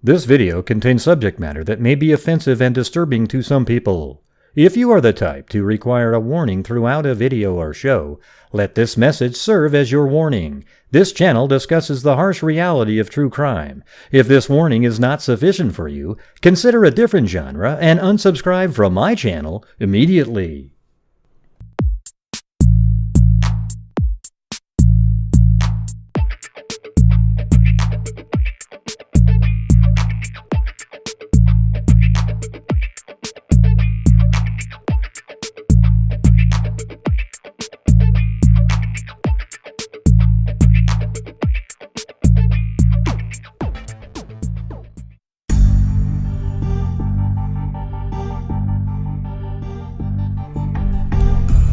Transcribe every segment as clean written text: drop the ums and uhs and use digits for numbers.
This video contains subject matter that may be offensive and disturbing to some people. If you are the type to require a warning throughout a video or show, let this message serve as your warning. This channel discusses the harsh reality of true crime. If this warning is not sufficient for you, consider a different genre and unsubscribe from my channel immediately.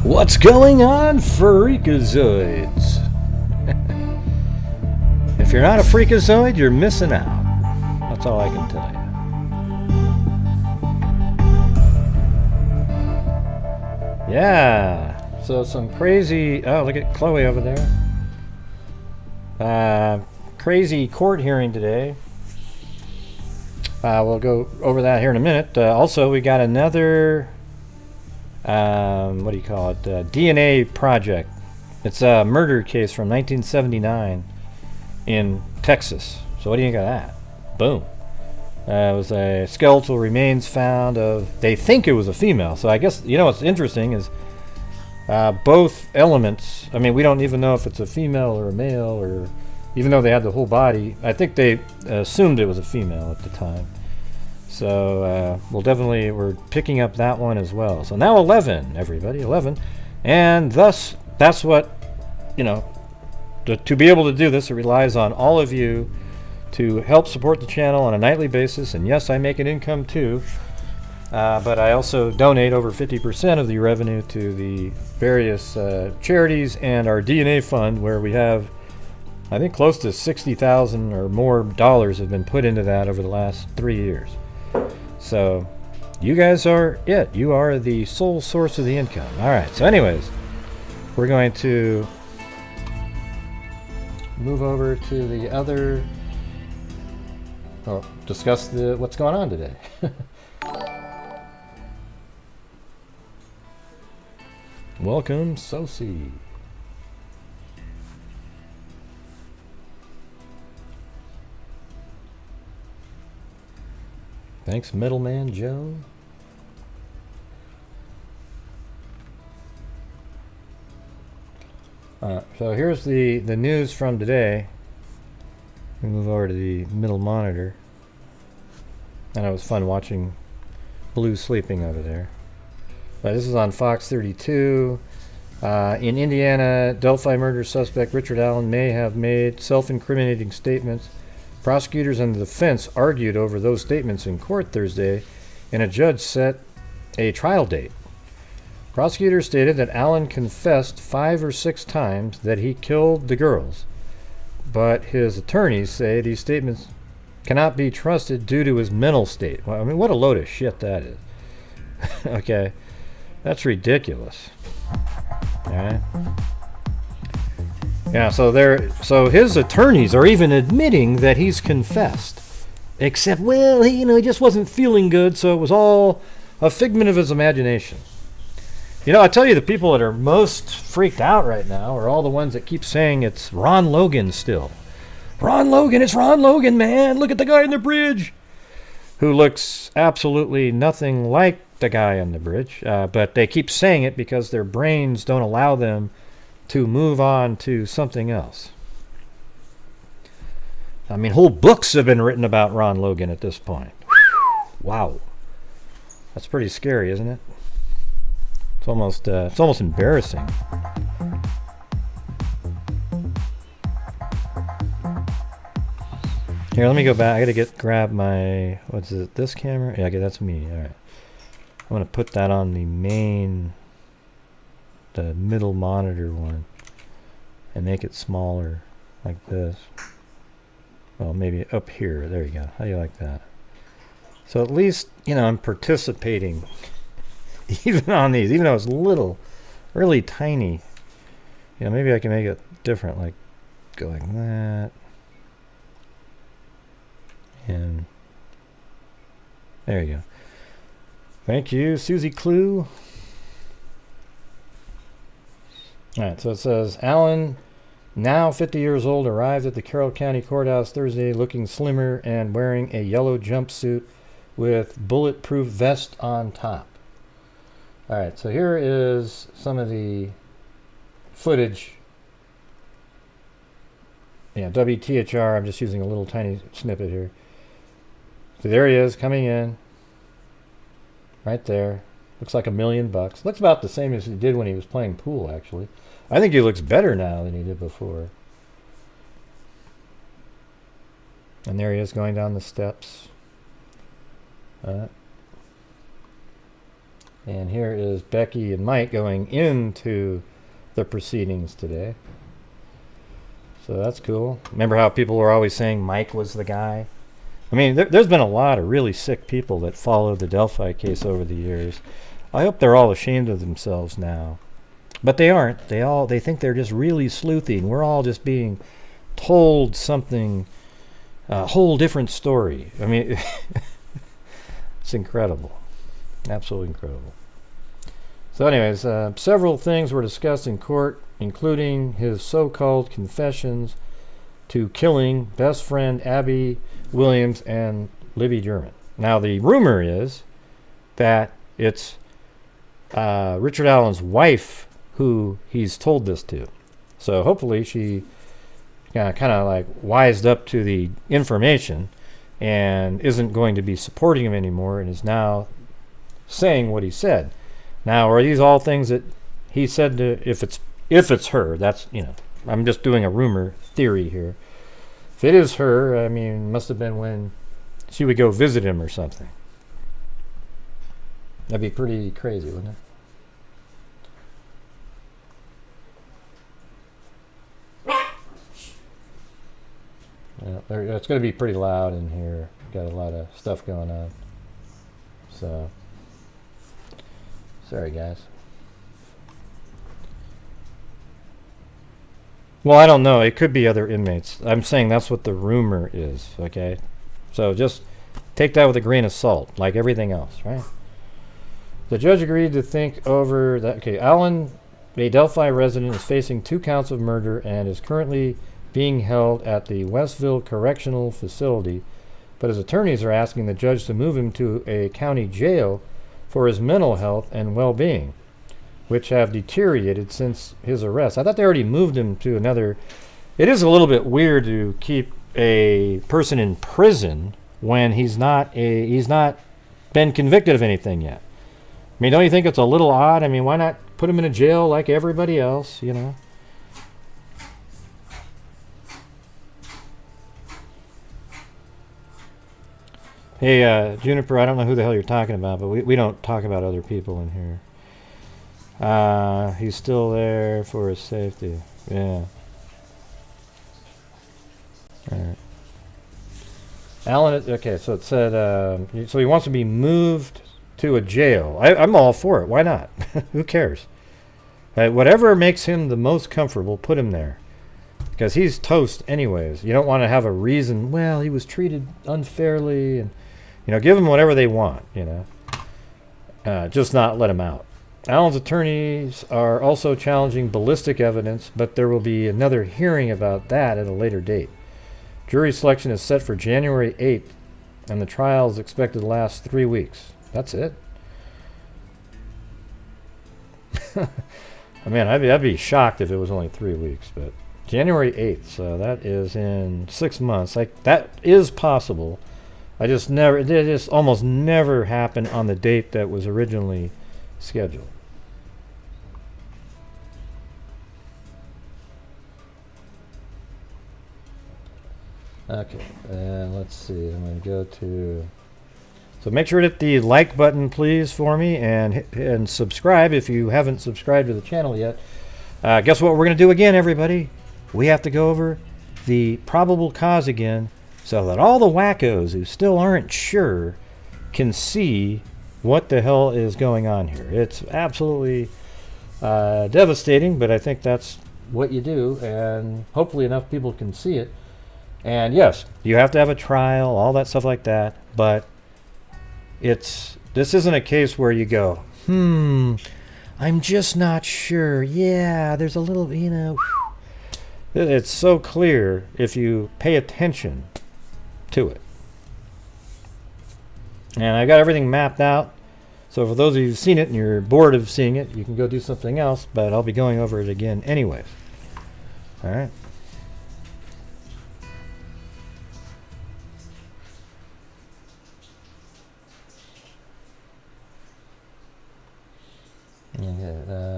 What's going on, freakazoids? If you're not a freakazoid, you're missing out. That's all I can tell you. Yeah, so some crazy... Oh, look at Chloe over there. Crazy court hearing today. We'll go over that here in a minute. Also, we got another... what do you call it? DNA project. It's a murder case from 1979 in Texas. So what do you think of that? Boom. It was a skeletal remains found of, they think it was a female. So I guess, you know what's interesting is both elements, I mean, we don't even know if it's a female or a male, or even though they had the whole body, I think they assumed it was a female at the time. So we're picking up that one as well. So now 11, everybody, 11. And thus, that's what, you know, to be able to do this, it relies on all of you to help support the channel on a nightly basis. And yes, I make an income too. But I also donate over 50% of the revenue to the various charities and our DNA fund, where we have, I think, close to $60,000 or more dollars have been put into that over the last 3 years. So you guys are it. You are the sole source of the income. All right. So anyways, we're going to move over to the other, discuss what's going on today. Welcome, Sosi. Thanks, Middleman Joe. So here's the news from today. We move over to the middle monitor. And it was fun watching Blue sleeping over there. But this is on Fox 32. In Indiana, Delphi murder suspect Richard Allen may have made self-incriminating statements. Prosecutors and the defense argued over those statements in court Thursday, and a judge set a trial date. Prosecutors stated that Allen confessed 5 or 6 times that he killed the girls, but his attorneys say these statements cannot be trusted due to his mental state. Well, I mean, what a load of shit that is. Okay, that's ridiculous. All right. Yeah, so his attorneys are even admitting that he's confessed. Except, well, he just wasn't feeling good, so it was all a figment of his imagination. You know, I tell you, the people that are most freaked out right now are all the ones that keep saying it's Ron Logan still. Ron Logan, it's Ron Logan, man. Look at the guy on the bridge. Who looks absolutely nothing like the guy on the bridge. But they keep saying it because their brains don't allow them to move on to something else. I mean, whole books have been written about Ron Logan at this point. Wow. That's pretty scary, isn't it? It's almost embarrassing. Here, let me go back. I gotta grab my, what's it, this camera? Yeah, okay, that's me. All right. I'm gonna put that on the main, the middle monitor one, and make it smaller like this. Well, maybe up here. There you go. How do you like that? So at least, I'm participating even on these, even though it's little, really tiny. Maybe I can make it different, like go like that. And There you go. Thank you, Susie Clue. All right, so it says, Alan, now 50 years old, arrived at the Carroll County Courthouse Thursday looking slimmer and wearing a yellow jumpsuit with bulletproof vest on top. All right, so here is some of the footage. Yeah, WTHR, I'm just using a little tiny snippet here. So there he is coming in. Right there. Looks like $1 million. Looks about the same as he did when he was playing pool, actually. I think he looks better now than he did before. And there he is going down the steps. And here is Becky and Mike going into the proceedings today. So that's cool. Remember how people were always saying Mike was the guy? I mean, there's been a lot of really sick people that followed the Delphi case over the years. I hope they're all ashamed of themselves now. But they aren't. They think they're just really sleuthing. We're all just being told something, a whole different story. I mean, it's incredible. Absolutely incredible. So anyways, several things were discussed in court, including his so-called confessions to killing best friend Abby Williams and Libby German. Now, the rumor is that it's Richard Allen's wife who he's told this to. So hopefully she kind of like wised up to the information and isn't going to be supporting him anymore and is now saying what he said. Now, are these all things that he said to, if it's her, that's, you know, I'm just doing a rumor theory here. If it is her, I mean, it must have been when she would go visit him or something. That'd be pretty crazy, wouldn't it? Yeah, it's going to be pretty loud in here. Got a lot of stuff going on. So, sorry guys. Well, I don't know. It could be other inmates. I'm saying that's what the rumor is, okay? So just take that with a grain of salt, like everything else, right? The judge agreed to think over that. Okay, Allen, a Delphi resident, is facing 2 counts of murder and is currently being held at the Westville Correctional Facility, but his attorneys are asking the judge to move him to a county jail for his mental health and well-being, which have deteriorated since his arrest. I thought they already moved him to another. It is a little bit weird to keep a person in prison when he's not been convicted of anything yet. I mean, don't you think it's a little odd? I mean, why not put him in a jail like everybody else, you know? Hey, Juniper, I don't know who the hell you're talking about, but we don't talk about other people in here. He's still there for his safety. Yeah. All right. Alan, okay, so it said, so he wants to be moved to a jail. I'm all for it. Why not? Who cares? Whatever makes him the most comfortable, put him there. Because he's toast anyways. You don't want to have a reason, well, he was treated unfairly, and, you know, give him whatever they want, you know. Just not let him out. Allen's attorneys are also challenging ballistic evidence, but there will be another hearing about that at a later date. Jury selection is set for January 8th, and the trial is expected to last 3 weeks. That's it. I mean, I'd be shocked if it was only 3 weeks, but January 8th, so that is in 6 months. Like, that is possible. It just almost never happened on the date that was originally scheduled. Okay, and let's see. I'm going to go to. So make sure to hit the like button, please, for me, and subscribe if you haven't subscribed to the channel yet. Guess what we're going to do again, everybody? We have to go over the probable cause again, so that all the wackos who still aren't sure can see what the hell is going on here. It's absolutely devastating, but I think that's what you do, and hopefully enough people can see it. And yes, you have to have a trial, all that stuff like that, but This isn't a case where you go, I'm just not sure. Yeah, there's a little, It's so clear if you pay attention to it. And I got everything mapped out. So for those of you who've seen it and you're bored of seeing it, you can go do something else, but I'll be going over it again anyways. All right.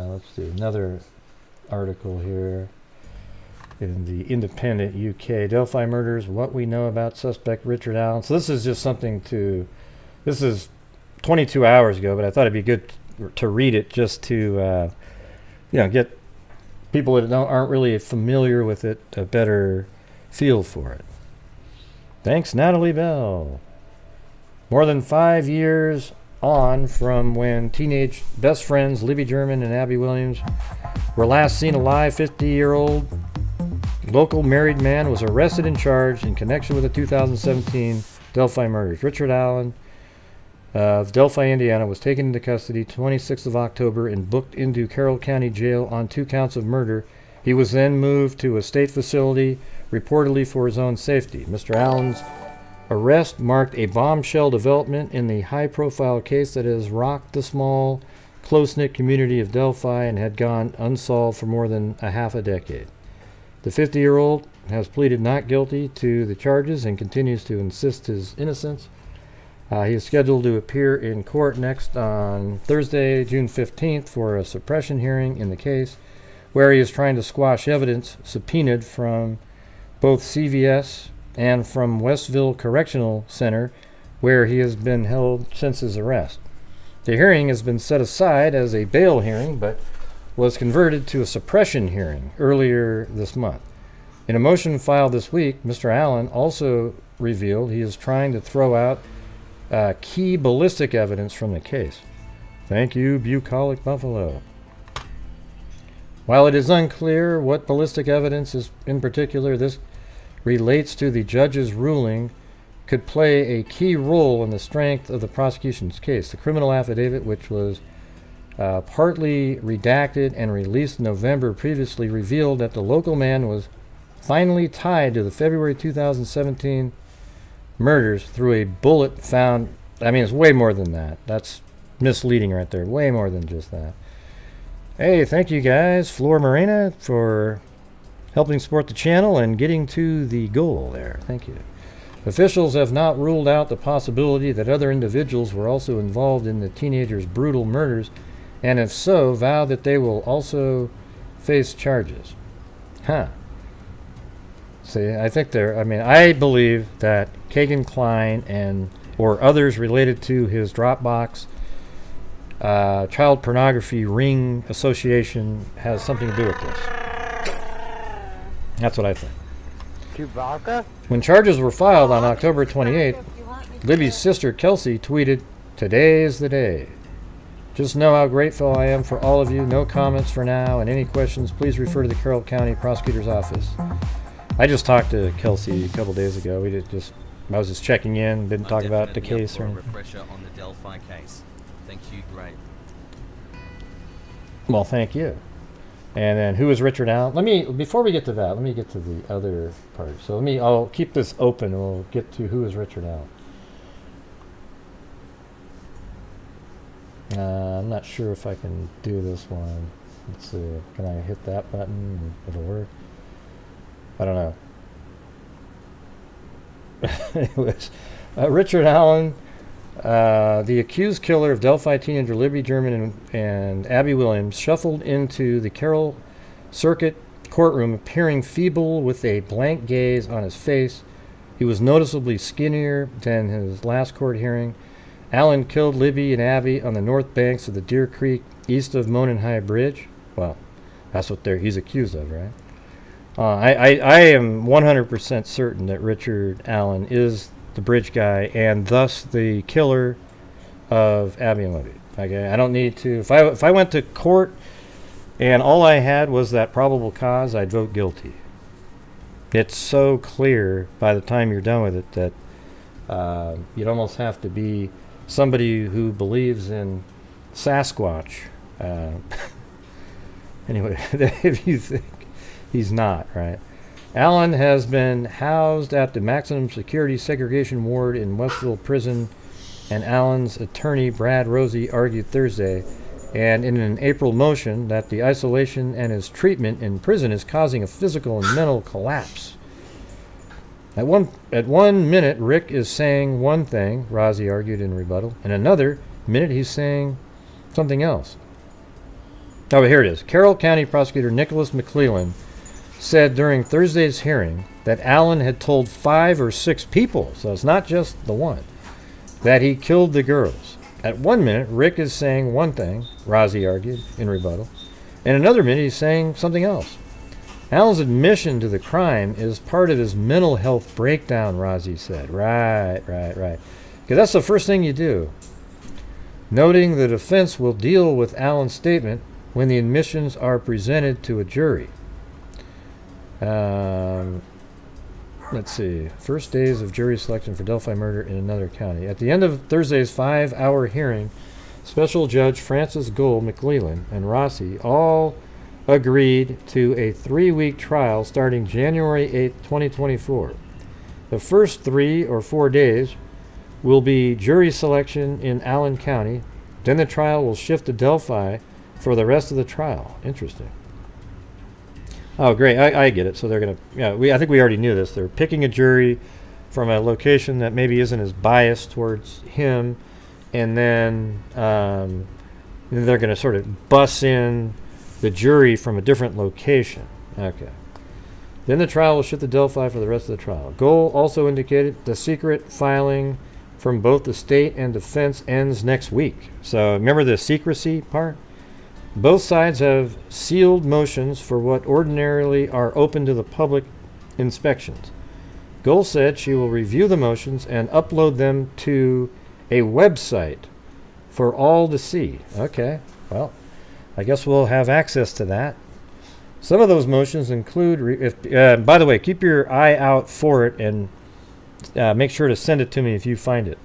Let's see, another article here in the Independent UK. Delphi murders, what we know about suspect Richard Allen. So this is just something this is 22 hours ago, but I thought it'd be good to read it just to, get people that aren't really familiar with it a better feel for it. Thanks, Natalie Bell. More than 5 years on from when teenage best friends Libby German and Abby Williams were last seen alive, 50-year-old local married man was arrested and charged in connection with the 2017 Delphi murders. Richard Allen of Delphi, Indiana, was taken into custody 26th of October and booked into Carroll County Jail on 2 counts of murder. He was then moved to a state facility, reportedly for his own safety. Mr. Allen's arrest marked a bombshell development in the high-profile case that has rocked the small, close-knit community of Delphi and had gone unsolved for more than a half a decade. The 50-year-old has pleaded not guilty to the charges and continues to insist his innocence. He is scheduled to appear in court next on Thursday, June 15th, for a suppression hearing in the case, where he is trying to squash evidence subpoenaed from both CVS and from Westville Correctional Center, where he has been held since his arrest. The hearing has been set aside as a bail hearing, but was converted to a suppression hearing earlier this month. In a motion filed this week, Mr. Allen also revealed he is trying to throw out key ballistic evidence from the case. Thank you, Bucolic Buffalo. While it is unclear what ballistic evidence is in particular this relates to, the judge's ruling could play a key role in the strength of the prosecution's case. The criminal affidavit, which was partly redacted and released in November, previously revealed that the local man was finally tied to the February 2017 murders through a bullet found. I mean, it's way more than that. That's misleading right there. Way more than just that. Hey, thank you guys, Flor Morena, for helping support the channel and getting to the goal there. Thank you. Officials have not ruled out the possibility that other individuals were also involved in the teenagers' brutal murders, and if so, vow that they will also face charges. See, I believe that Kegan Kline or others related to his Dropbox child pornography ring association has something to do with this. That's what I think. Chewbacca? When charges were filed on October 28th, Libby's sister Kelsey tweeted, "Today is the day. Just know how grateful I am for all of you. No comments for now, and any questions, please refer to the Carroll County Prosecutor's Office." I just talked to Kelsey a couple days ago. I was just checking in, didn't talk about the case or anything. Refresher on the Delphi case. Thank you, great. Well, thank you. And then who is Richard Allen? Before we get to that, let me get to the other part. So I'll keep this open and we'll get to who is Richard Allen. I'm not sure if I can do this one. Let's see. Can I hit that button and it'll work? I don't know. Anyways, Richard Allen, the accused killer of Delphi teenager Libby German and Abby Williams, shuffled into the Carroll Circuit courtroom appearing feeble with a blank gaze on his face. He was noticeably skinnier than his last court hearing. Allen killed Libby and Abby on the north banks of the Deer Creek east of Mononhigh Bridge. Well, that's what he's accused of, right? I am 100% certain that Richard Allen is the bridge guy and thus the killer of Abby and Libby. Okay, I don't need to. If I went to court and all I had was that probable cause, I'd vote guilty. It's so clear by the time you're done with it that you'd almost have to be somebody who believes in Sasquatch. Anyway, if you think he's not, right? Allen has been housed at the maximum security segregation ward in Westville Prison, and Allen's attorney, Brad Rosie, argued Thursday, and in an April motion, that the isolation and his treatment in prison is causing a physical and mental collapse. At one minute, Rick is saying one thing, Rosie argued in rebuttal, and another minute he's saying something else. Oh, here it is. Carroll County Prosecutor Nicholas McLeland said during Thursday's hearing that Allen had told 5 or 6 people, so it's not just the one, that he killed the girls. At 1 minute, Rick is saying one thing, Rosie argued in rebuttal, and another minute he's saying something else. Allen's admission to the crime is part of his mental health breakdown, Rosie said. Right. Because that's the first thing you do. Noting the defense will deal with Allen's statement when the admissions are presented to a jury. Let's see. First days of jury selection for Delphi murder in another county. At the end of Thursday's 5-hour hearing, Special Judge Francis Gould McLeland and Rossi all agreed to a 3-week trial starting January 8, 2024. The first 3 or 4 days will be jury selection in Allen County. Then the trial will shift to Delphi for the rest of the trial. Interesting. Oh, great. I get it. So they're going to, I think we already knew this. They're picking a jury from a location that maybe isn't as biased towards him, and then they're going to sort of bus in the jury from a different location. Okay. Then the trial will shift to Delphi for the rest of the trial. Goal also indicated the secret filing from both the state and defense ends next week. So remember the secrecy part? Both sides have sealed motions for what ordinarily are open to the public inspections. Goal said she will review the motions and upload them to a website for all to see. Okay, well, I guess we'll have access to that. Some of those motions include, by the way, keep your eye out for it and make sure to send it to me if you find it.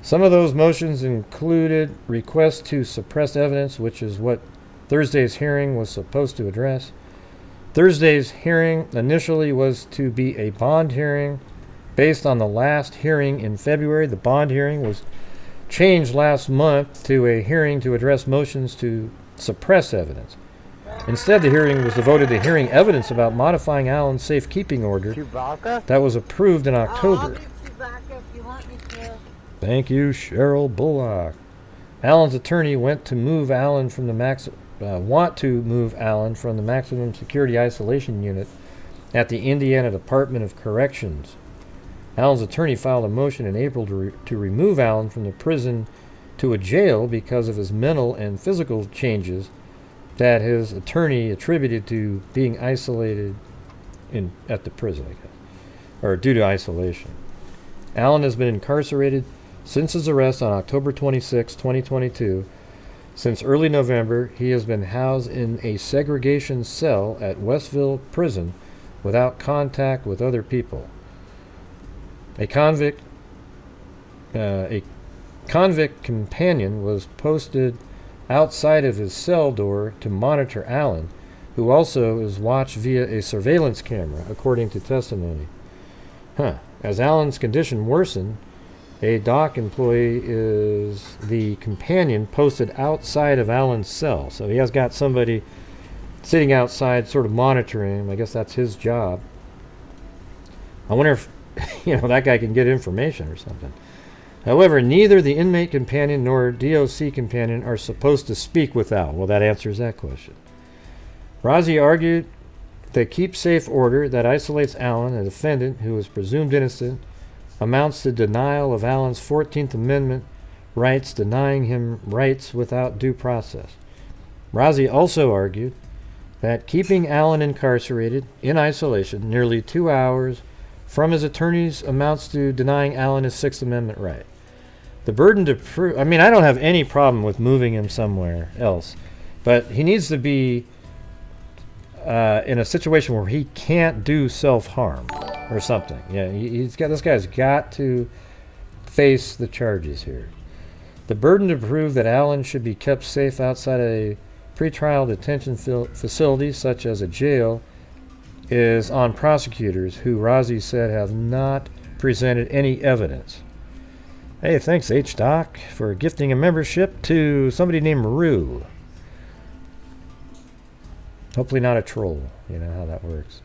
Some of those motions included requests to suppress evidence, which is what Thursday's hearing was supposed to address. Thursday's hearing initially was to be a bond hearing based on the last hearing in February. The bond hearing was changed last month to a hearing to address motions to suppress evidence. Instead, the hearing was devoted to hearing evidence about modifying Allen's safekeeping order that was approved in October. Thank you, Cheryl Bullock. Allen's attorney want to move Allen from the maximum security isolation unit at the Indiana Department of Corrections. Allen's attorney filed a motion in April to remove Allen from the prison to a jail because of his mental and physical changes that his attorney attributed to being isolated at the prison, I guess, or due to isolation. Allen has been incarcerated since his arrest on October 26, 2022. Since early November, he has been housed in a segregation cell at Westville Prison without contact with other people. A convict companion was posted outside of his cell door to monitor Allen, who also is watched via a surveillance camera, according to testimony. As Allen's condition worsened, a dock employee is the companion posted outside of Allen's cell. So he has got somebody sitting outside sort of monitoring him. I guess that's his job. I wonder if that guy can get information or something. However, neither the inmate companion nor DOC companion are supposed to speak with Al. Well, that answers that question. Rossi argued the keep safe order that isolates Allen, a defendant who is presumed innocent, amounts to denial of Allen's 14th Amendment rights, denying him rights without due process. Rossi also argued that keeping Allen incarcerated in isolation nearly 2 hours from his attorneys amounts to denying Allen his 6th Amendment right. The burden to prove, I don't have any problem with moving him somewhere else, but he needs to be in a situation where he can't do self-harm or something. Yeah, this guy's got to face the charges here. The burden to prove that Allen should be kept safe outside a pretrial detention facility such as a jail is on prosecutors who Rozzi said have not presented any evidence. Hey, thanks H-Doc for gifting a membership to somebody named Rue. Hopefully not a troll. You know how that works.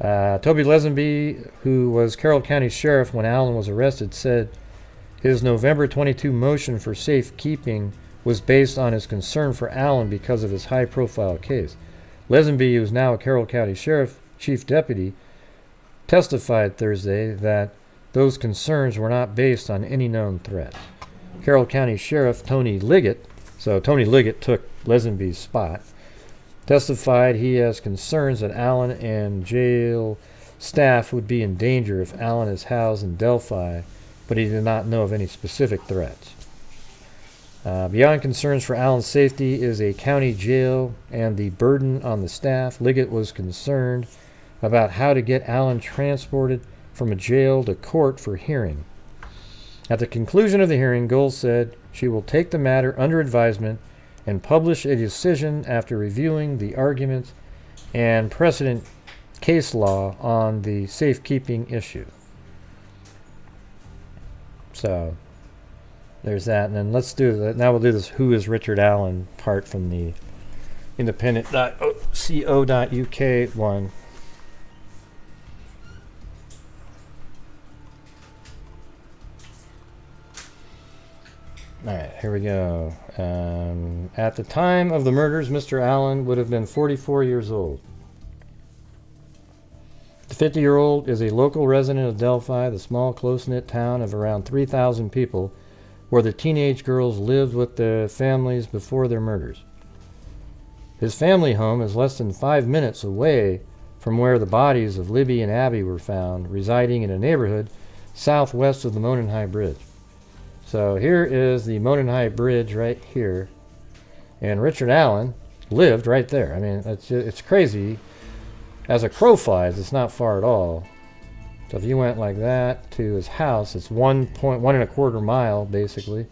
Toby Lesenby, who was Carroll County Sheriff when Allen was arrested, said his November 22 motion for safekeeping was based on his concern for Allen because of his high-profile case. Lesenby, who is now a Carroll County Sheriff Chief Deputy, testified Thursday that those concerns were not based on any known threats. Carroll County Sheriff Tony Liggett, so Tony Liggett took Lesenby's spot, testified he has concerns that Allen and jail staff would be in danger if Allen is housed in Delphi, but he did not know of any specific threats. Beyond concerns for Allen's safety is a county jail and the burden on the staff. Liggett was concerned about how to get Allen transported from a jail to court for hearing. At the conclusion of the hearing, Gold said she will take the matter under advisement and publish a decision after reviewing the arguments and precedent case law on the safekeeping issue. So there's that, and then let's do that. Now we'll do this Who is Richard Allen part from the independent.co.uk one. Alright, here we go. At the time of the murders, Mr. Allen would have been 44 years old. The 50-year-old is a local resident of Delphi, the small, close-knit town of around 3,000 people, where the teenage girls lived with their families before their murders. His family home is less than 5 minutes away from where the bodies of Libby and Abby were found, residing in a neighborhood southwest of the Monenhigh Bridge. So here is the Monenhigh Bridge right here, and Richard Allen lived right there. I mean, it's crazy. As a crow flies, it's not far at all. So if you went like that to his house, it's 1.125 mile basically.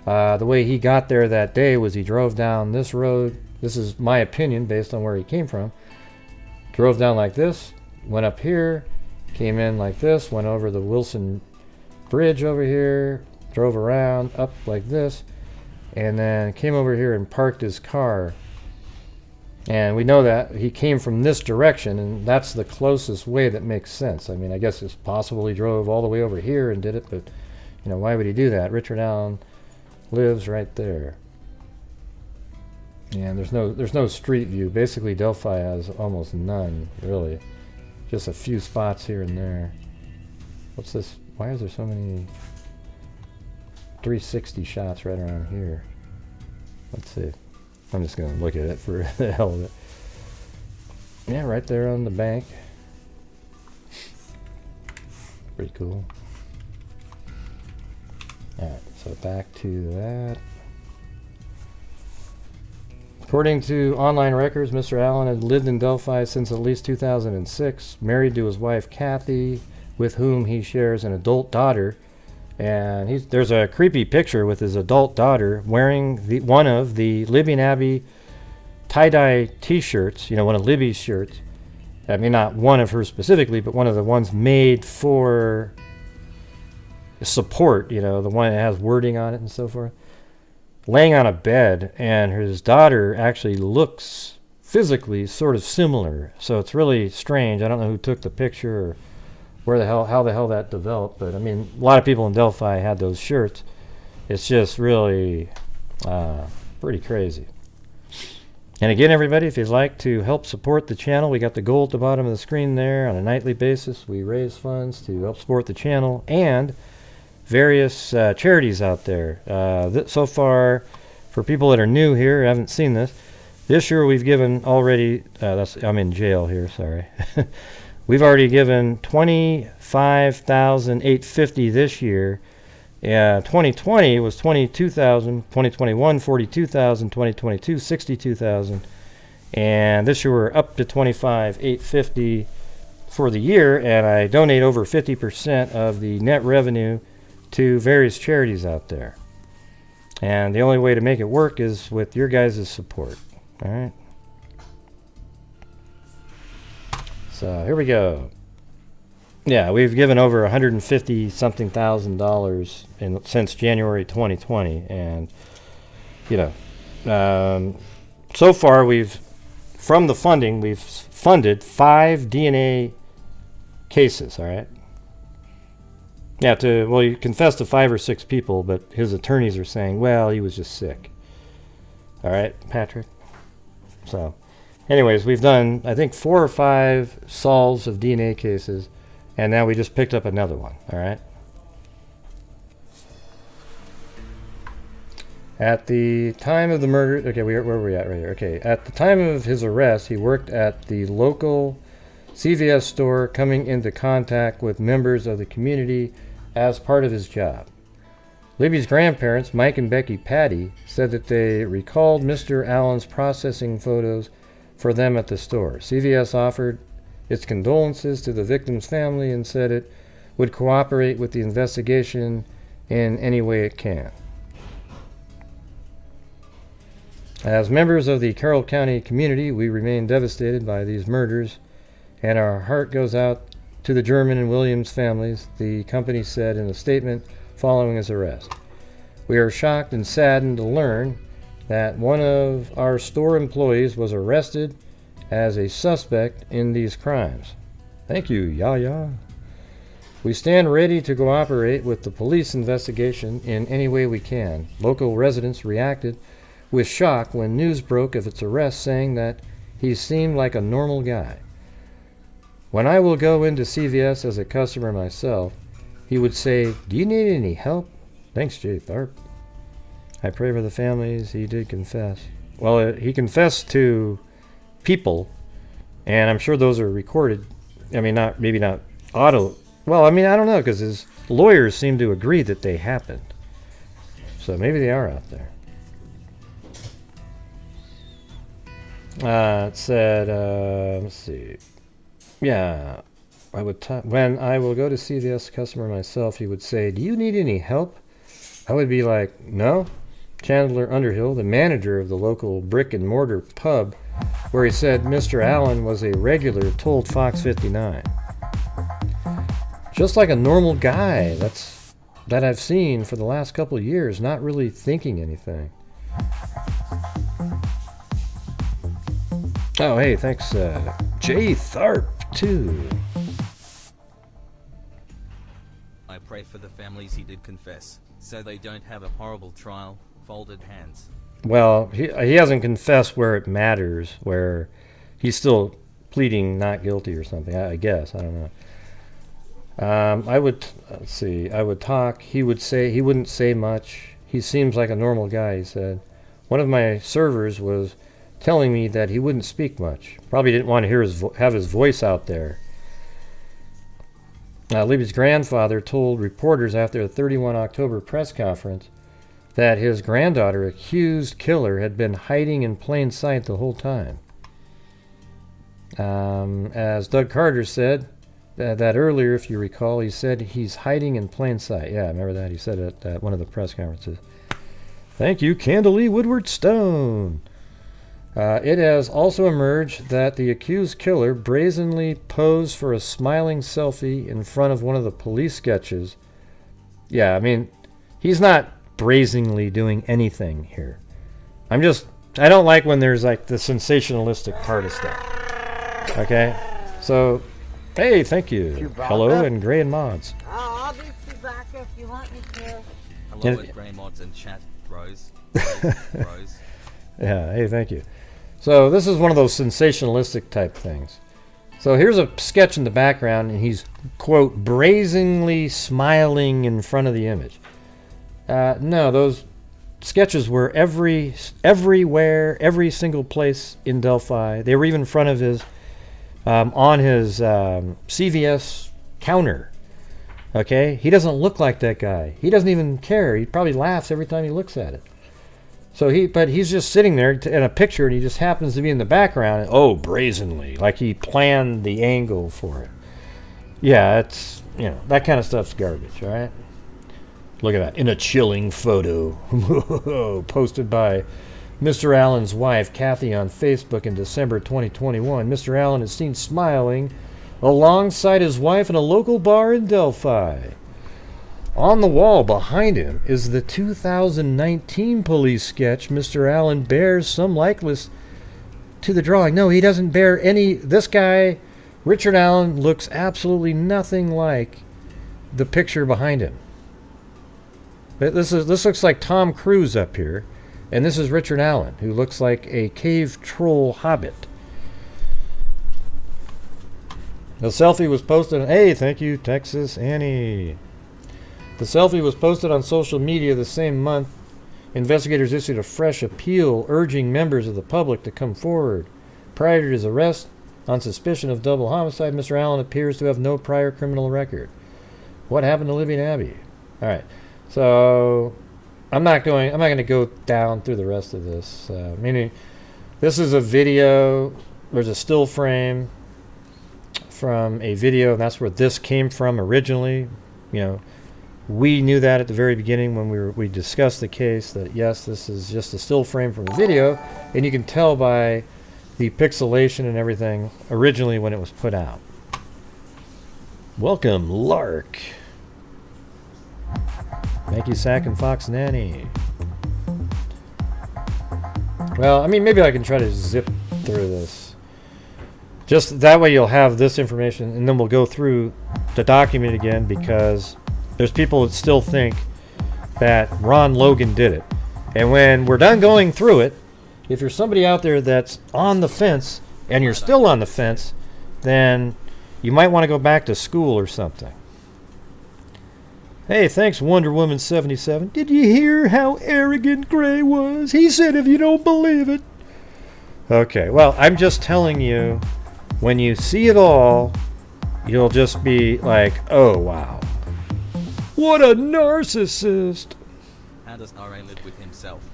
The way he got there that day was he drove down this road. This is my opinion based on where he came from. Drove down like this, went up here, came in like this, went over the Wilson Bridge over here, drove around up like this, and then came over here and parked his car. And we know that he came from this direction, and that's the closest way that makes sense. I mean, I guess it's possible he drove all the way over here and did it, but you know, why would he do that? Richard Allen lives right there. And there's no street view. Basically, Delphi has almost none, really. Just a few spots here and there. What's this? Why is there so many 360 shots right around here? Let's see. I'm just going to look at it for the hell of it. Yeah, right there on the bank. Pretty cool. Alright, so back to that. According to online records, Mr. Allen had lived in Delphi since at least 2006, married to his wife Kathy, with whom he shares an adult daughter. And there's a creepy picture with his adult daughter wearing one of the Libby and Abby tie-dye t-shirts, you know, one of Libby's shirts. I mean, not one of her specifically, but one of the ones made for support, you know, the one that has wording on it and so forth. Laying on a bed, and his daughter actually looks physically sort of similar. So it's really strange. I don't know who took the picture or how the hell that developed, but I mean, a lot of people in Delphi had those shirts. It's just really pretty crazy. And again, everybody, if you'd like to help support the channel, we got the goal at the bottom of the screen there. On a nightly basis, we raise funds to help support the channel and various charities out there. So far, for people that are new here, haven't seen this year we've given already, I'm in jail here, sorry. We've already given $25,850 this year. 2020 was $22,000, 2021 $42,000, 2022 $62,000, and this year we're up to $25,850 for the year. And I donate over 50% of the net revenue to various charities out there. And the only way to make it work is with your guys' support. All right. So here we go. Yeah, we've given over 150 something thousand dollars since January 2020, and so far from the funding we've funded 5 DNA cases. All right. Yeah, you confessed to 5 or 6 people, but his attorneys are saying, well, he was just sick. All right, Patrick. So, anyways, we've done, I think, 4 or 5 solves of DNA cases, and now we just picked up another one. All right. At the time of the murder, okay, where are we at right here? Okay, at the time of his arrest, he worked at the local CVS store, coming into contact with members of the community as part of his job. Libby's grandparents, Mike and Becky Patty, said that they recalled Mr. Allen's processing photos for them at the store. CVS offered its condolences to the victim's family and said it would cooperate with the investigation in any way it can. As members of the Carroll County community, we remain devastated by these murders, and our heart goes out to the German and Williams families, the company said in a statement following his arrest. We are shocked and saddened to learn that one of our store employees was arrested as a suspect in these crimes. Thank you, Yaya. We stand ready to cooperate with the police investigation in any way we can. Local residents reacted with shock when news broke of its arrest, saying that he seemed like a normal guy. When I will go into CVS as a customer myself, he would say, "Do you need any help?" Thanks, Jay Tharp. I pray for the families. He did confess. Well, he confessed to people, and I'm sure those are recorded. I mean, maybe not auto. Well, I mean, I don't know, because his lawyers seem to agree that they happened. So maybe they are out there. It said, let's see. Yeah, when I will go to CVS customer myself, he would say, "Do you need any help?" I would be like, "No." Chandler Underhill, the manager of the local brick and mortar pub, where he said Mr. Allen was a regular, told Fox 59. Just like a normal guy that I've seen for the last couple of years, not really thinking anything. Oh, hey, thanks, Jay Tharp, too. I pray for the families he did confess, so they don't have a horrible trial, folded hands. Well, he hasn't confessed where it matters, where he's still pleading not guilty or something, I guess. I don't know. I would talk. He would say, he wouldn't say much. He seems like a normal guy, he said. One of my servers was telling me that he wouldn't speak much. Probably didn't want to have his voice out there. Libby's grandfather told reporters after the 31 October press conference that his granddaughter, accused killer, had been hiding in plain sight the whole time. As Doug Carter said that earlier, if you recall, he said he's hiding in plain sight. Yeah, I remember that. He said it at one of the press conferences. Thank you, Candalee Woodward Stone. It has also emerged that the accused killer brazenly posed for a smiling selfie in front of one of the police sketches. Yeah, I mean, he's not brazenly doing anything here. I don't like when there's like the sensationalistic part of stuff. Okay? So, hey, thank you. Chewbacca? Hello and Gray and Mods. Oh, I'll do Chewbacca if you want me to. Hello with Grey Mods and chat, bros. Bros. Yeah, hey, thank you. So this is one of those sensationalistic type things. So here's a sketch in the background, and he's, quote, brazenly smiling in front of the image. No, those sketches were everywhere, every single place in Delphi. They were even in front of his, on his CVS counter. Okay? He doesn't look like that guy. He doesn't even care. He probably laughs every time he looks at it. But he's just sitting there in a picture, and he just happens to be in the background. And, oh, brazenly, like he planned the angle for it. Yeah, it's, that kind of stuff's garbage, all right? Look at that. In a chilling photo. Posted by Mr. Allen's wife, Kathy, on Facebook in December 2021. Mr. Allen is seen smiling alongside his wife in a local bar in Delphi. On the wall behind him is the 2019 police sketch. Mr. Allen bears some likeness to the drawing. No, he doesn't bear any. This guy, Richard Allen, looks absolutely nothing like the picture behind him. But this looks like Tom Cruise up here, and this is Richard Allen, who looks like a cave troll hobbit. The selfie was posted on, hey, thank you, Texas Annie. The selfie was posted on social media the same month. Investigators issued a fresh appeal urging members of the public to come forward. Prior to his arrest on suspicion of double homicide, Mr. Allen appears to have no prior criminal record. What happened to Libby and Abby? All right. So I'm not going to go down through the rest of this. Meaning, this is a video. There's a still frame from a video, and that's where this came from originally. You know, we knew that at the very beginning when we discussed the case, that yes, this is just a still frame from a video, and you can tell by the pixelation and everything originally when it was put out. Welcome, Lark. Thank you, Sack and Fox Nanny. Well, I mean, maybe I can try to zip through this. Just that way you'll have this information, and then we'll go through the document again, because there's people that still think that Ron Logan did it. And when we're done going through it, if you're somebody out there that's on the fence, and you're still on the fence, then you might want to go back to school or something. Hey, thanks, Wonder Woman 77. Did you hear how arrogant Gray was? He said if you don't believe it. Okay, well, I'm just telling you, when you see it all, you'll just be like, oh, wow. What a narcissist. How does R.A. live with himself?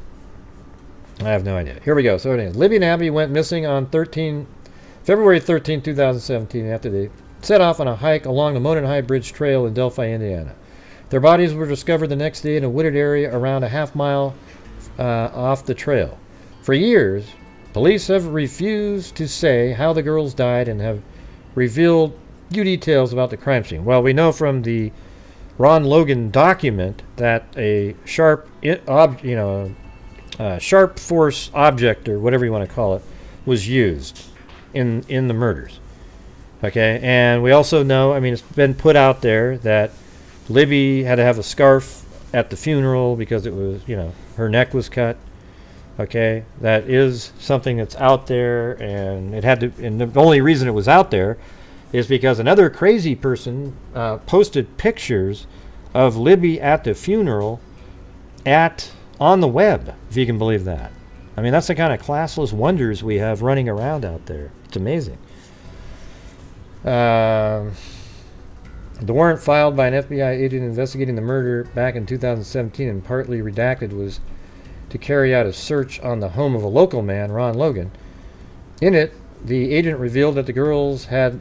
I have no idea. Here we go. So anyway, Libby and Abby went missing on February 13, 2017, after they set off on a hike along the Monon High Bridge Trail in Delphi, Indiana. Their bodies were discovered the next day in a wooded area around a half-mile off the trail. For years, police have refused to say how the girls died and have revealed few details about the crime scene. Well, we know from the Ron Logan document that a sharp force object, or whatever you want to call it, was used in the murders. Okay, and we also know, I mean, it's been put out there that Libby had to have a scarf at the funeral because it was, her neck was cut. Okay, that is something that's out there, and it had to. And the only reason it was out there is because another crazy person posted pictures of Libby at the funeral on the web, if you can believe that. I mean, that's the kind of classless wonders we have running around out there. It's amazing. The warrant filed by an FBI agent investigating the murder back in 2017 and partly redacted was to carry out a search on the home of a local man, Ron Logan. In it, the agent revealed that the girls had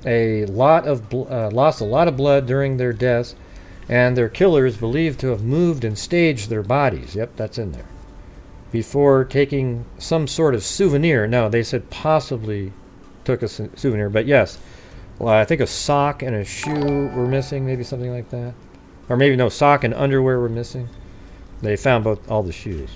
lost a lot of blood during their deaths, and their killers believed to have moved and staged their bodies. Yep, that's in there. Before taking some sort of souvenir. No, they said possibly took a souvenir, but yes. Well, I think a sock and a shoe were missing, maybe something like that. Or maybe no, sock and underwear were missing. They found all the shoes.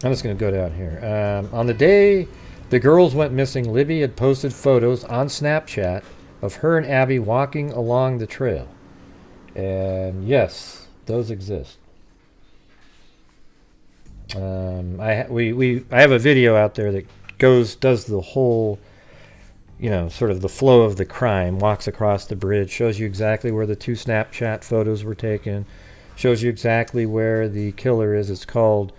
I'm just going to go down here. On the day the girls went missing, Libby had posted photos on Snapchat of her and Abby walking along the trail. And yes, those exist. I have a video out there that does the whole, sort of the flow of the crime, walks across the bridge, shows you exactly where the two Snapchat photos were taken, shows you exactly where the killer is. It's called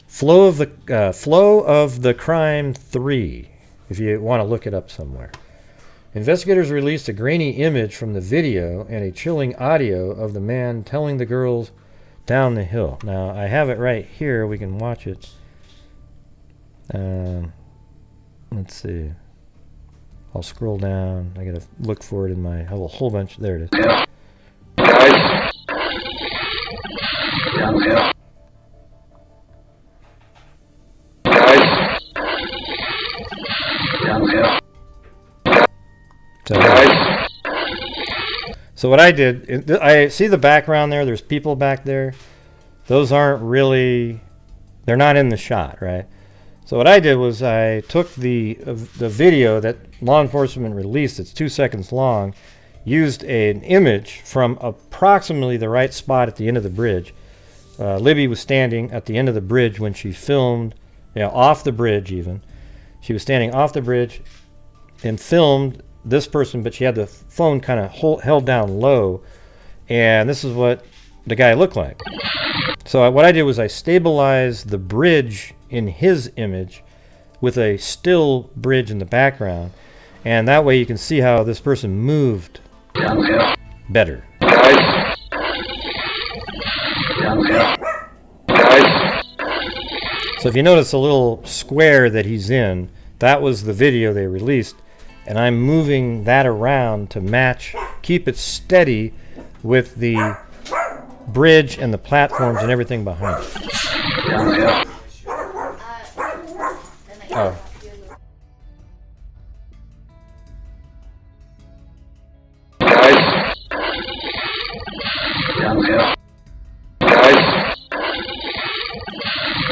Flow of the Crime 3, if you want to look it up somewhere. Investigators released a grainy image from the video and a chilling audio of the man telling the girls down the hill. Now, I have it right here. We can watch it. Let's see. I'll scroll down. I gotta look for it in my... I have a whole bunch. There it is. Guys. Downhill. Guys. Downhill. Guys. So what I did, I see the background there. There's people back there. Those aren't really, they're not in the shot, right? So what I did was I took the video that law enforcement released. It's 2 seconds long. Used an image from approximately the right spot at the end of the bridge. Libby was standing at the end of the bridge when she filmed, off the bridge even. She was standing off the bridge and filmed this person, but she had the phone kind of held down low, and this is what the guy looked like. So what I did was I stabilized the bridge in his image with a still bridge in the background, and that way you can see how this person moved better. Guys. Downhill. Guys. So if you notice a little square that he's in, that was the video they released, and I'm moving that around to match, keep it steady with the bridge and the platforms and everything behind it. Downhill. Oh. Guys. Downhill. Guys.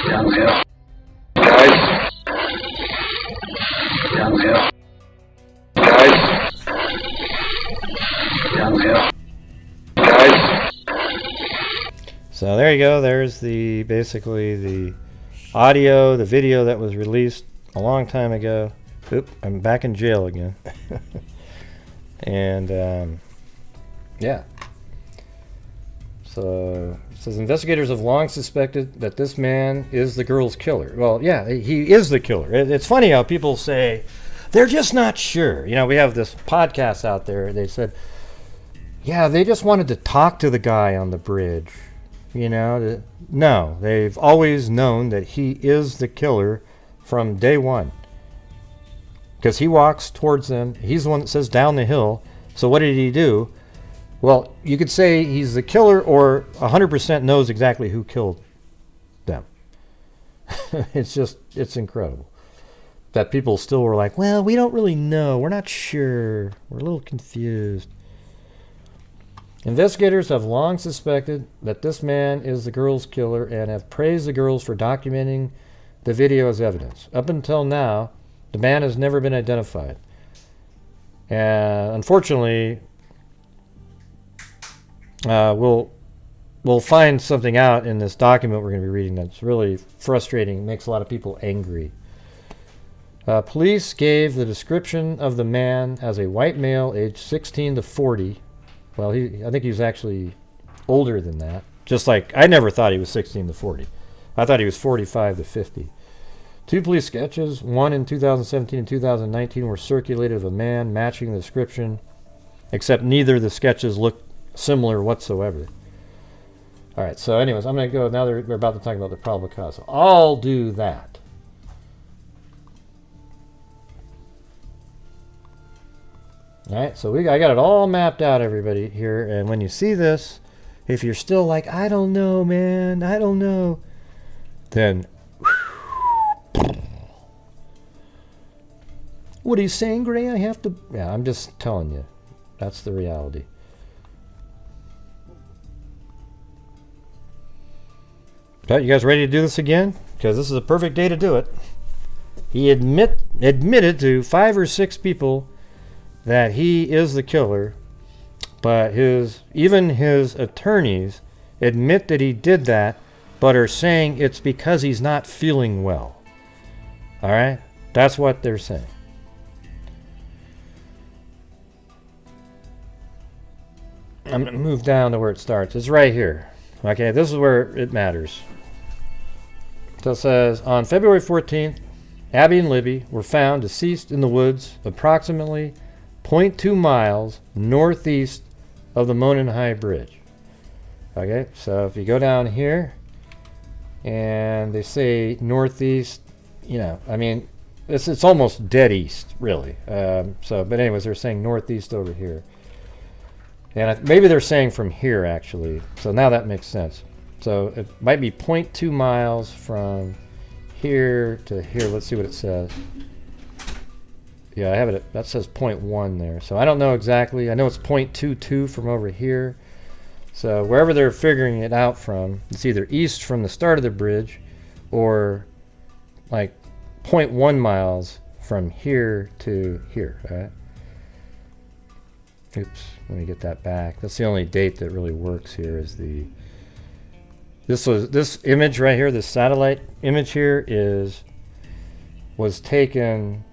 Downhill. Guys. Downhill. Guys. Downhill. Guys. So there you go. There's basically the audio, the video that was released a long time ago. Oop, I'm back in jail again. And yeah. So it says investigators have long suspected that this man is the girl's killer. Well, yeah, he is the killer. It's funny how people say they're just not sure. We have this podcast out there. They said, yeah, they just wanted to talk to the guy on the bridge. No, they've always known that he is the killer from day one. Because he walks towards them. He's the one that says down the hill. So what did he do? Well, you could say he's the killer or 100% knows exactly who killed them. It's incredible. That people still were like, well, we don't really know. We're not sure. We're a little confused. Investigators have long suspected that this man is the girl's killer and have praised the girls for documenting the video as evidence. Up until now, the man has never been identified. And unfortunately, we'll find something out in this document we're going to be reading that's really frustrating, makes a lot of people angry. Police gave the description of the man as a white male aged 16 to 40. Well, I think he was actually older than that. Just like, I never thought he was 16 to 40. I thought he was 45 to 50. 2 police sketches, one in 2017 and 2019, were circulated of a man matching the description, except neither of the sketches look similar whatsoever. All right, so anyways, I'm going to go, now we're about to talk about the probable cause. So I'll do that. All right, so I got it all mapped out, everybody, here. And when you see this, if you're still like, I don't know, man, I don't know, then what are you saying, Gray? I have to... Yeah, I'm just telling you. That's the reality. Okay, you guys ready to do this again? Because this is a perfect day to do it. He admitted to 5 or 6 people that he is the killer, but even his attorneys admit that he did that, but are saying it's because he's not feeling well. All right? That's what they're saying. I'm going to move down to where it starts. It's right here. Okay, this is where it matters. So it says, on February 14th, Abby and Libby were found deceased in the woods approximately 0.2 miles northeast of the Monon High Bridge. Okay, so if you go down here, and they say northeast, I mean, it's almost dead east, really. But anyways, they're saying northeast over here. And maybe they're saying from here, actually. So now that makes sense. So it might be 0.2 miles from here to here. Let's see what it says. Yeah, I have it. That says 0.1 there. So I don't know exactly. I know it's 0.22 from over here. So wherever they're figuring it out from, it's either east from the start of the bridge or like 0.1 miles from here to here, right? Oops, let me get that back. That's the only date that really works here is this image right here, this satellite image here was taken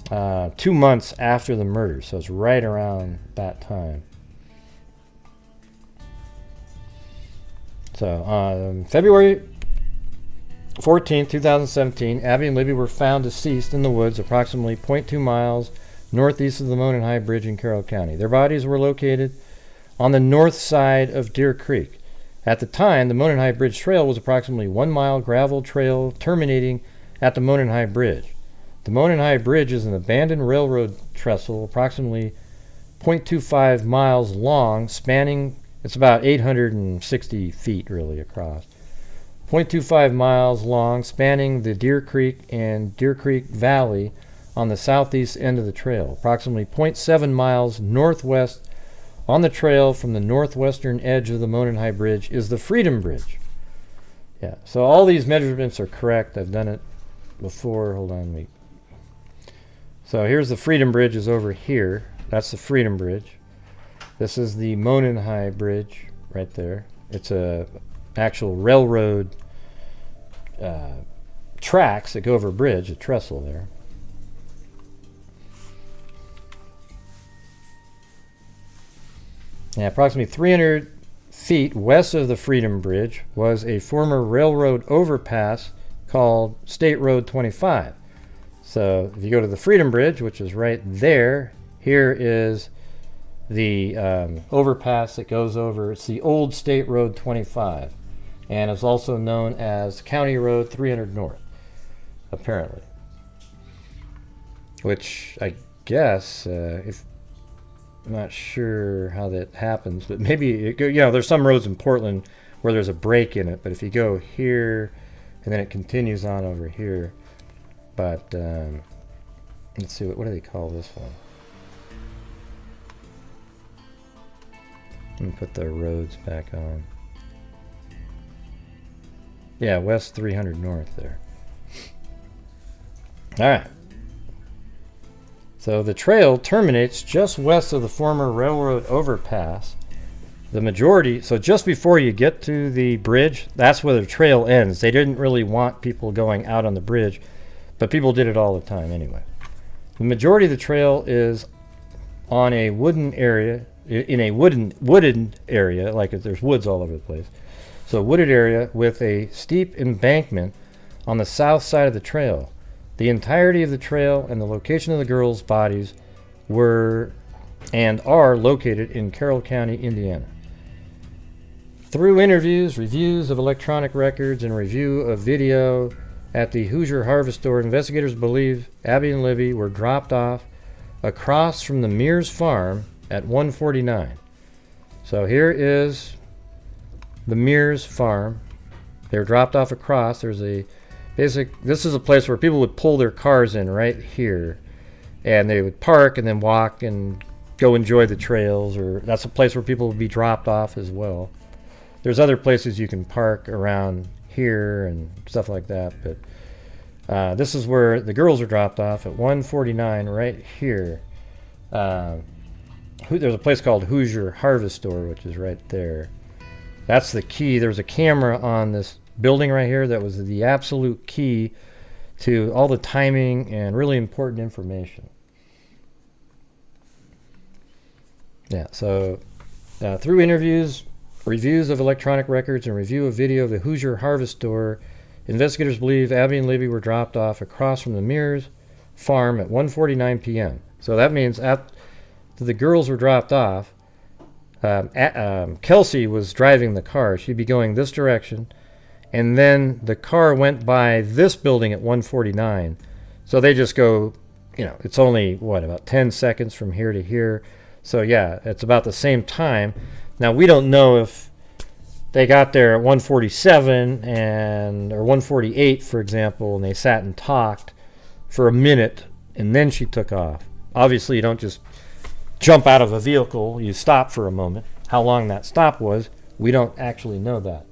2 months after the murder, so it's right around that time. So February 14th, 2017, Abby and Libby were found deceased in the woods approximately 0.2 miles northeast of the Monon High Bridge in Carroll County. Their bodies were located on the north side of Deer Creek. At the time, the Monon High Bridge Trail was approximately 1 mile gravel trail terminating at the Monon High Bridge. The Monon High Bridge is an abandoned railroad trestle approximately 0.25 miles long, spanning, it's about 860 feet really across. 0.25 miles long, spanning the Deer Creek and Deer Creek Valley on the southeast end of the trail. Approximately 0.7 miles northwest on the trail from the northwestern edge of the Monon High Bridge is the Freedom Bridge. Yeah, so all these measurements are correct. I've done it before. Hold on, wait. So here's the Freedom Bridge is over here. That's the Freedom Bridge. This is the Monon High Bridge right there. It's a actual railroad tracks that go over a bridge, a trestle there. Yeah, approximately 300 feet west of the Freedom Bridge was a former railroad overpass called State Road 25. So if you go to the Freedom Bridge, which is right there, here is the overpass that goes over. It's the old State Road 25, and it's also known as County Road 300 North, apparently. Which I guess, if I'm not sure how that happens, but maybe there's some roads in Portland where there's a break in it. But if you go here, and then it continues on over here. But let's see, what do they call this one? Let me put the roads back on. Yeah, West 300 North there. All right. So the trail terminates just west of the former railroad overpass. The majority, so just before you get to the bridge, that's where the trail ends. They didn't really want people going out on the bridge, but people did it all the time anyway. The majority of the trail is on a wooden area, in a wooded area, like there's woods all over the place. So a wooded area with a steep embankment on the south side of the trail. The entirety of the trail and the location of the girls' bodies were and are located in Carroll County, Indiana. Through interviews, reviews of electronic records, and review of video at the Hoosier Harvest Store, investigators believe Abby and Libby were dropped off across from the Mears farm at 149. So here is the Mears farm. They were dropped off across. There's a this is a place where people would pull their cars in right here, and they would park and then walk and go enjoy the trails, or that's a place where people would be dropped off as well. There's other places you can park around here and stuff like that, but this is where the girls are dropped off at 149 right here. There's a place called Hoosier Harvest Store, which is right there. That's the key. There's a camera on this building right here that was the absolute key to all the timing and really important information. Yeah, so through interviews, reviews of electronic records, and review of video of the Hoosier Harvest Store, investigators believe Abby and Libby were dropped off across from the Mears farm at 1:49 p.m. So that means after the girls were dropped off, Kelsey was driving the car. She'd be going this direction, and then the car went by this building at 1:49. So they just go, it's only, about 10 seconds from here to here. So yeah, it's about the same time. Now we don't know if they got there at 1:47 or 1:48, for example, and they sat and talked for a minute and then she took off. Obviously, you don't just jump out of a vehicle. You stop for a moment. How long that stop was, we don't actually know that.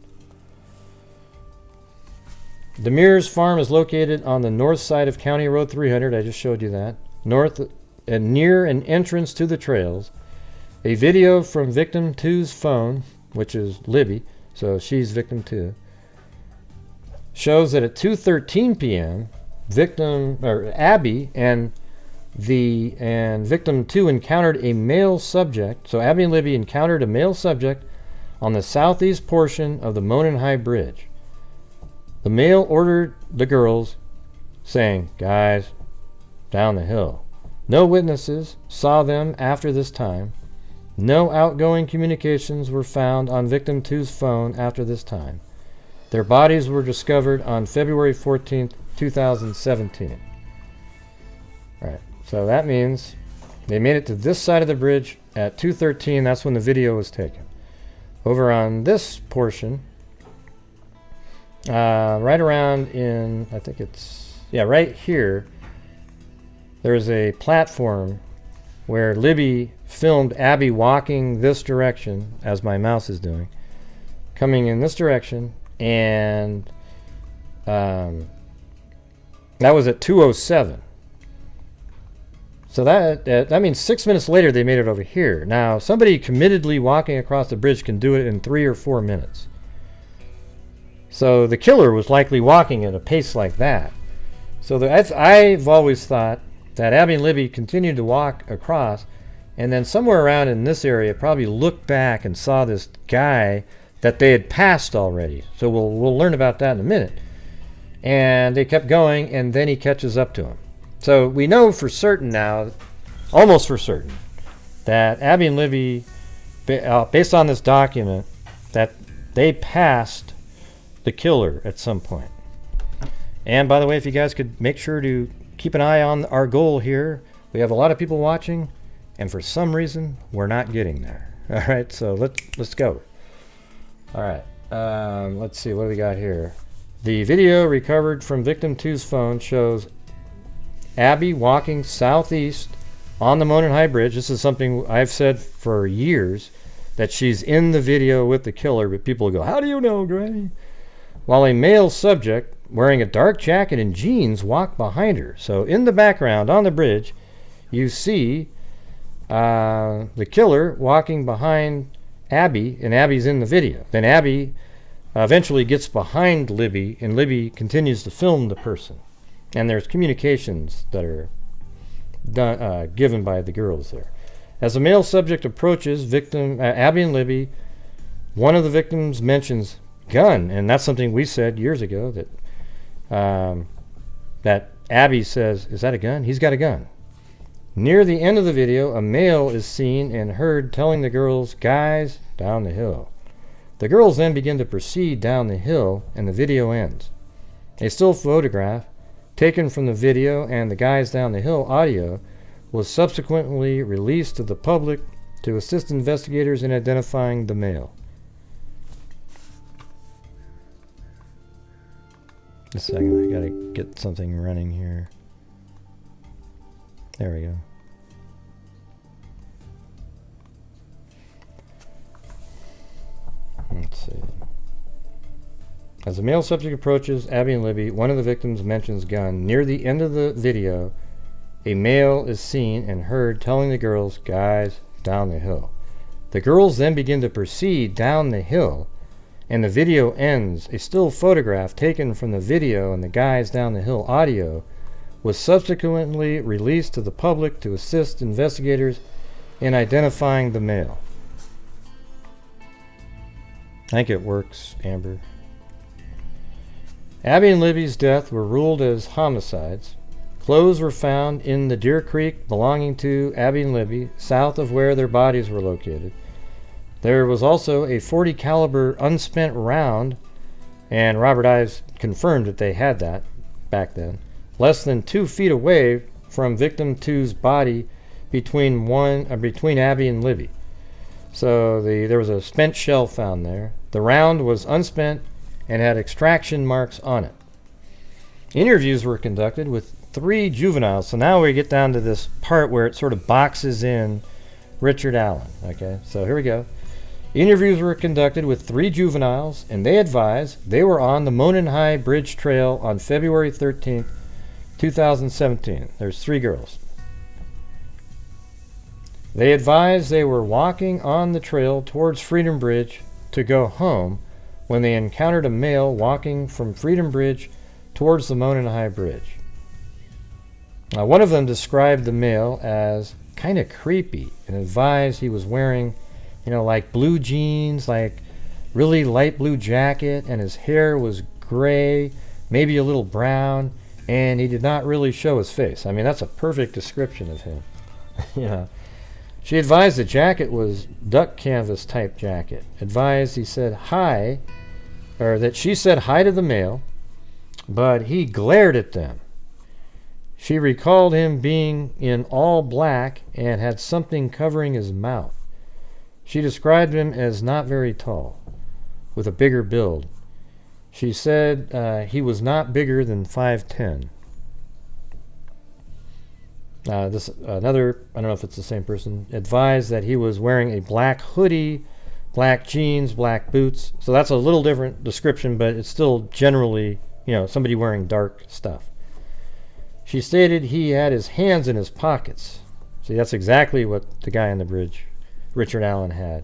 Demir's farm is located on the north side of County Road 300. I just showed you that. North and near an entrance to the trails. A video from victim 2's phone, which is Libby, so she's victim 2, shows that at 2:13 p.m., Abby and victim 2 encountered a male subject. So Abby and Libby encountered a male subject on the southeast portion of the Monon High Bridge. The male ordered the girls, saying, "Guys, down the hill." No witnesses saw them after this time. No outgoing communications were found on victim 2's phone after this time. Their bodies were discovered on February 14th, 2017. All right, so that means they made it to this side of the bridge at 2:13. That's when the video was taken. Over on this portion, right around in, I think it's, yeah, right here, there's a platform where Libby filmed Abby walking this direction, as my mouse is doing, coming in this direction, and that was at 2:07. So that means 6 minutes later they made it over here. Now, somebody committedly walking across the bridge can do it in 3 or 4 minutes. So the killer was likely walking at a pace like that. So I've always thought that Abby and Libby continued to walk across, and then somewhere around in this area probably looked back and saw this guy that they had passed already. So we'll learn about that in a minute. And they kept going, and then he catches up to him. So we know for certain now, almost for certain, that Abby and Libby, based on this document, that they passed the killer at some point. And by the way, if you guys could make sure to keep an eye on our goal here. We have a lot of people watching, and for some reason, we're not getting there. All right, so let's go. All right, let's see, what do we got here? The video recovered from victim 2's phone shows Abby walking southeast on the Monon High Bridge. This is something I've said for years, that she's in the video with the killer, but people go, "How do you know, Granny?" While a male subject wearing a dark jacket and jeans walked behind her. So in the background on the bridge, you see the killer walking behind Abby, and Abby's in the video. Then Abby eventually gets behind Libby, and Libby continues to film the person. And there's communications that are given by the girls there. As the male subject approaches Abby and Libby, one of the victims mentions gun, and that's something we said years ago, that Abby says, "Is that a gun?" He's got a gun. Near the end of the video, a male is seen and heard telling the girls, "Guys, down the hill." The girls then begin to proceed down the hill, and the video ends. A still photograph taken from the video and the guys down the hill audio was subsequently released to the public to assist investigators in identifying the male. Just a second, I gotta get something running here. There we go. Let's see. As the male subject approaches Abby and Libby, one of the victims mentions gun. Near the end of the video, a male is seen and heard telling the girls, "Guys, down the hill." The girls then begin to proceed down the hill, and the video ends. A still photograph taken from the video and the guys down the hill audio was subsequently released to the public to assist investigators in identifying the male. I think it works, Amber. Abby and Libby's death were ruled as homicides. Clothes were found in the Deer Creek belonging to Abby and Libby, south of where their bodies were located. There was also a .40 caliber unspent round, and Robert Ives confirmed that they had that back then, less than 2 feet away from victim 2's body between Abby and Libby. So there was a spent shell found there. The round was unspent and had extraction marks on it. Interviews were conducted with 3 juveniles. So now we get down to this part where it sort of boxes in Richard Allen. Okay, so here we go. Interviews were conducted with 3 juveniles, and they advised they were on the Monon High Bridge Trail on February 13th, 2017. There's 3 girls. They advised they were walking on the trail towards Freedom Bridge to go home when they encountered a male walking from Freedom Bridge towards the Monon High Bridge. Now, one of them described the male as kind of creepy and advised he was wearing, like blue jeans, like really light blue jacket, and his hair was gray, maybe a little brown, and he did not really show his face. I mean, that's a perfect description of him. She advised the jacket was duck canvas type jacket. Advised he said hi, or that she said hi to the male, but he glared at them. She recalled him being in all black and had something covering his mouth. She described him as not very tall, with a bigger build. She said he was not bigger than 5'10". Another, I don't know if it's the same person, advised that he was wearing a black hoodie, black jeans, black boots. So that's a little different description, but it's still generally, somebody wearing dark stuff. She stated he had his hands in his pockets. See, that's exactly what the guy on the bridge, Richard Allen, had.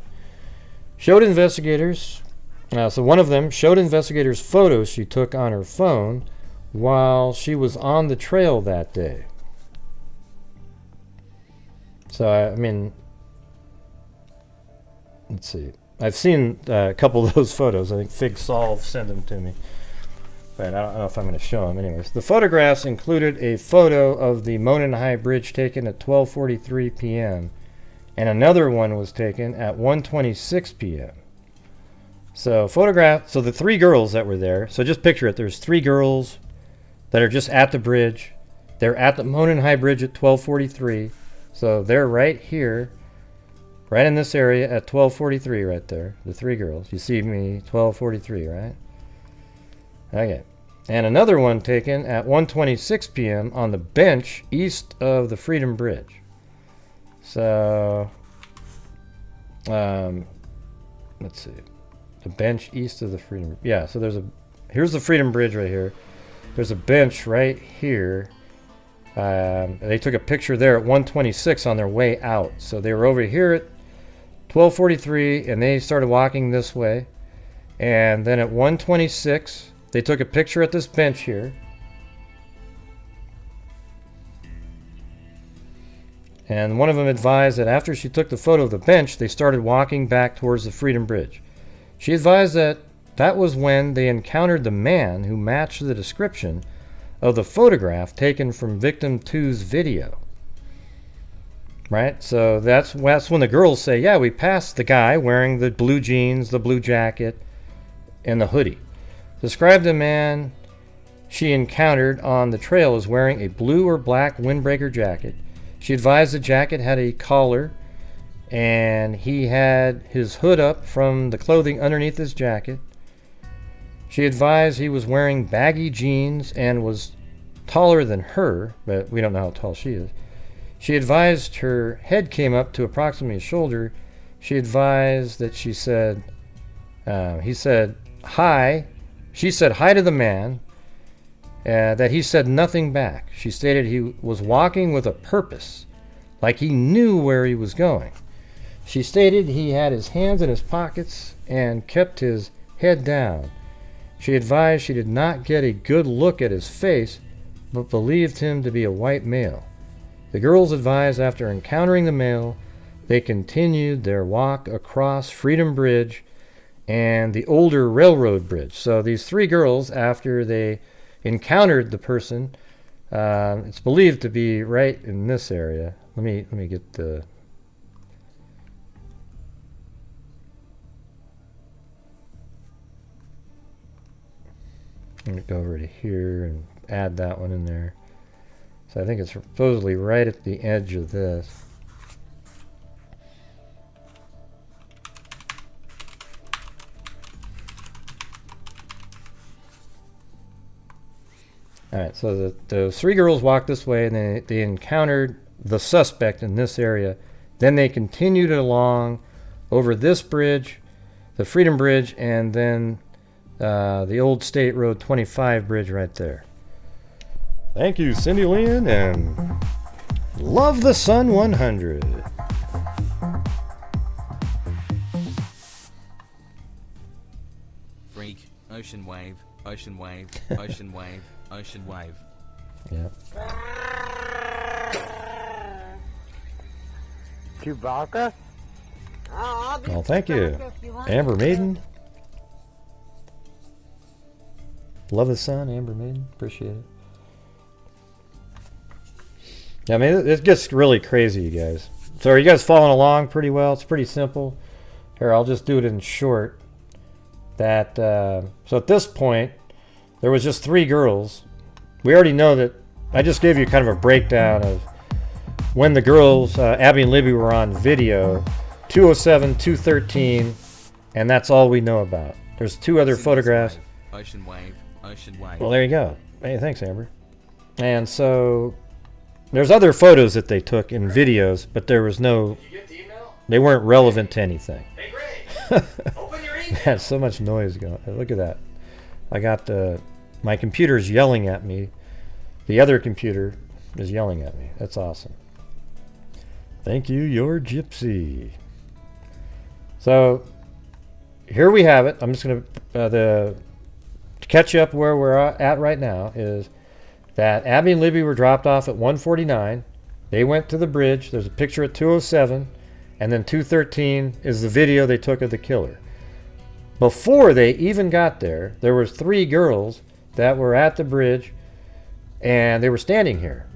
Showed investigators, so one of them showed investigators photos she took on her phone while she was on the trail that day. So, I mean, let's see. I've seen a couple of those photos. I think Fig Solve sent them to me. But I don't know if I'm going to show them. Anyways, the photographs included a photo of the Monon High Bridge taken at 12:43 p.m. and another one was taken at 1:26 p.m. So the 3 girls that were there. So just picture it. There's 3 girls that are just at the bridge. They're at the Monon High Bridge at 12:43. So they're right here, right in this area at 12:43 right there. The 3 girls. You see me, 12:43, right? Okay. And another one taken at 1:26 p.m. on the bench east of the Freedom Bridge. So, let's see. The bench east of the Freedom. Yeah, so here's the Freedom Bridge right here. There's a bench right here. They took a picture there at 1:26 on their way out. So they were over here at 12:43 and they started walking this way. And then at 1:26, they took a picture at this bench here. And one of them advised that after she took the photo of the bench, they started walking back towards the Freedom Bridge. She advised that was when they encountered the man who matched the description of the photograph taken from victim 2's video. Right? So that's when the girls say, yeah, we passed the guy wearing the blue jeans, the blue jacket, and the hoodie. Described the man she encountered on the trail as wearing a blue or black windbreaker jacket. She advised the jacket had a collar and he had his hood up from the clothing underneath his jacket. She advised he was wearing baggy jeans and was taller than her, but we don't know how tall she is. She advised her head came up to approximately his shoulder. She advised that he said hi. She said hi to the man, that he said nothing back. She stated he was walking with a purpose, like he knew where he was going. She stated he had his hands in his pockets and kept his head down. She advised she did not get a good look at his face, but believed him to be a white male. The girls advised after encountering the male, they continued their walk across Freedom Bridge and the older railroad bridge. So these 3 girls, after they encountered the person, it's believed to be right in this area. Let me get the... Let me go over to here and add that one in there. So I think it's supposedly right at the edge of this. All right, so the three girls walked this way, and they encountered the suspect in this area. Then they continued along over this bridge, the Freedom Bridge, and then the old State Road 25 bridge right there. Thank you, Cindy Lynn, and Love the Sun 100. Freak, ocean wave, ocean wave, ocean wave, ocean wave. Yeah. Chewbacca? I'll be Well, thank you. Chewbacca if you want Amber me to. Maiden. Love the Sun, Amber Maiden. Appreciate it. Yeah, I mean, it gets really crazy, you guys. So are you guys following along pretty well? It's pretty simple. Here, I'll just do it in short. That so at this point, there was just three girls. We already know that. I just gave you kind of a breakdown of when the girls, Abby and Libby, were on video. 207, 213, and that's all we know about. There's two other photographs. Ocean wave, ocean wave. Well, there you go. Hey, thanks, Amber. And so there's other photos that they took in videos, but there was no. Did you get the email? They weren't relevant to anything. Hey, Greg, open your email. Had so much noise going. Look at that. I got my computer's yelling at me. The other computer is yelling at me. That's awesome. Thank you, your gypsy. So here we have it. I'm just going to catch you up where we're at right now is that Abby and Libby were dropped off at 149. They went to the bridge. There's a picture at 207. And then 213 is the video they took of the killer. Before they even got there, there was three girls that were at the bridge, and they were standing here.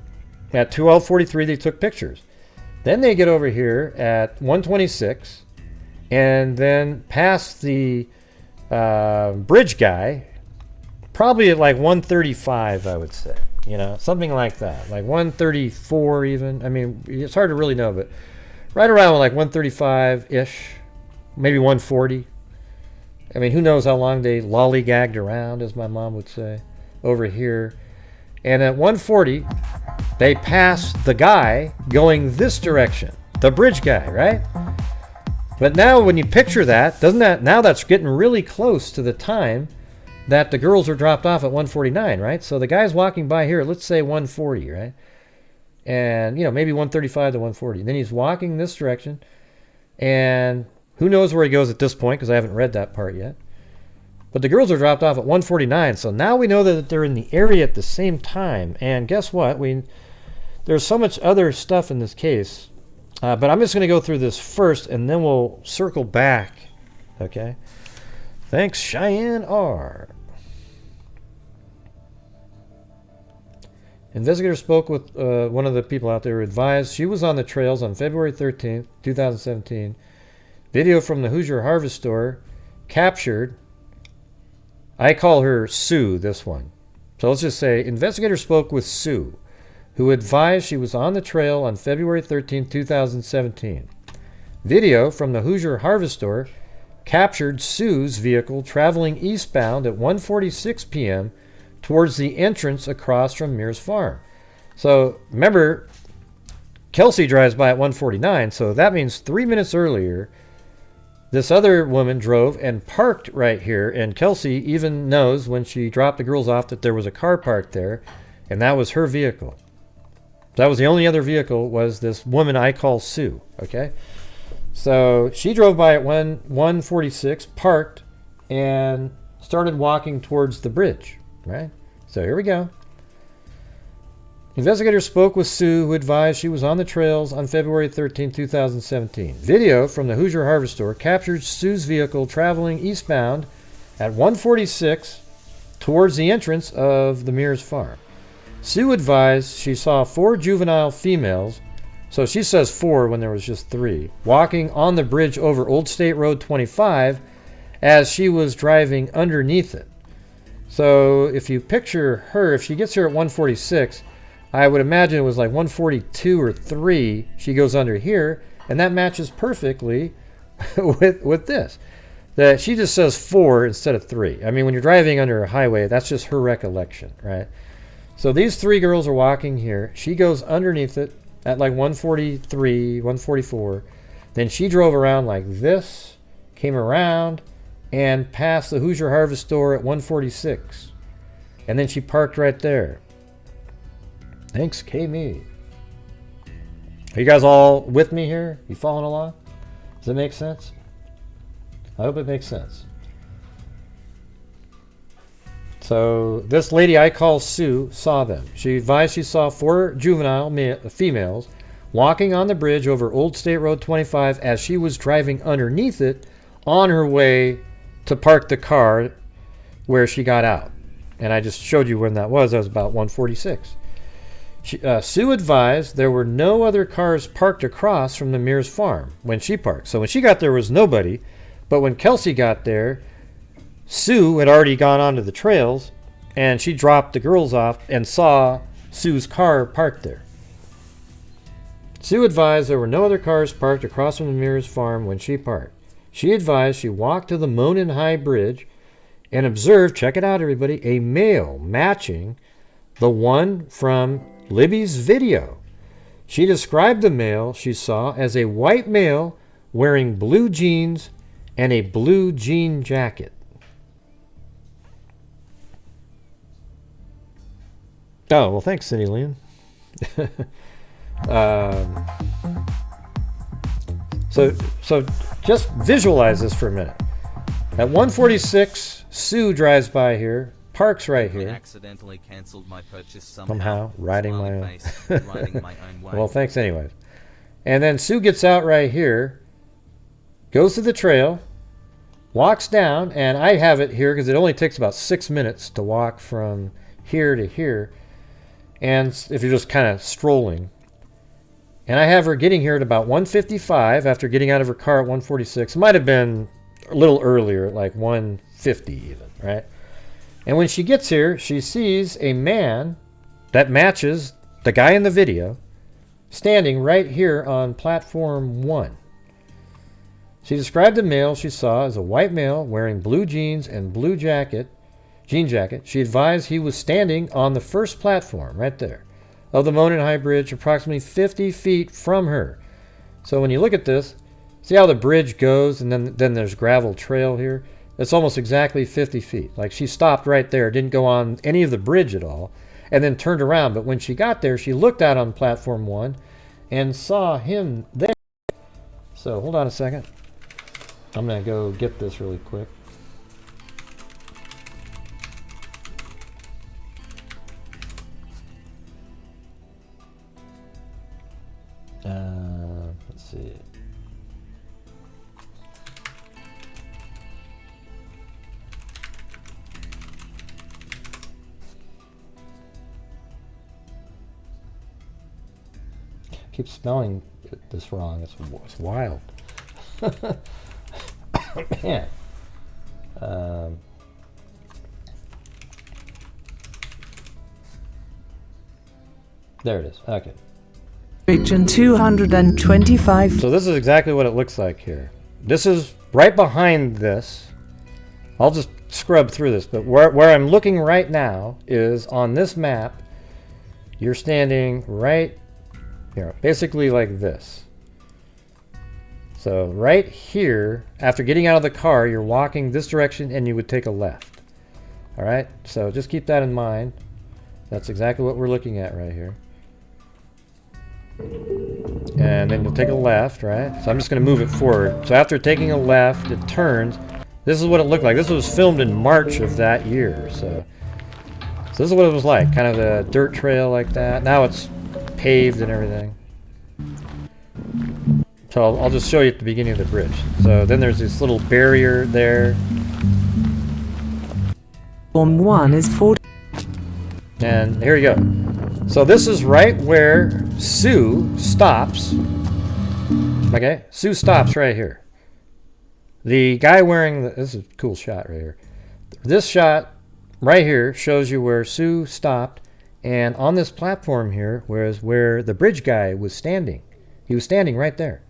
At 12:43, they took pictures. Then they get over here at 126, and then past the bridge guy, probably at like 135, I would say. You know, something like that, like 134 even. I mean, it's hard to really know, but right around like 135-ish, maybe 140. I mean, who knows how long they lollygagged around, as my mom would say, over here. And at 140, they passed the guy going this direction, the bridge guy, right? But now when you picture that, now that's getting really close to the time that the girls are dropped off at 149, right? So the guy's walking by here, let's say 140, right? And, maybe 135 to 140. Then he's walking this direction, and who knows where he goes at this point, because I haven't read that part yet. But the girls are dropped off at 149, so now we know that they're in the area at the same time. And guess what? There's so much other stuff in this case, but I'm just going to go through this first, and then we'll circle back, okay? Thanks, Cheyenne R. Investigators spoke with one of the people out there who advised she was on the trails on February 13th, 2017. Video from the Hoosier Harvest Store captured, I call her Sue, this one. So let's just say investigators spoke with Sue, who advised she was on the trail on February 13th, 2017. Video from the Hoosier Harvest Store captured Sue's vehicle traveling eastbound at 1:46 p.m. towards the entrance across from Mears Farm. So remember, Kelsey drives by at 1:49, so that means 3 minutes earlier, this other woman drove and parked right here, and Kelsey even knows when she dropped the girls off that there was a car parked there, and that was her vehicle. That was the only other vehicle, was this woman I call Sue, okay? So she drove by at 1:46, parked, and started walking towards the bridge, right? So here we go. Investigators spoke with Sue, who advised she was on the trails on February 13, 2017. Video from the Hoosier Harvest Store captured Sue's vehicle traveling eastbound at 1:46 towards the entrance of the Mears Farm. Sue advised she saw 4 juvenile females, so she says 4 when there was just 3, walking on the bridge over Old State Road 25 as she was driving underneath it. So if you picture her, if she gets here at 1:46, I would imagine it was like 1:42 or 3. She goes under here, and that matches perfectly with this. That she just says 4 instead of 3. I mean, when you're driving under a highway, that's just her recollection, right? So these three girls are walking here. She goes underneath it at like 143, 144. Then she drove around like this, came around, and passed the Hoosier Harvest store at 146. And then she parked right there. Thanks, K-Me. Are you guys all with me here? You following along? Does it make sense? I hope it makes sense. So this lady I call Sue saw them. She advised she saw 4 juvenile females walking on the bridge over Old State Road 25 as she was driving underneath it on her way to park the car where she got out. And I just showed you when that was. That was about 146. Sue advised there were no other cars parked across from the Mears farm when she parked. So when she got there was nobody. But when Kelsey got there, Sue had already gone onto the trails, and she dropped the girls off and saw Sue's car parked there. Sue advised there were no other cars parked across from the Mears farm when she parked. She advised she walked to the Monon High Bridge and observed, check it out everybody, a male matching the one from Libby's video. She described the male she saw as a white male wearing blue jeans and a blue jean jacket. Oh, well, thanks, Cindy Lynn. So just visualize this for a minute. At 146, Sue drives by here, parks right I here. accidentally cancelled my purchase Somehow, riding my Smiley own. face, riding my own way. Well, thanks anyways. And then Sue gets out right here, goes to the trail, walks down, and I have it here because it only takes about 6 minutes to walk from here to here. And if you're just kind of strolling. And I have her getting here at about 1:55 after getting out of her car at 1:46. It might have been a little earlier, like 1:50 even, right? And when she gets here, she sees a man that matches the guy in the video standing right here on platform 1. She described the male she saw as a white male wearing blue jeans and blue jean jacket. She advised he was standing on the first platform right there of the Monon High Bridge, approximately 50 feet from her. So when you look at this, see how the bridge goes and then there's gravel trail here? It's almost exactly 50 feet. Like she stopped right there, didn't go on any of the bridge at all, and then turned around. But when she got there, she looked out on platform 1 and saw him there. So hold on a second. I'm going to go get this really quick. Let's see. I keep spelling this wrong. It's wild. Man. There it is. Okay. Region 225. So this is exactly what it looks like here. This is right behind this. I'll just scrub through this, but where I'm looking right now is on this map. You're standing right here, basically like this. So right here, after getting out of the car, you're walking this direction and you would take a left. All right, so just keep that in mind. That's exactly what we're looking at right here. And then you'll take a left, right? So I'm just going to move it forward. So after taking a left, it turns. This is what it looked like. This was filmed in March of that year. So this is what it was like. Kind of a dirt trail like that. Now it's paved and everything. So I'll just show you at the beginning of the bridge. So then there's this little barrier there. Form 1 is 40. And here you go. So this is right where Sue stops. Okay, Sue stops right here. The guy wearing this is a cool shot right here. This shot right here shows you where Sue stopped, and on this platform here was where the bridge guy was standing. He was standing right there.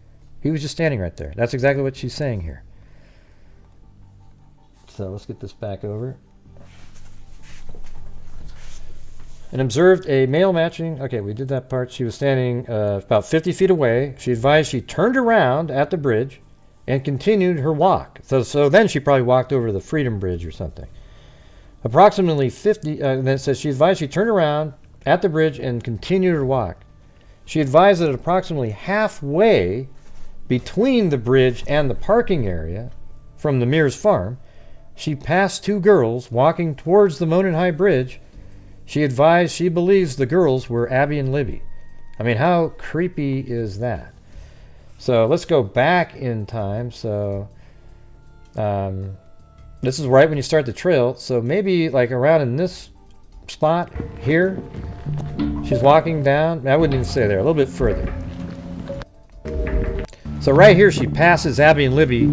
He was just standing right there. That's exactly what she's saying here. So let's get this back over. and observed a male matching. Okay, we did that part. She was standing about 50 feet away. She advised she turned around at the bridge and continued her walk. So then she probably walked over the Freedom Bridge or something. Approximately 50, then it says she advised she turned around at the bridge and continued her walk. She advised that approximately halfway between the bridge and the parking area from the Mears farm, she passed two girls walking towards the Monon High Bridge. She advised she believes the girls were Abby and Libby. I mean, how creepy is that? So let's go back in time. So this is right when you start the trail. So maybe like around in this spot here, she's walking down. I wouldn't even say there, a little bit further. So right here she passes Abby and Libby,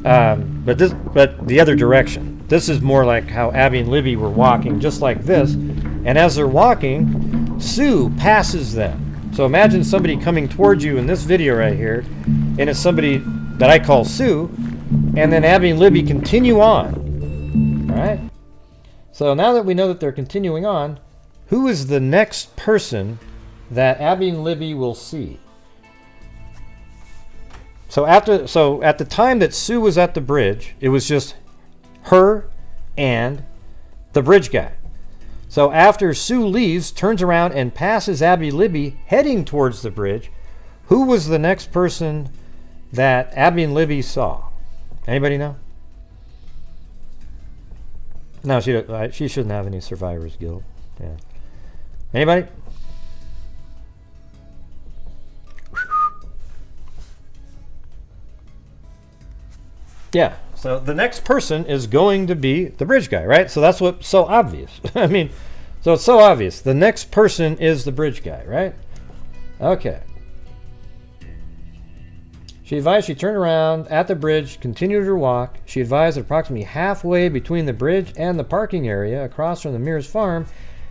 but the other direction. This is more like how Abby and Libby were walking, just like this. And as they're walking, Sue passes them. So imagine somebody coming towards you in this video right here, and it's somebody that I call Sue, and then Abby and Libby continue on. All right? So now that we know that they're continuing on, who is the next person that Abby and Libby will see? So at the time that Sue was at the bridge, it was just her and the bridge guy. So after Sue leaves, turns around and passes Abby Libby heading towards the bridge, who was the next person that Abby and Libby saw? Anybody know? No, she shouldn't have any survivor's guilt. Yeah. Anybody? Yeah. So the next person is going to be the bridge guy, right? So that's what's so obvious. I mean, so it's so obvious. The next person is the bridge guy, right? Okay. She advised she turned around at the bridge, continued her walk. She advised that approximately halfway between the bridge and the parking area across from the Mears farm,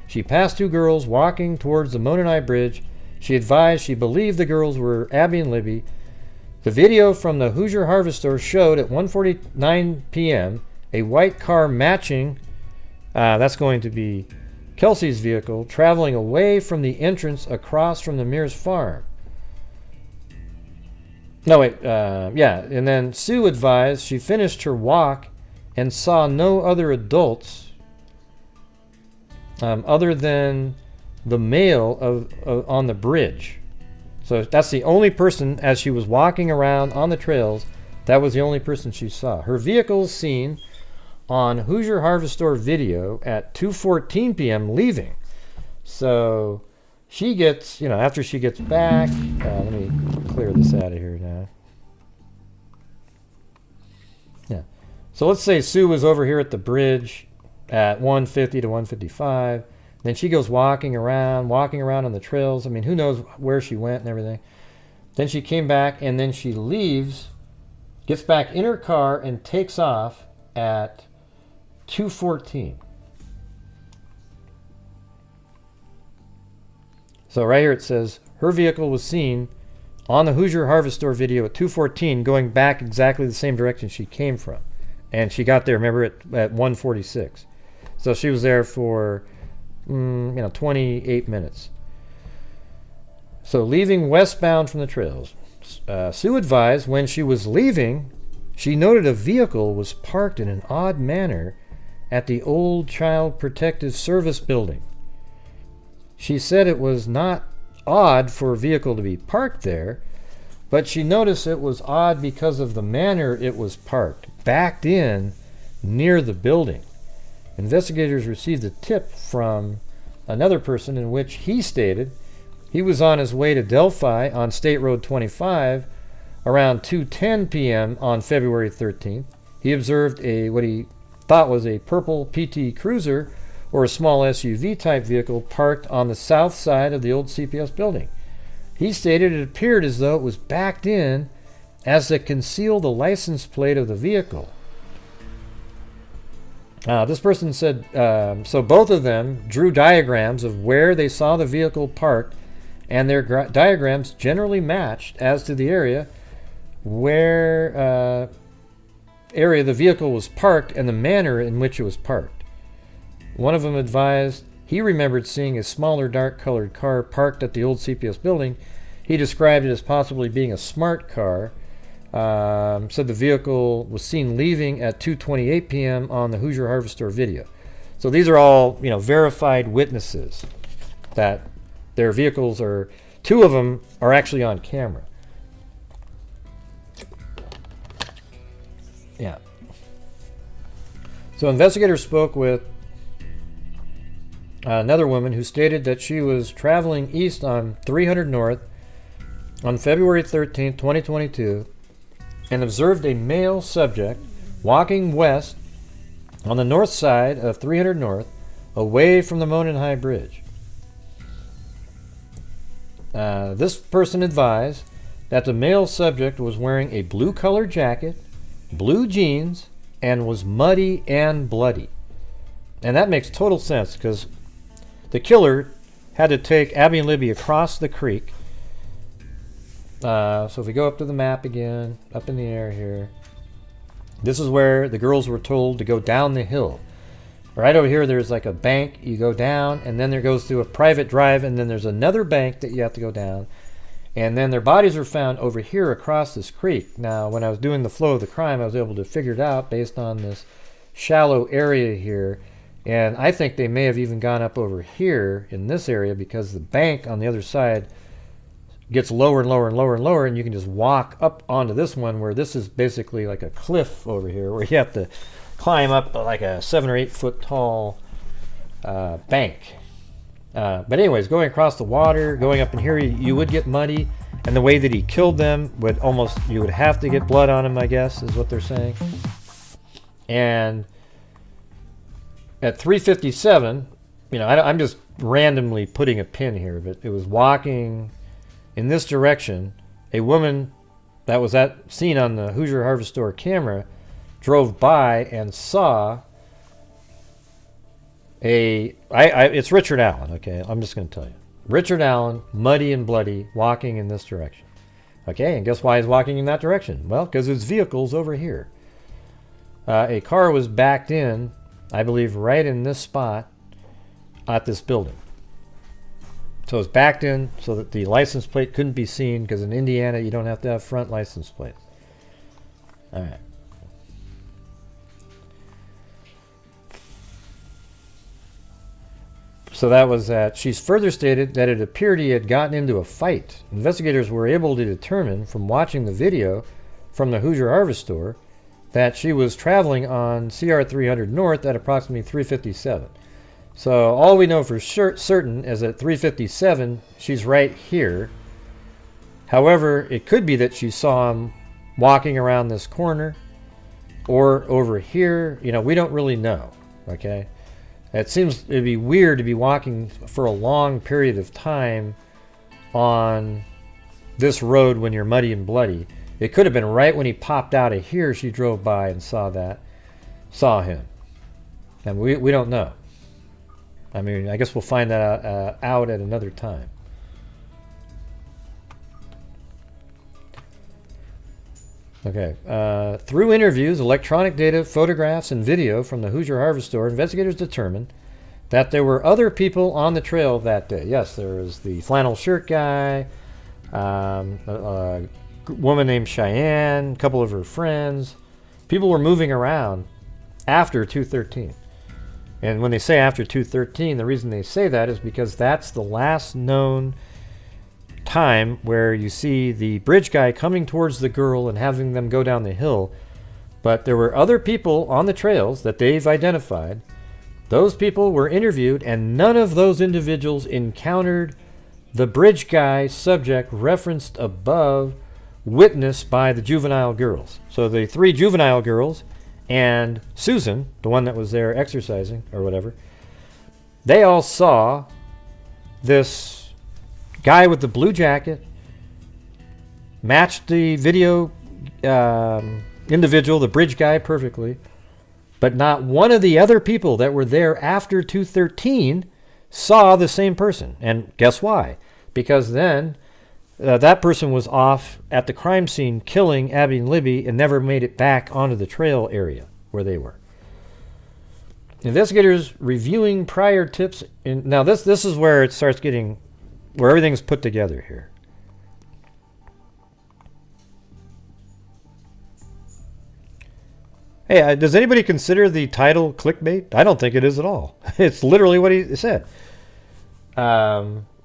she passed two girls walking towards the Mononai Bridge. She advised she believed the girls were Abby and Libby. The video from the Hoosier Harvest Store showed at 1:49 p.m. a white car matching, that's going to be Kelsey's vehicle, traveling away from the entrance across from the Mears farm. No, wait, yeah, and then Sue advised she finished her walk and saw no other adults other than the male on the bridge. So that's the only person, as she was walking around on the trails, that was the only person she saw. Her vehicle is seen on Hoosier Harvest Store video at 2:14 p.m. leaving. So she gets, after she gets back, let me clear this out of here now. Yeah. So let's say Sue was over here at the bridge at 1:50 to 1:55. Then she goes walking around on the trails. I mean, who knows where she went and everything. Then she came back, and then she leaves, gets back in her car, and takes off at 2:14. So right here it says, her vehicle was seen on the Hoosier Harvest Store video at 2:14 going back exactly the same direction she came from. And she got there, remember, at 1:46. So she was there for 28 minutes. So leaving westbound from the trails, Sue advised when she was leaving, she noted a vehicle was parked in an odd manner at the old Child Protective Service building. She said it was not odd for a vehicle to be parked there, but she noticed it was odd because of the manner it was parked, backed in near the building. Investigators received a tip from another person in which he stated he was on his way to Delphi on State Road 25 around 2:10 p.m. on February 13th. He observed what he thought was a purple PT Cruiser or a small SUV type vehicle parked on the south side of the old CPS building. He stated it appeared as though it was backed in as to conceal the license plate of the vehicle. This person said, so both of them drew diagrams of where they saw the vehicle parked, and their diagrams generally matched as to the area where the vehicle was parked and the manner in which it was parked. One of them advised he remembered seeing a smaller dark-colored car parked at the old CPS building. He described it as possibly being a smart car. Said the vehicle was seen leaving at 2:28 p.m. on the Hoosier Hardware Store video. So these are all, verified witnesses that their vehicles are. Two of them are actually on camera. Yeah. So investigators spoke with another woman who stated that she was traveling east on 300 North on February 13, 2022, and observed a male subject walking west on the north side of 300 North, away from the Monon High Bridge. This person advised that the male subject was wearing a blue-colored jacket, blue jeans, and was muddy and bloody. And that makes total sense, because the killer had to take Abby and Libby across the creek. So if we go up to the map again, up in the air here, this is where the girls were told to go down the hill. Right over here, there's like a bank. You go down, and then there goes through a private drive, and then there's another bank that you have to go down. And then their bodies were found over here across this creek. Now, when I was doing the flow of the crime, I was able to figure it out based on this shallow area here. And I think they may have even gone up over here in this area, because the bank on the other side gets lower and lower and lower and lower, and you can just walk up onto this one, where this is basically like a cliff over here, where you have to climb up like a 7 or 8 foot tall bank. But anyways, going across the water, going up in here, you would get muddy, and the way that he killed them would you would have to get blood on him, I guess, is what they're saying. And at 3:57, I'm just randomly putting a pin here, but it was walking in this direction. A woman that was seen on the Hoosier Hardware Store camera drove by and saw it's Richard Allen, okay? I'm just going to tell you. Richard Allen, muddy and bloody, walking in this direction. Okay, and guess why he's walking in that direction? Well, because his vehicle's over here. A car was backed in, I believe, right in this spot at this building. So it's backed in so that the license plate couldn't be seen, because in Indiana, you don't have to have front license plates. All right. So that was that. She's further stated that it appeared he had gotten into a fight. Investigators were able to determine from watching the video from the Hoosier Hardware Store that she was traveling on CR 300 North at approximately 3:57. So all we know for certain is at 3:57, she's right here. However, it could be that she saw him walking around this corner or over here. We don't really know, okay? It seems it'd be weird to be walking for a long period of time on this road when you're muddy and bloody. It could have been right when he popped out of here, she drove by and saw him. And we don't know. I mean, I guess we'll find that out at another time. Okay. Through interviews, electronic data, photographs, and video from the Hoosier Hardware Store, investigators determined that there were other people on the trail that day. Yes, there was the flannel shirt guy, a woman named Cheyenne, a couple of her friends. People were moving around after 2:13. And when they say after 2:13, the reason they say that is because that's the last known time where you see the bridge guy coming towards the girl and having them go down the hill. But there were other people on the trails that they've identified. Those people were interviewed, and none of those individuals encountered the bridge guy subject referenced above, witnessed by the juvenile girls. So the 3 juvenile girls and Susan, the one that was there exercising or whatever, they all saw this guy with the blue jacket, matched the video individual, the bridge guy, perfectly. But not one of the other people that were there after 2:13 saw the same person. And guess why? Because then that person was off at the crime scene killing Abby and Libby and never made it back onto the trail area where they were. Investigators reviewing prior tips. Now this is where it starts getting, where everything's put together here. Hey, does anybody consider the title clickbait? I don't think it is at all. It's literally what he said.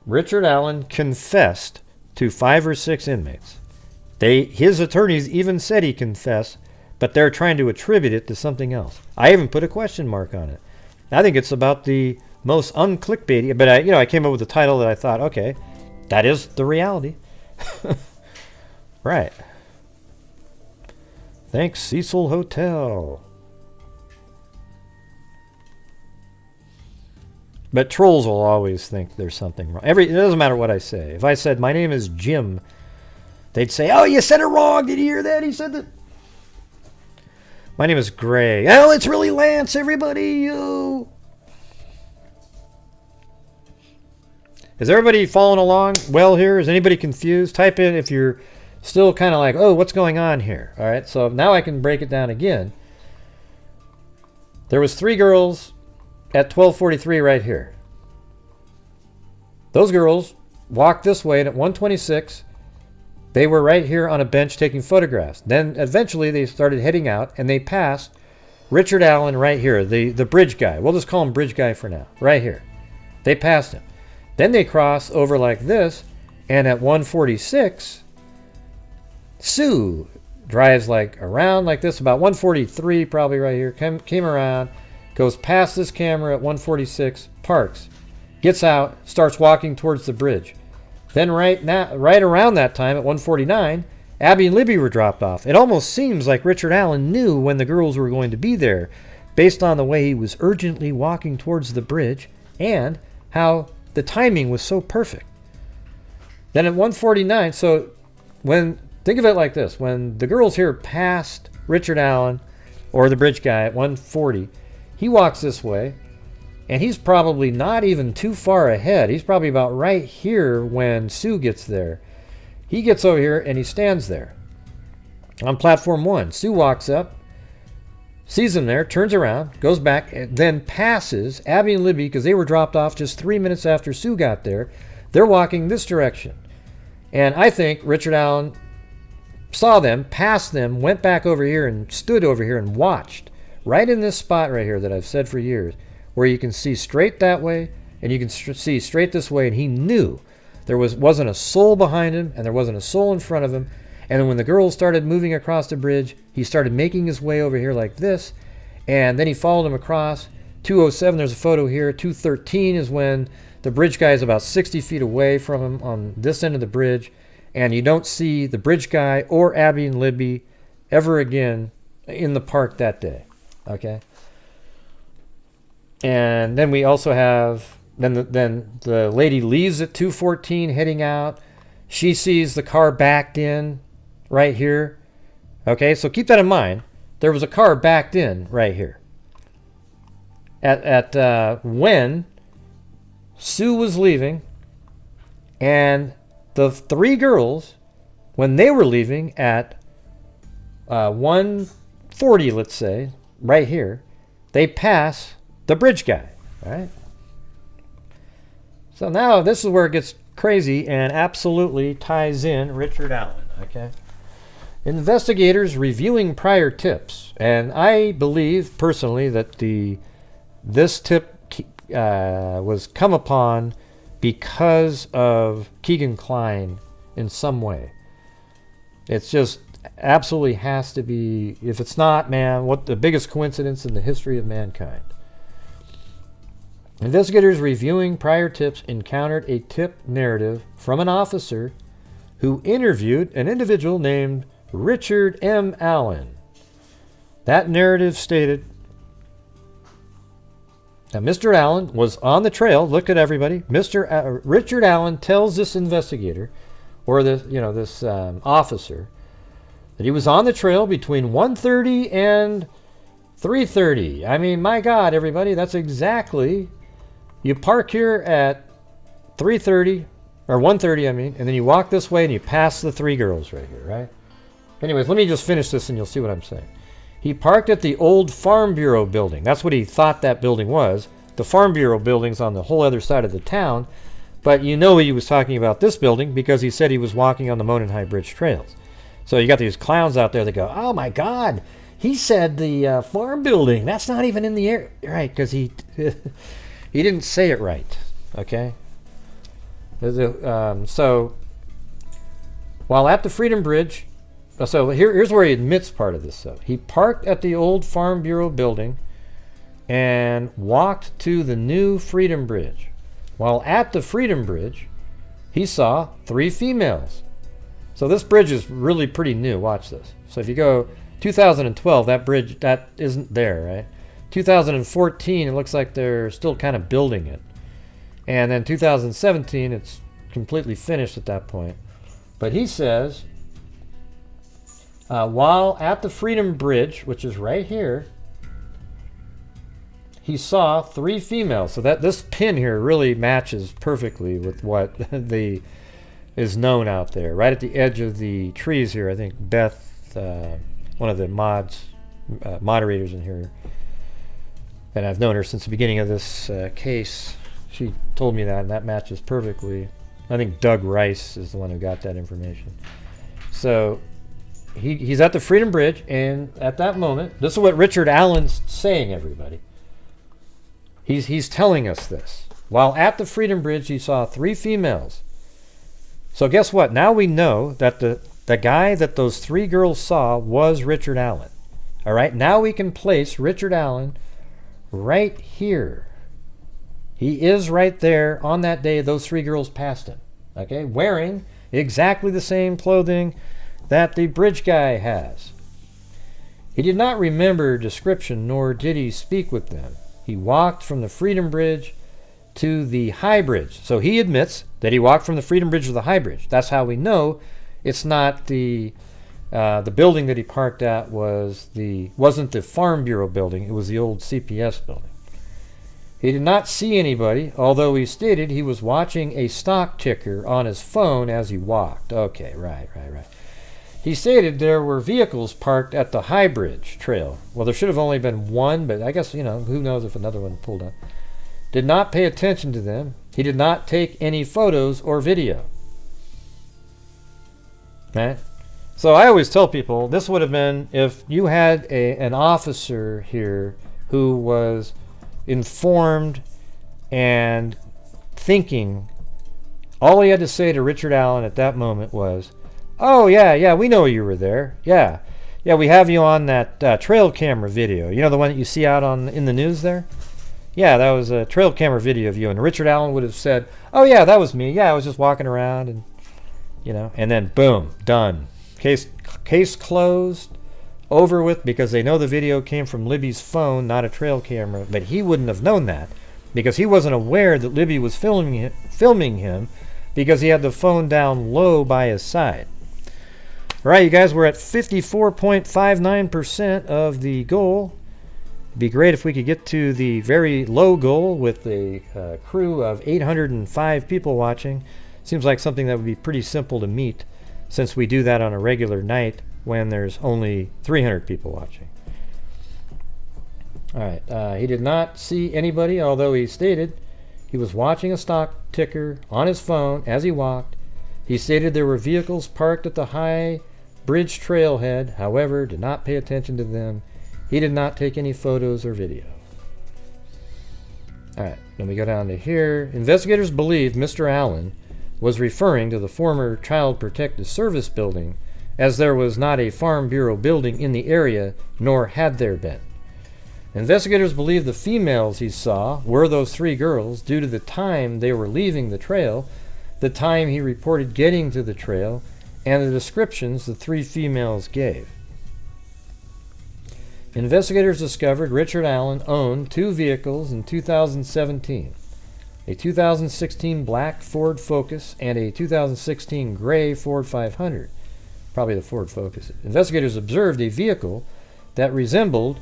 Richard Allen confessed to 5 or 6 inmates. His attorneys even said he confessed, but they're trying to attribute it to something else. I even put a question mark on it. I think it's about the most unclickbaity, but I came up with a title that I thought, okay, that is the reality. Right. Thanks, Cecil Hotel. But trolls will always think there's something wrong. It doesn't matter what I say. If I said, my name is Jim, they'd say, oh, you said it wrong. Did you hear that? He said that. My name is Gray. Oh, it's really Lance, everybody. Oh. Is everybody following along well here? Is anybody confused? Type in if you're still kind of like, oh, what's going on here? All right, so now I can break it down again. There was 3 girls at 12:43 right here. Those girls walked this way, and at 1:26, they were right here on a bench taking photographs. Then eventually they started heading out, and they passed Richard Allen right here, the bridge guy. We'll just call him bridge guy for now, right here. They passed him. Then they cross over like this, and at 1:46, Sue drives like around like this, about 1:43 probably right here, came around, goes past this camera at 1:46, parks, gets out, starts walking towards the bridge. Then right around that time at 1:49, Abby and Libby were dropped off. It almost seems like Richard Allen knew when the girls were going to be there based on the way he was urgently walking towards the bridge and how the timing was so perfect. Then at 1:49, so think of it like this. When the girls here passed Richard Allen or the bridge guy at 1:40, he walks this way, and he's probably not even too far ahead. He's probably about right here when Sue gets there. He gets over here, and he stands there on platform 1. Sue walks up, sees him there, turns around, goes back, and then passes Abby and Libby because they were dropped off just 3 minutes after Sue got there. They're walking this direction. And I think Richard Allen saw them, passed them, went back over here and stood over here and watched right in this spot right here that I've said for years, where you can see straight that way and you can see straight this way, and he knew there wasn't a soul behind him and there wasn't a soul in front of him. And then when the girls started moving across the bridge, he started making his way over here like this, and then he followed them across. 2:07, there's a photo here. 2:13 is when the bridge guy is about 60 feet away from him on this end of the bridge, and you don't see the bridge guy or Abby and Libby ever again in the park that day. Okay? And then we also have, then the lady leaves at 2:14 heading out. She sees the car backed in right here. Okay, so keep that in mind. There was a car backed in right here. At when Sue was leaving, and the 3 girls, when they were leaving at 1:40, let's say, right here, they pass the bridge guy, right? So now this is where it gets crazy and absolutely ties in Richard Allen, okay? Investigators reviewing prior tips, and I believe personally that this tip was come upon because of Kegan Kline in some way. It's just absolutely has to be. If it's not, man, what the biggest coincidence in the history of mankind. Investigators reviewing prior tips encountered a tip narrative from an officer who interviewed an individual named Richard M. Allen. That narrative stated that Mr. Allen was on the trail. Look at everybody. Richard Allen tells this investigator, or this officer, that he was on the trail between 1:30 and 3:30. I mean, my God, everybody, that's exactly. You park here at 3:30 or 1:30, I mean, and then you walk this way and you pass the 3 girls right here, right? Anyways, let me just finish this and you'll see what I'm saying. He parked at the old Farm Bureau building. That's what he thought that building was. The Farm Bureau building's on the whole other side of the town. But you know he was talking about this building because he said he was walking on the Monon High Bridge trails. So you got these clowns out there that go, oh my God, he said the farm building. That's not even in the air. Right, because he didn't say it right. Okay? So while at the Freedom Bridge, so here's where he admits part of this. So he parked at the old Farm Bureau building and walked to the new Freedom Bridge. While at the Freedom Bridge, he saw 3 females. So this bridge is really pretty new. Watch this. So if you go 2012, that bridge, that isn't there, right? 2014, it looks like they're still kind of building it. And then 2017, it's completely finished at that point. But he says, while at the Freedom Bridge, which is right here, he saw 3 females. So that this pin here really matches perfectly with what is known out there. Right at the edge of the trees here, I think Beth, one of the moderators in here, and I've known her since the beginning of this case, she told me that, and that matches perfectly. I think Doug Rice is the one who got that information. So he's at the Freedom Bridge, and at that moment, this is what Richard Allen's saying, everybody. He's telling us this. While at the Freedom Bridge, he saw 3 females. So guess what? Now we know that the guy that those 3 girls saw was Richard Allen. All right? Now we can place Richard Allen right here. He is right there on that day those 3 girls passed him. Okay? Wearing exactly the same clothing that the bridge guy has. He did not remember description, nor did he speak with them. He walked from the Freedom Bridge to the High Bridge. So he admits that he walked from the Freedom Bridge to the High Bridge. That's how we know it's not the building that he parked at wasn't the Farm Bureau building. It was the old CPS building. He did not see anybody, although he stated he was watching a stock ticker on his phone as he walked. Okay, right. He stated there were vehicles parked at the High Bridge trail. Well, there should have only been one, but I guess, who knows if another one pulled up. Did not pay attention to them. He did not take any photos or video. Right? So I always tell people, this would have been if you had an officer here who was informed and thinking. All he had to say to Richard Allen at that moment was, oh, yeah, we know you were there. Yeah, we have you on that trail camera video. You know the one that you see out in the news there? Yeah, that was a trail camera video of you. And Richard Allen would have said, oh, yeah, that was me. Yeah, I was just walking around and, and then boom, done. Case closed, over with, because they know the video came from Libby's phone, not a trail camera. But he wouldn't have known that because he wasn't aware that Libby was filming him because he had the phone down low by his side. All right, you guys, we're at 54.59% of the goal. It'd be great if we could get to the very low goal with a crew of 805 people watching. Seems like something that would be pretty simple to meet since we do that on a regular night when there's only 300 people watching. All right, he did not see anybody, although he stated he was watching a stock ticker on his phone as he walked. He stated there were vehicles parked at the High Bridge trailhead, however, did not pay attention to them. He did not take any photos or video. All right, then we go down to here. Investigators believe Mr. Allen was referring to the former Child Protective Service building, as there was not a Farm Bureau building in the area, nor had there been. Investigators believe the females he saw were those 3 girls due to the time they were leaving the trail, the time he reported getting to the trail, and the descriptions the 3 females gave. Investigators discovered Richard Allen owned 2 vehicles in 2017, a 2016 black Ford Focus and a 2016 gray Ford 500, probably the Ford Focus. Investigators observed a vehicle that resembled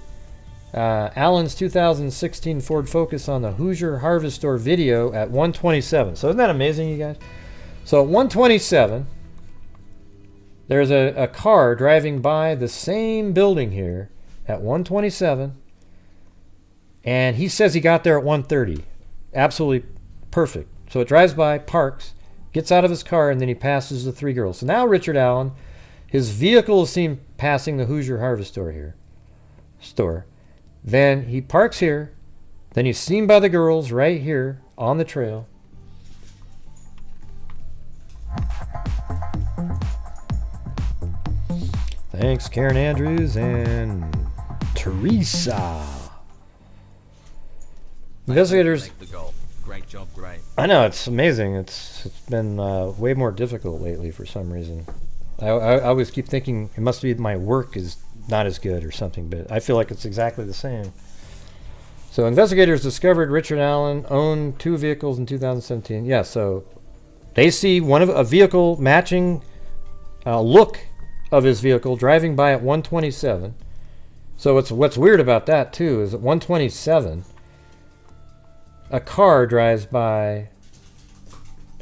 Allen's 2016 Ford Focus on the Hoosier Harvest Store video at 127. So isn't that amazing, you guys? So at 127, there's a car driving by the same building here at 1:27, and he says he got there at 1:30. Absolutely perfect. So it drives by, parks, gets out of his car, and then he passes the three girls. So now Richard Allen, his vehicle is seen passing the Hoosier Harvest store. Then he parks here. Then he's seen by the girls right here on the trail. Thanks, Karen Andrews and Teresa. Investigators. Make the goal. Great job, Gray. I know, it's amazing. It's been way more difficult lately for some reason. I always keep thinking it must be my work is not as good or something, but I feel like it's exactly the same. So investigators discovered Richard Allen owned two vehicles in 2017. Yeah, so they see a vehicle matching look of his vehicle driving by at 1:27. So what's weird about that too is at 1:27 a car drives by.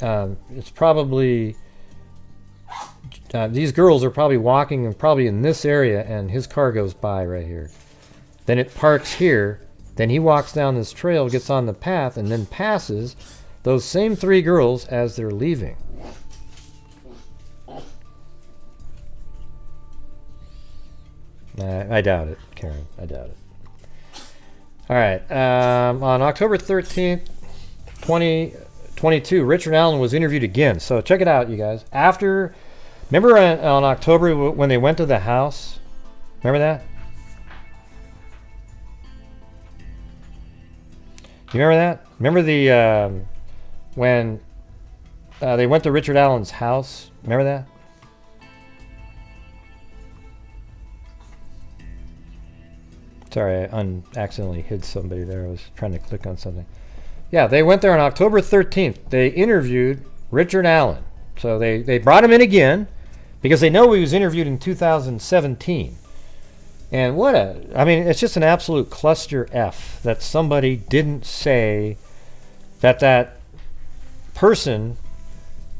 It's probably these girls are probably walking and probably in this area, and his car goes by right here. Then it parks here. Then he walks down this trail, gets on the path, and then passes those same three girls as they're leaving. I doubt it, Karen. I doubt it. All right. On October 13th, 2022, Richard Allen was interviewed again. So check it out, you guys. Remember on October when they went to the house? Remember that? You remember that? Remember when they went to Richard Allen's house? Remember that? Sorry, I accidentally hid somebody there. I was trying to click on something. Yeah, they went there on October 13th. They interviewed Richard Allen. So they brought him in again because they know he was interviewed in 2017. And it's just an absolute cluster F that somebody didn't say that person,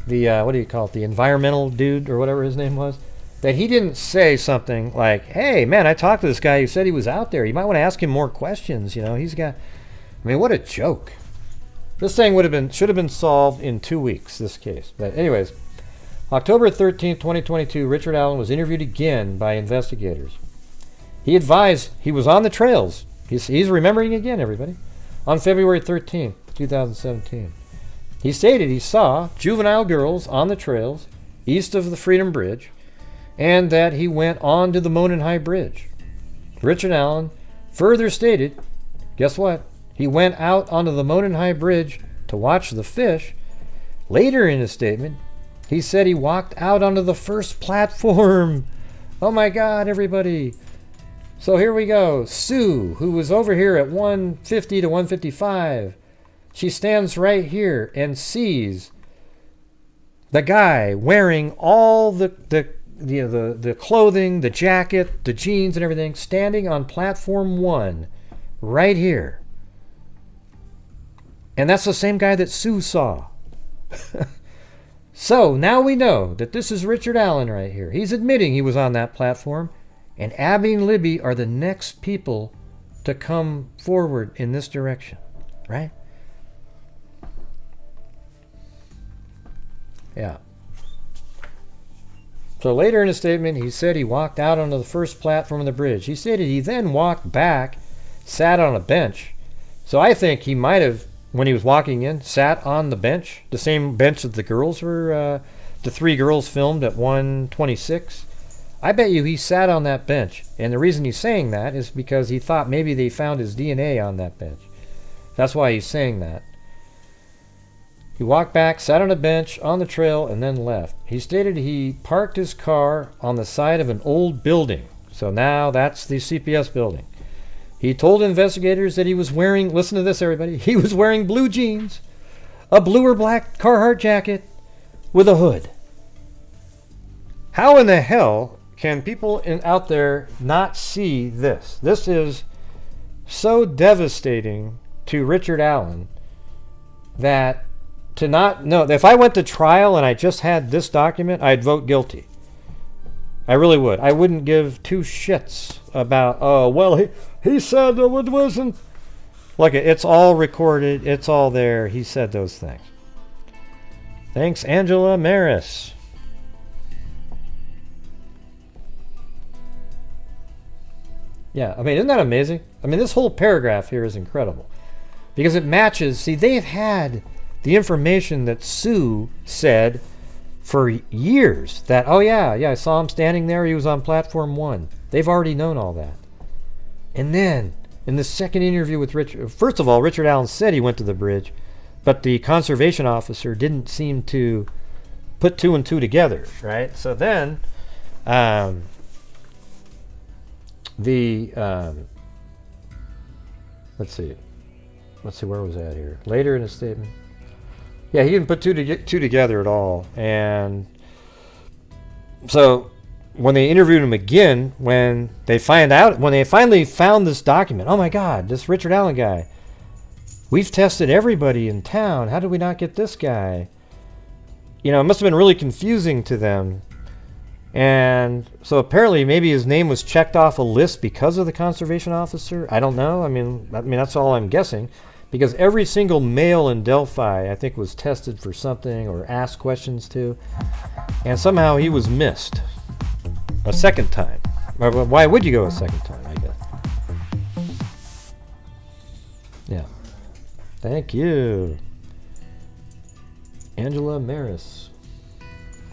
what do you call it, the environmental dude or whatever his name was, that he didn't say something like, hey, man, I talked to this guy who said he was out there. You might want to ask him more questions. What a joke. This thing should have been solved in 2 weeks, this case. But anyways, October 13th, 2022, Richard Allen was interviewed again by investigators. He advised he was on the trails. He's remembering again, everybody. On February 13th, 2017. He stated he saw juvenile girls on the trails east of the Freedom Bridge, and that he went on to the Monon High Bridge. Richard Allen further stated, guess what? He went out onto the Monon High Bridge to watch the fish. Later in his statement, he said he walked out onto the first platform. Oh my God, everybody. So here we go. Sue, who was over here at 150 to 155, she stands right here and sees the guy wearing all the clothing, the jacket, the jeans and everything, standing on platform 1 right here. And that's the same guy that Sue saw. So now we know that this is Richard Allen right here. He's admitting he was on that platform, and Abby and Libby are the next people to come forward in this direction, right? Yeah. So later in his statement, he said he walked out onto the first platform of the bridge. He stated he then walked back, sat on a bench. So I think he might have, when he was walking in, sat on the bench, the same bench that the girls were, the three girls filmed at 1:26. I bet you he sat on that bench. And the reason he's saying that is because he thought maybe they found his DNA on that bench. That's why he's saying that. He walked back, sat on a bench on the trail, and then left. He stated he parked his car on the side of an old building. So now that's the CPS building. He told investigators that he was wearing, listen to this everybody, he was wearing blue jeans, a blue or black Carhartt jacket with a hood. How in the hell can people out there not see this? This is so devastating to Richard Allen that to not know, if I went to trial and I just had this document, I'd vote guilty. I really would. I wouldn't give two shits about, oh, well, he said it wasn't. Look, it's all recorded. It's all there. He said those things. Thanks, Angela Maris. Yeah, I mean, isn't that amazing? I mean, this whole paragraph here is incredible. Because it matches, see, they've had the information that Sue said for years. That, oh yeah, I saw him standing there, he was on platform 1. They've already known all that. And then, in the second interview with Richard, first of all, Richard Allen said he went to the bridge, but the conservation officer didn't seem to put 2 and 2 together, right? So then, let's see, where was that here? Later in his statement. Yeah, he didn't put two together at all. And so when they interviewed him again, when they finally found this document, oh my God, this Richard Allen guy, we've tested everybody in town. How did we not get this guy? You know, it must have been really confusing to them. And so apparently maybe his name was checked off a list because of the conservation officer. I don't know. I mean that's all I'm guessing. Because every single male in Delphi, I think, was tested for something or asked questions to. And somehow he was missed a second time. Why would you go a second time, I guess? Yeah. Thank you. Angela Maris.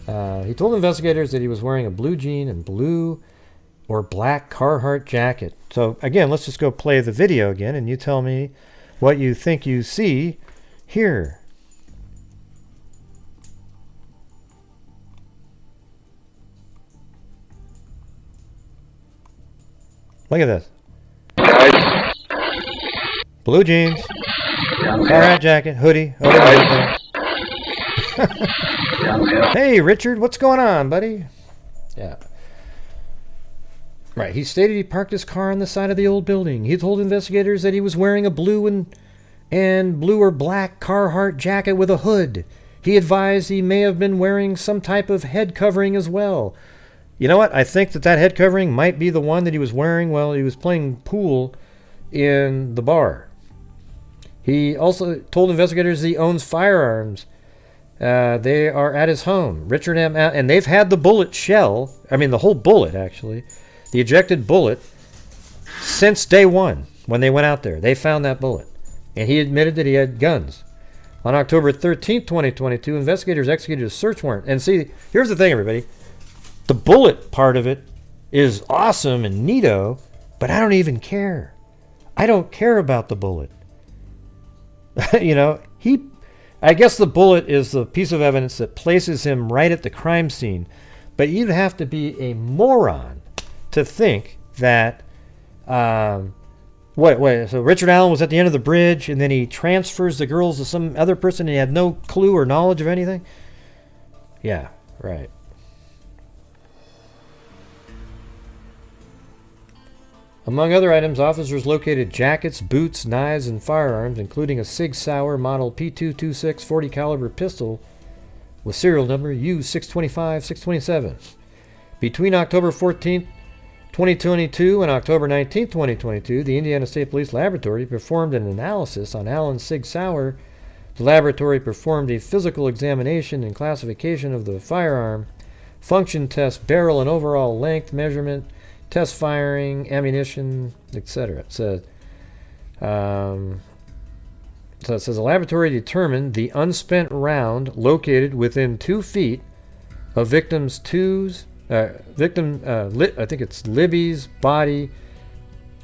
He told investigators that he was wearing a blue jean and blue or black Carhartt jacket. So, again, let's just go play the video again, and you tell me what you think you see here. Look at this. Guys. Blue jeans, Carhartt jacket, hoodie. Hey, Richard, what's going on, buddy? Yeah. Right, he stated he parked his car on the side of the old building. He told investigators that he was wearing a blue and blue or black Carhartt jacket with a hood. He advised he may have been wearing some type of head covering as well. You know what? I think that head covering might be the one that he was wearing while he was playing pool in the bar. He also told investigators that he owns firearms. They are at his home. Richard M. And they've had the bullet shell, I mean the whole bullet actually, the ejected bullet, since day one when they went out there. They found that bullet. And he admitted that he had guns. On October 13th, 2022, investigators executed a search warrant. And see, here's the thing, everybody. The bullet part of it is awesome and neato, but I don't even care. I don't care about the bullet. You know, I guess the bullet is the piece of evidence that places him right at the crime scene. But you'd have to be a moron to think that, so Richard Allen was at the end of the bridge and then he transfers the girls to some other person and he had no clue or knowledge of anything? Yeah, right. Among other items, officers located jackets, boots, knives, and firearms, including a Sig Sauer model P226 40 caliber pistol with serial number U625-627. Between October 14th, 2022 and October 19th, 2022, the Indiana State Police Laboratory performed an analysis on Allen's Sig Sauer. The laboratory performed a physical examination and classification of the firearm, function test, barrel and overall length measurement, test firing, ammunition, etc. It says, the laboratory determined the unspent round located within 2 feet of I think it's Libby's body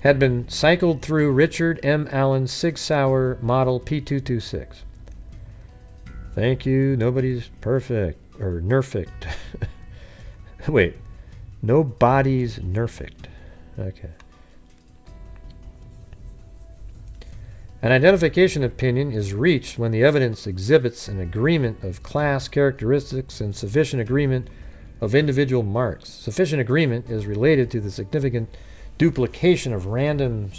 had been cycled through Richard M. Allen's Sig Sauer model P226. Thank you. Nobody's perfect or nerfect. Wait. Nobody's nerfect. Okay. An identification opinion is reached when the evidence exhibits an agreement of class characteristics and sufficient agreement of individual marks. Sufficient agreement is related to the significant duplication of random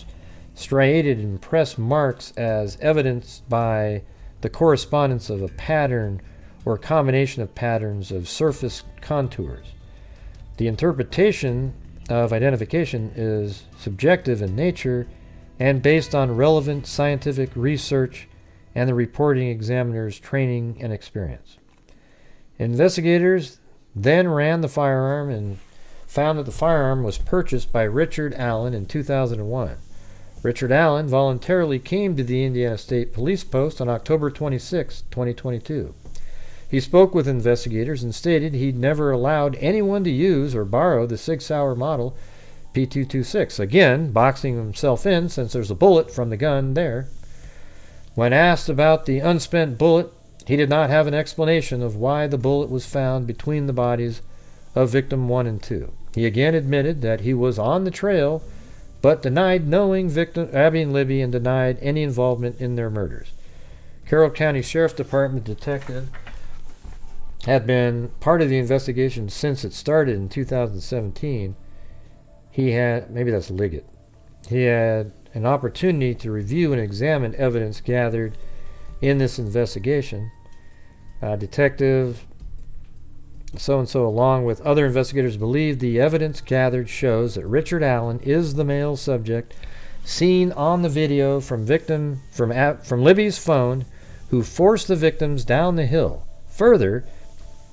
striated impressed marks as evidenced by the correspondence of a pattern or combination of patterns of surface contours. The interpretation of identification is subjective in nature and based on relevant scientific research and the reporting examiner's training and experience. Investigators then ran the firearm and found that the firearm was purchased by Richard Allen in 2001. Richard Allen voluntarily came to the Indiana State Police Post on October 26, 2022. He spoke with investigators and stated he'd never allowed anyone to use or borrow the Sig Sauer model P226, again boxing himself in since there's a bullet from the gun there. When asked about the unspent bullet, he did not have an explanation of why the bullet was found between the bodies of victim 1 and 2. He again admitted that he was on the trail, but denied knowing victim Abby and Libby and denied any involvement in their murders. Carroll County Sheriff's Department detective had been part of the investigation since it started in 2017. He had, maybe that's Liggett, he had an opportunity to review and examine evidence gathered in this investigation. Detective so-and-so, along with other investigators, believe the evidence gathered shows that Richard Allen is the male subject seen on the video from Libby's phone, who forced the victims down the hill. Further,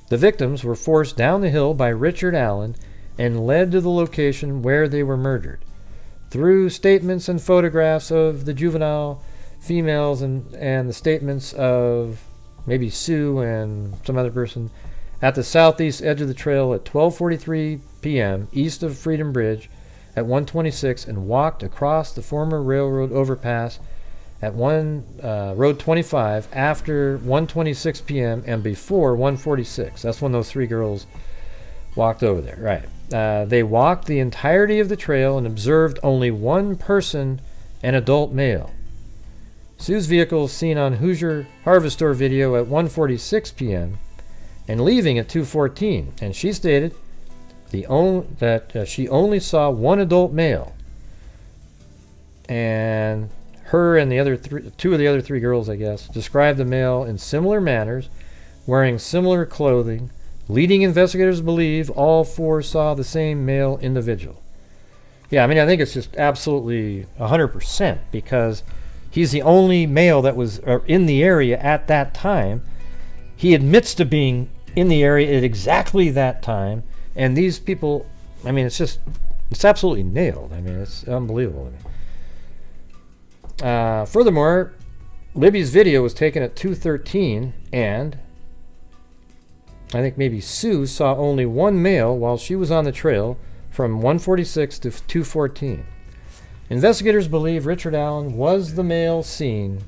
the victims were forced down the hill by Richard Allen and led to the location where they were murdered. Through statements and photographs of the juvenile females and the statements of maybe Sue and some other person at the southeast edge of the trail at 12:43 p.m. east of Freedom Bridge at 126 and walked across the former railroad overpass at Road 25 after 1:26 p.m. and before 1:46. That's when those three girls walked over there. Right. They walked the entirety of the trail and observed only one person, an adult male. Sue's vehicle is seen on Hoosier Harvest Store video at 1:46 p.m. and leaving at 2:14, and she stated that she only saw one adult male, and her and the other two of the other three girls, I guess, described the male in similar manners, wearing similar clothing, leading investigators to believe all four saw the same male individual. Yeah, I mean, I think it's just absolutely 100% because he's the only male that was in the area at that time. He admits to being in the area at exactly that time, and these people, I mean, it's absolutely nailed. I mean, it's unbelievable. Furthermore, Libby's video was taken at 2:13, and I think maybe Sue saw only one male while she was on the trail from 1:46 to 2:14. Investigators believe Richard Allen was the male seen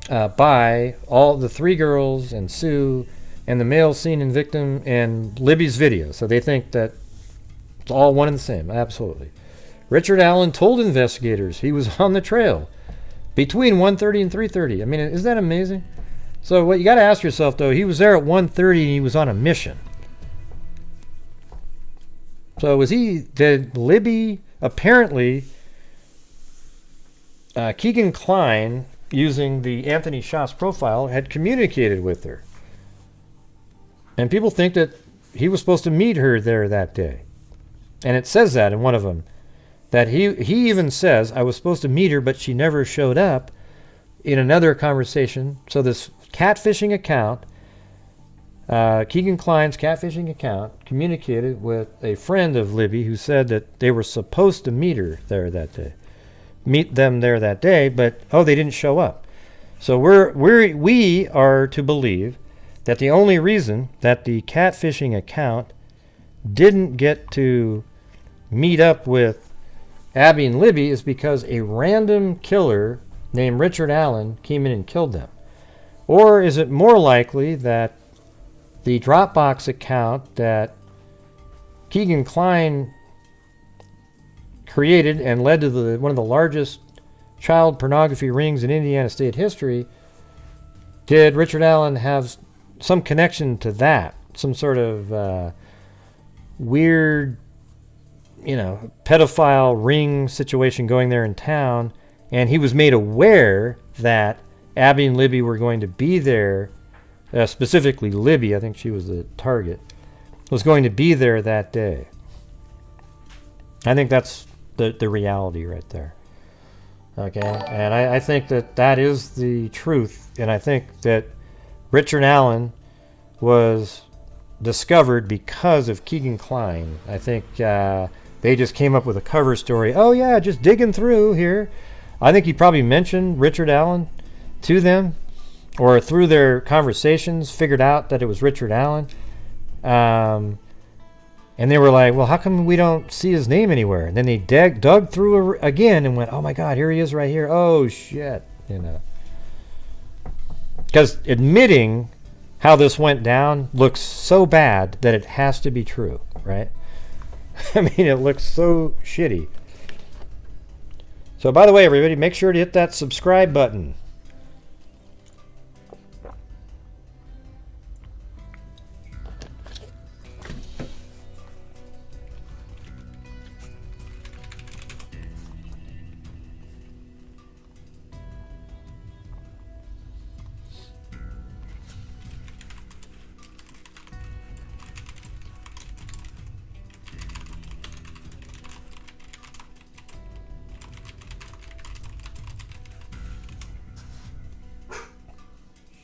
by all the three girls and Sue and the male seen in victim and Libby's video. So they think that it's all one and the same. Absolutely. Richard Allen told investigators he was on the trail between 1:30 and 3:30. I mean, isn't that amazing? So what you got to ask yourself, though, he was there at 1:30 and he was on a mission. So did Libby, apparently, Kegan Kline, using the Anthony Schatz profile, had communicated with her. And people think that he was supposed to meet her there that day. And it says that in one of them. That he even says, I was supposed to meet her, but she never showed up, in another conversation. So this catfishing account, Kegan Kline's catfishing account, communicated with a friend of Libby who said that they were supposed to meet them there that day, but they didn't show up. So we are to believe that the only reason that the catfishing account didn't get to meet up with Abby and Libby is because a random killer named Richard Allen came in and killed them. Or is it more likely that the Dropbox account that Kegan Kline created and led to one of the largest child pornography rings in Indiana state history, did Richard Allen have some connection to that? Some sort of weird, pedophile ring situation going there in town, and he was made aware that Abby and Libby were going to be there, specifically Libby, I think she was the target, was going to be there that day. I think that's the reality right there. Okay, and I think that is the truth, and I think that Richard Allen was discovered because of Kegan Kline. I think they just came up with a cover story. Oh yeah, just digging through here. I think he probably mentioned Richard Allen to them, or through their conversations figured out that it was Richard Allen. And they were like, well, how come we don't see his name anywhere? And then they dug through again and went, oh my God, here he is right here. Oh shit, you know. Because admitting how this went down looks so bad that it has to be true, right? I mean, it looks so shitty. So by the way, everybody, make sure to hit that subscribe button.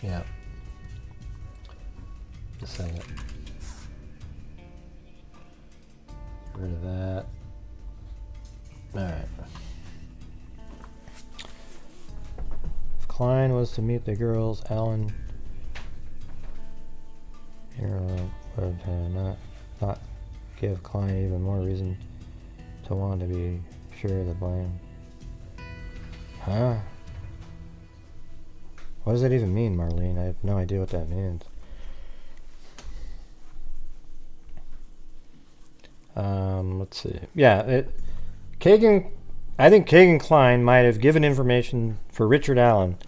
Yeah. Just a second. Get rid of that. Alright. If Kline was to meet the girls, Allen would not give Kline even more reason to want to be sure of the blame. Huh? What does that even mean, Marlene? I have no idea what that means. Let's see. Yeah, I think Kegan Kline might have given information for Richard Allen.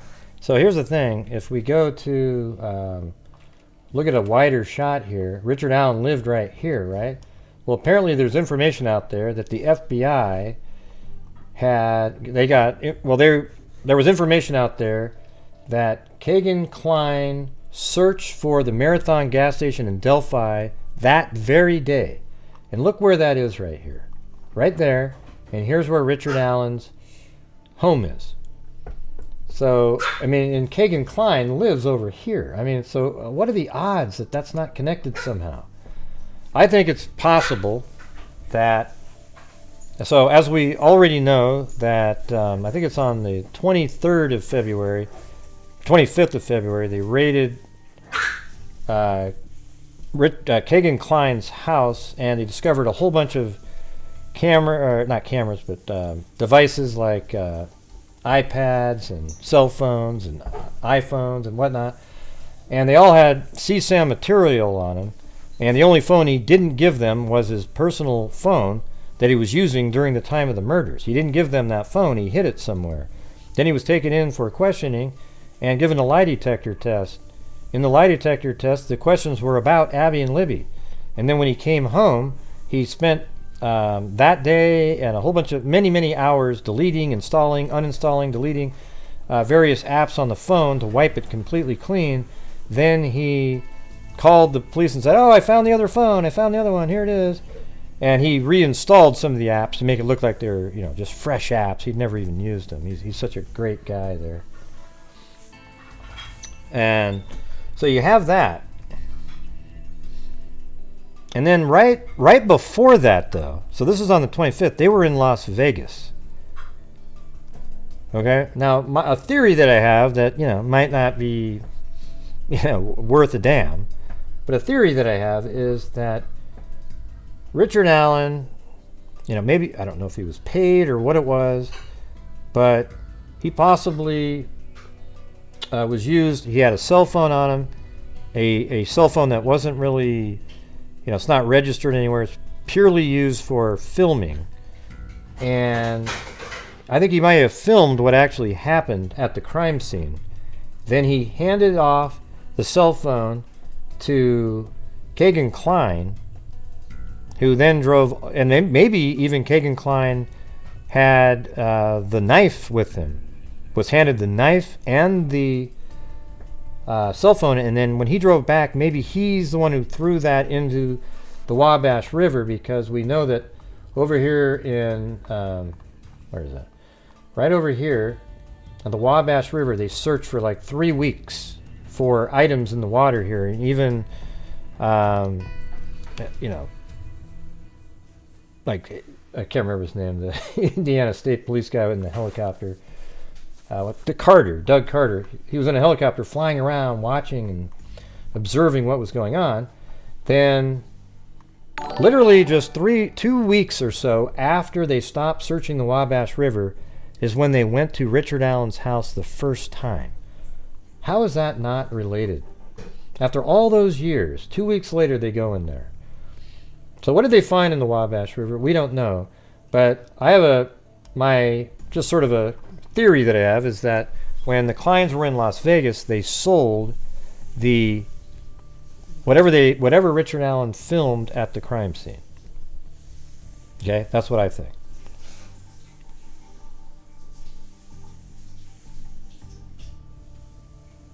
So here's the thing. If we go to look at a wider shot here, Richard Allen lived right here, right? Well, apparently there's information out there that the FBI there was information out there that Kegan Kline searched for the Marathon gas station in Delphi that very day. And look where that is right here. Right there. And here's where Richard Allen's home is. So, I mean, and Kegan Kline lives over here. I mean, so what are the odds that that's not connected somehow? I think it's possible that, so as we already know that, I think it's on the 23rd of February, 25th of February, they raided Kegan Kline's house, and they discovered a whole bunch of not cameras, but devices like iPads and cell phones and iPhones and whatnot. And they all had CSAM material on them. And the only phone he didn't give them was his personal phone that he was using during the time of the murders. He didn't give them that phone. He hid it somewhere. Then he was taken in for questioning and given a lie detector test. In the lie detector test, the questions were about Abby and Libby. And then when he came home, he spent that day and a whole bunch of many hours deleting, installing, uninstalling, deleting various apps on the phone to wipe it completely clean. Then he called the police and said, oh, I found the other phone. I found the other one. Here it is. And he reinstalled some of the apps to make it look like they're, just fresh apps. He'd never even used them. He's such a great guy there. And so you have that. And then right before that, though, so this is on the 25th, they were in Las Vegas. Okay? Now, a theory that I have that, might not be, worth a damn, but a theory that I have is that Richard Allen, maybe, I don't know if he was paid or what it was, but he possibly was used. He had a cell phone on him, a cell phone that wasn't really, it's not registered anywhere. It's purely used for filming. And I think he might have filmed what actually happened at the crime scene. Then he handed off the cell phone to Kegan Kline, who then drove, and maybe even Kegan Kline had the knife with him, was handed the knife and the cell phone, and then when he drove back, maybe he's the one who threw that into the Wabash River, because we know that over here in, where is that? Right over here on the Wabash River, they searched for like 3 weeks for items in the water here, and even, you know, like, I can't remember his name, the Indiana State Police guy in the helicopter. Doug Carter. He was in a helicopter flying around watching and observing what was going on. Then, literally just 2 weeks or so after they stopped searching the Wabash River is when they went to Richard Allen's house the first time. How is that not related? After all those years, 2 weeks later they go in there. So what did they find in the Wabash River? We don't know. But I have just sort of a theory that I have is that when the Klines were in Las Vegas, they sold the whatever Richard Allen filmed at the crime scene. Okay, that's what I think.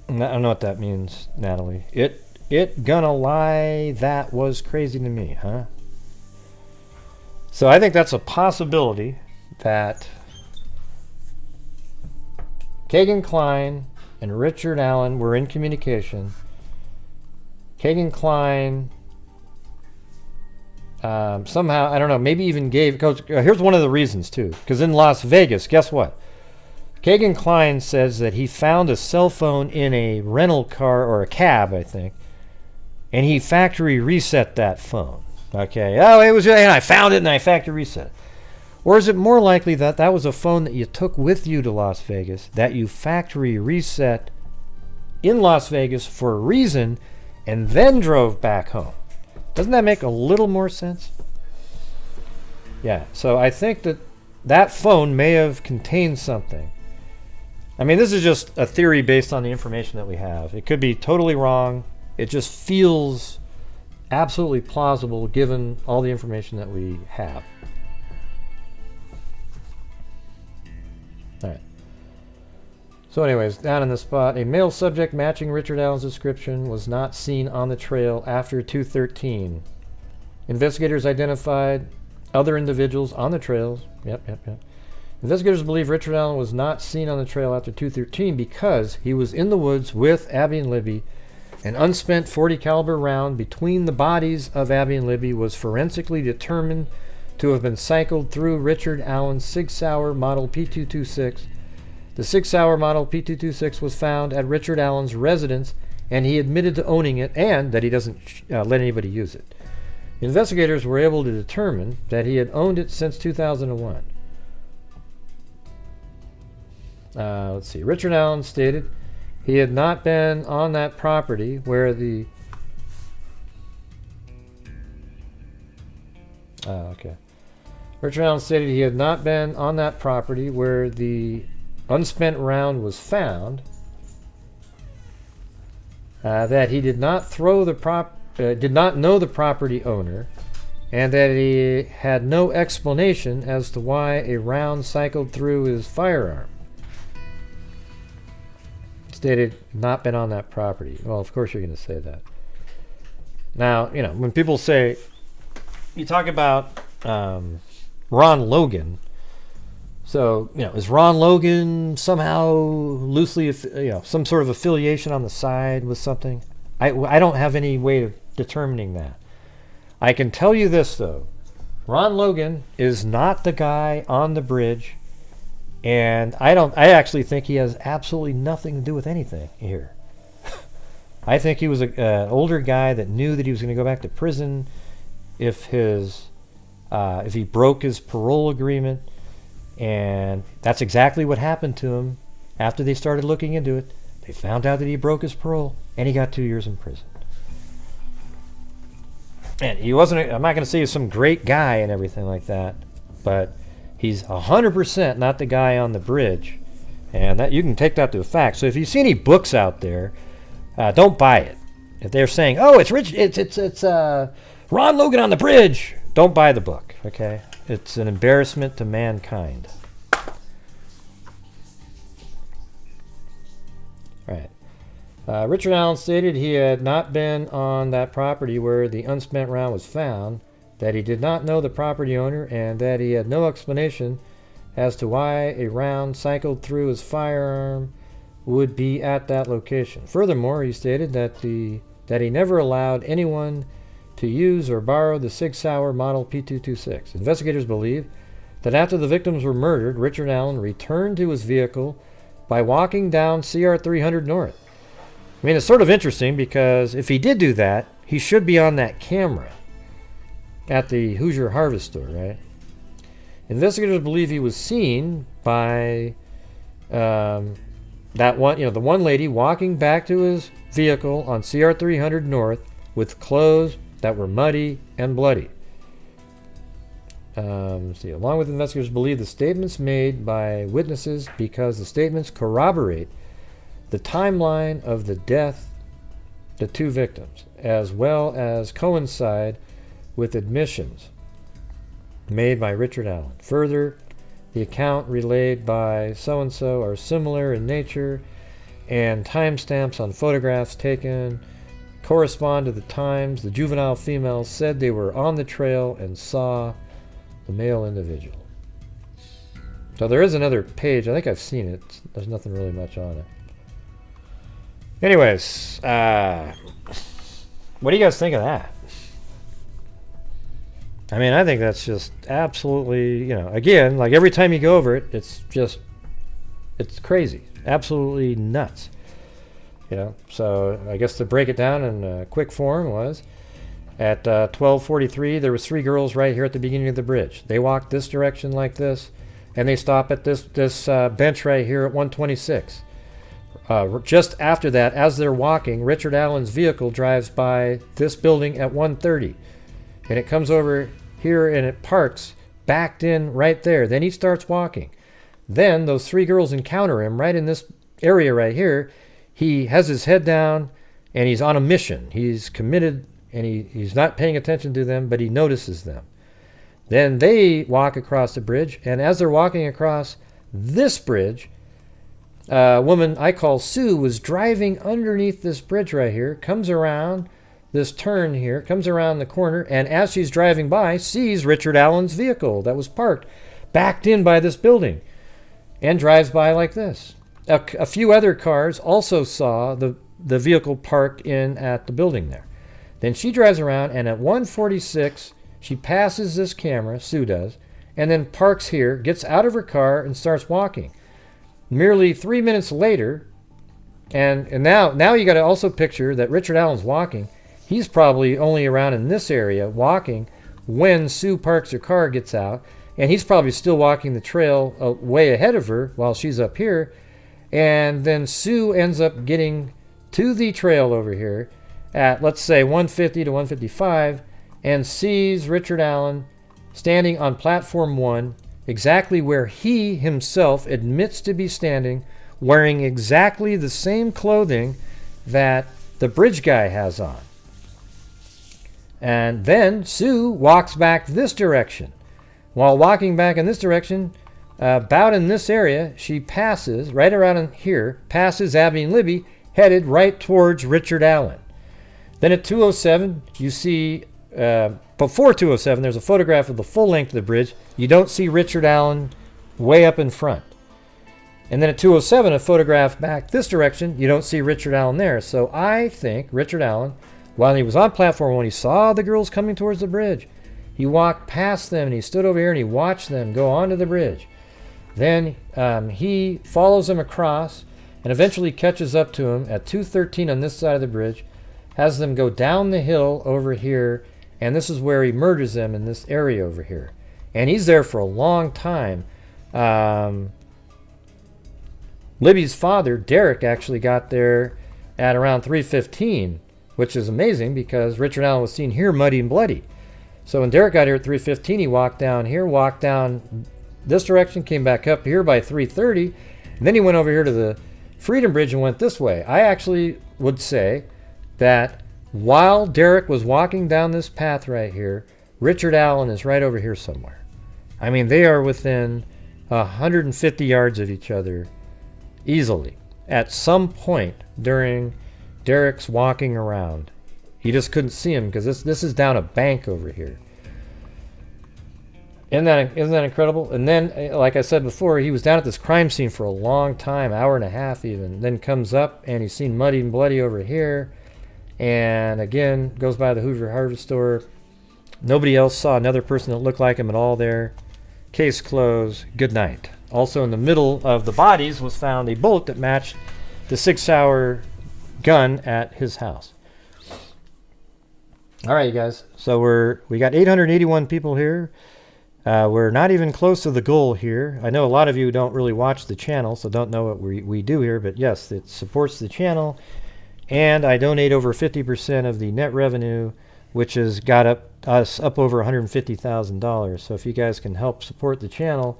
I don't know what that means, Natalie. It gonna lie, that was crazy to me, huh? So I think that's a possibility that Kegan Kline and Richard Allen were in communication. Kegan Kline somehow, I don't know, maybe even gave, here's one of the reasons too, because in Las Vegas, guess what? Kegan Kline says that he found a cell phone in a rental car or a cab, I think, and he factory reset that phone. Okay, oh, it was, and I found it and I factory reset it. Or is it more likely that that was a phone that you took with you to Las Vegas, that you factory reset in Las Vegas for a reason, and then drove back home? Doesn't that make a little more sense? Yeah, so I think that that phone may have contained something. I mean, this is just a theory based on the information that we have. It could be totally wrong. It just feels absolutely plausible given all the information that we have. All right. So anyways, down in the spot, a male subject matching Richard Allen's description was not seen on the trail after 2:13. Investigators identified other individuals on the trails. Yep. Investigators believe Richard Allen was not seen on the trail after 2:13 because he was in the woods with Abby and Libby. An unspent .40 caliber round between the bodies of Abby and Libby was forensically determined to have been cycled through Richard Allen's Sig Sauer model P226. The Sig Sauer model P226 was found at Richard Allen's residence, and he admitted to owning it and that he doesn't let anybody use it. Investigators were able to determine that he had owned it since 2001. Let's see. Richard Allen stated he had not been on that property where the... Richard Allen stated he had not been on that property where the unspent round was found, that he did not did not know the property owner, and that he had no explanation as to why a round cycled through his firearm. Stated not been on that property. Well, of course you're going to say that. Now, you know, when people say, you talk about Ron Logan. So, you know, is Ron Logan somehow loosely, some sort of affiliation on the side with something? I don't have any way of determining that. I can tell you this, though. Ron Logan is not the guy on the bridge, and I actually think he has absolutely nothing to do with anything here. I think he was an older guy that knew that he was going to go back to prison if he broke his parole agreement, and that's exactly what happened to him after they started looking into it. They found out that he broke his parole, and he got 2 years in prison. And he wasn't, I'm not going to say he's some great guy and everything like that, but he's 100% not the guy on the bridge, and that you can take that to a fact. So if you see any books out there, don't buy it. If they're saying, "Oh, it's Ron Logan on the bridge," don't buy the book. Okay, it's an embarrassment to mankind. All right. Richard Allen stated he had not been on that property where the unspent round was found, that he did not know the property owner, and that he had no explanation as to why a round cycled through his firearm would be at that location. Furthermore, he stated that he never allowed anyone to use or borrow the Sig Sauer Model P226. Investigators believe that after the victims were murdered, Richard Allen returned to his vehicle by walking down CR 300 North. I mean, it's sort of interesting because if he did do that, he should be on that camera at the Hoosier Harvest store, right? Investigators believe he was seen by the one lady walking back to his vehicle on CR 300 North with clothes that were muddy and bloody. Along with investigators believe the statements made by witnesses because the statements corroborate the timeline of the death, the two victims, as well as coincide with admissions made by Richard Allen. Further, the account relayed by so-and-so are similar in nature, and timestamps on photographs taken correspond to the times the juvenile females said they were on the trail and saw the male individual. So there is another page. I think I've seen it. There's nothing really much on it. Anyways, what do you guys think of that? I mean, I think that's just absolutely, again, like every time you go over it, it's crazy. Absolutely nuts. So I guess to break it down in quick form was, at 12:43, there was 3 girls right here at the beginning of the bridge. They walked this direction like this, and they stop at this bench right here at 126. Just after that, as they're walking, Richard Allen's vehicle drives by this building at 1:30, and it comes over here and it parks backed in right there. Then he starts walking. Then those 3 girls encounter him right in this area right here. He has his head down and he's on a mission. He's committed and he's not paying attention to them, but he notices them. Then they walk across the bridge, and as they're walking across this bridge, a woman I call Sue was driving underneath this bridge right here, comes around this turn here, comes around the corner, and as she's driving by, sees Richard Allen's vehicle that was parked, backed in by this building, and drives by like this. A few other cars also saw the vehicle parked in at the building there. Then she drives around, and at 1:46, she passes this camera, Sue does, and then parks here, gets out of her car, and starts walking. Merely 3 minutes later, and now you got to also picture that Richard Allen's walking. He's probably only around in this area walking when Sue parks her car, gets out, and he's probably still walking the trail way ahead of her while she's up here. And then Sue ends up getting to the trail over here at, let's say, 150 to 155, and sees Richard Allen standing on platform 1, exactly where he himself admits to be standing, wearing exactly the same clothing that the bridge guy has on. And then Sue walks back this direction. While walking back in this direction, about in this area, she passes, right around in here, passes Abby and Libby, headed right towards Richard Allen. Then at 2:07, you see, before 2:07, there's a photograph of the full length of the bridge. You don't see Richard Allen way up in front. And then at 2:07, a photograph back this direction, you don't see Richard Allen there. So I think Richard Allen, while he was on platform 1, he saw the girls coming towards the bridge. He walked past them and he stood over here and he watched them go onto the bridge. Then he follows them across and eventually catches up to them at 2:13 on this side of the bridge, has them go down the hill over here, and this is where he murders them in this area over here. And he's there for a long time. Libby's father, Derek, actually got there at around 3:15, which is amazing because Richard Allen was seen here muddy and bloody. So when Derek got here at 3:15, he walked down here, walked down this direction, came back up here by 3:30, and then he went over here to the Freedom Bridge and went this way. I actually would say that while Derek was walking down this path right here, Richard Allen is right over here somewhere. I mean, they are within 150 yards of each other easily at some point during Derek's walking around. He just couldn't see him because this is down a bank over here. Isn't that incredible? And then, like I said before, he was down at this crime scene for a long time, hour and a half even. Then comes up and he's seen muddy and bloody over here. And again, goes by the Hoover Hardware store. Nobody else saw another person that looked like him at all there. Case closed. Good night. Also in the middle of the bodies was found a bullet that matched the 6-hour gun at his house. All right, you guys. So we got 881 people here. We're not even close to the goal here. I know a lot of you don't really watch the channel, so don't know what we do here. But yes, it supports the channel. And I donate over 50% of the net revenue, which has got us up over $150,000. So if you guys can help support the channel,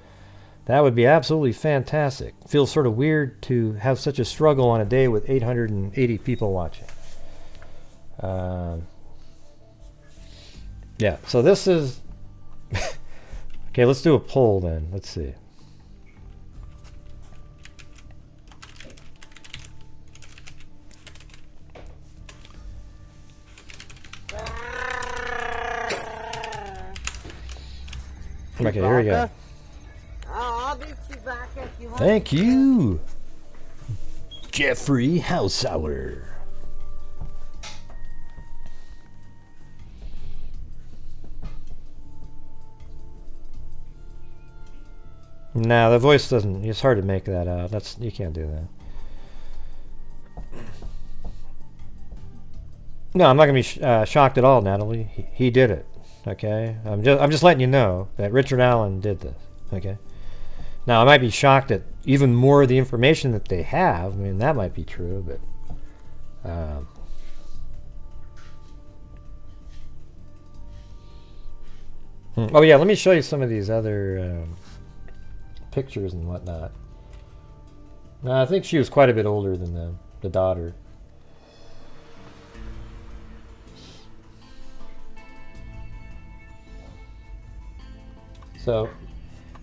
that would be absolutely fantastic. Feels sort of weird to have such a struggle on a day with 880 people watching. Yeah, so this is... Okay, let's do a poll then. Let's see. Okay, here we go. I'll be back if you want. Thank you, Jeffrey Hausauer. No, the voice doesn't. It's hard to make that out. You can't do that. No, I'm not gonna be shocked at all, Natalie. He did it. Okay, I'm just letting you know that Richard Allen did this. Okay. Now I might be shocked at even more of the information that they have. I mean, that might be true, but. Oh yeah, let me show you some of these other pictures and whatnot. Now, I think she was quite a bit older than the daughter. So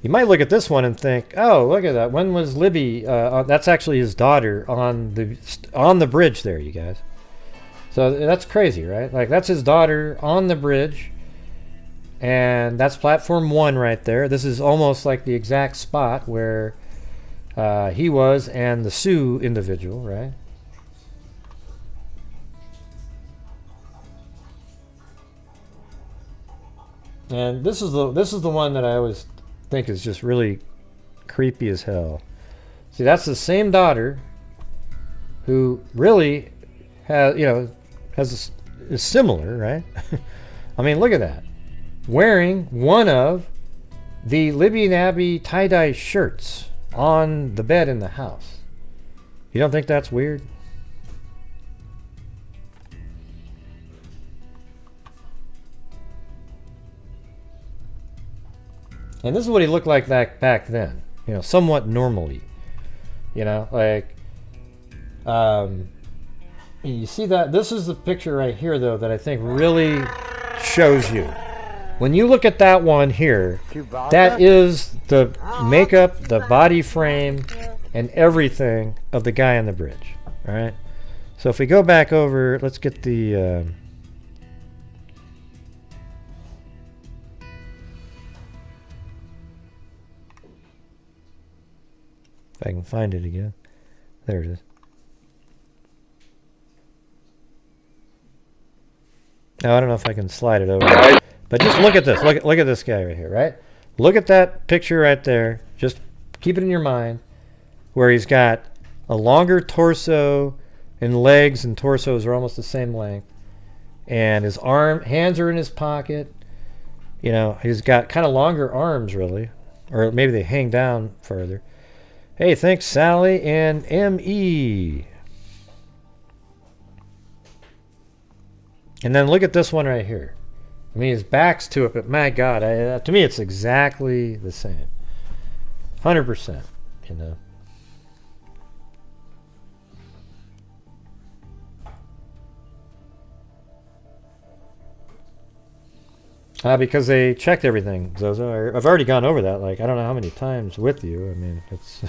you might look at this one and think, oh, look at that. When was Libby? That's actually his daughter on the bridge there, you guys. So that's crazy, right? Like, that's his daughter on the bridge. And that's platform 1 right there. This is almost like the exact spot where he was and the Sue individual, right? And this is the one that I always think is just really creepy as hell. See, that's the same daughter who really is similar, right? I mean, look at that. Wearing one of the Libby and Abby tie-dye shirts on the bed in the house. You don't think that's weird? And this is what he looked like back then. You know, somewhat normally. You know, like... you see that? This is the picture right here, though, that I think really shows you. When you look at that one here, that is the makeup, the body frame, and everything of the guy on the bridge. All right. So if we go back over, let's get the. If I can find it again. There it is. Now I don't know if I can slide it over. But just look at this. Look at this guy right here, right? Look at that picture right there. Just keep it in your mind, where he's got a longer torso, and legs and torsos are almost the same length, and his hands are in his pocket. You know, he's got kind of longer arms, really, or maybe they hang down further. Hey, thanks, Sally and M.E. And then look at this one right here. I mean, his back's to it, but my God, to me, it's exactly the same. 100%, you know. Because they checked everything, Zozo. I've already gone over that, like, I don't know how many times with you. I mean, it's...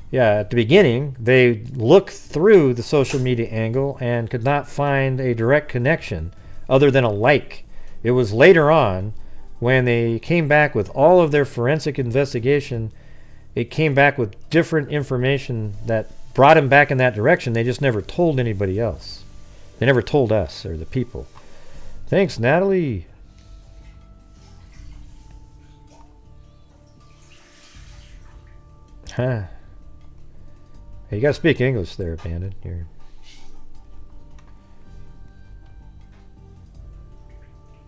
Yeah, at the beginning, they looked through the social media angle and could not find a direct connection other than a like. It was later on when they came back with all of their forensic investigation, it came back with different information that brought them back in that direction. They just never told anybody else. They never told us or the people. Thanks, Natalie. Huh. Hey, you gotta speak English there, Bandit.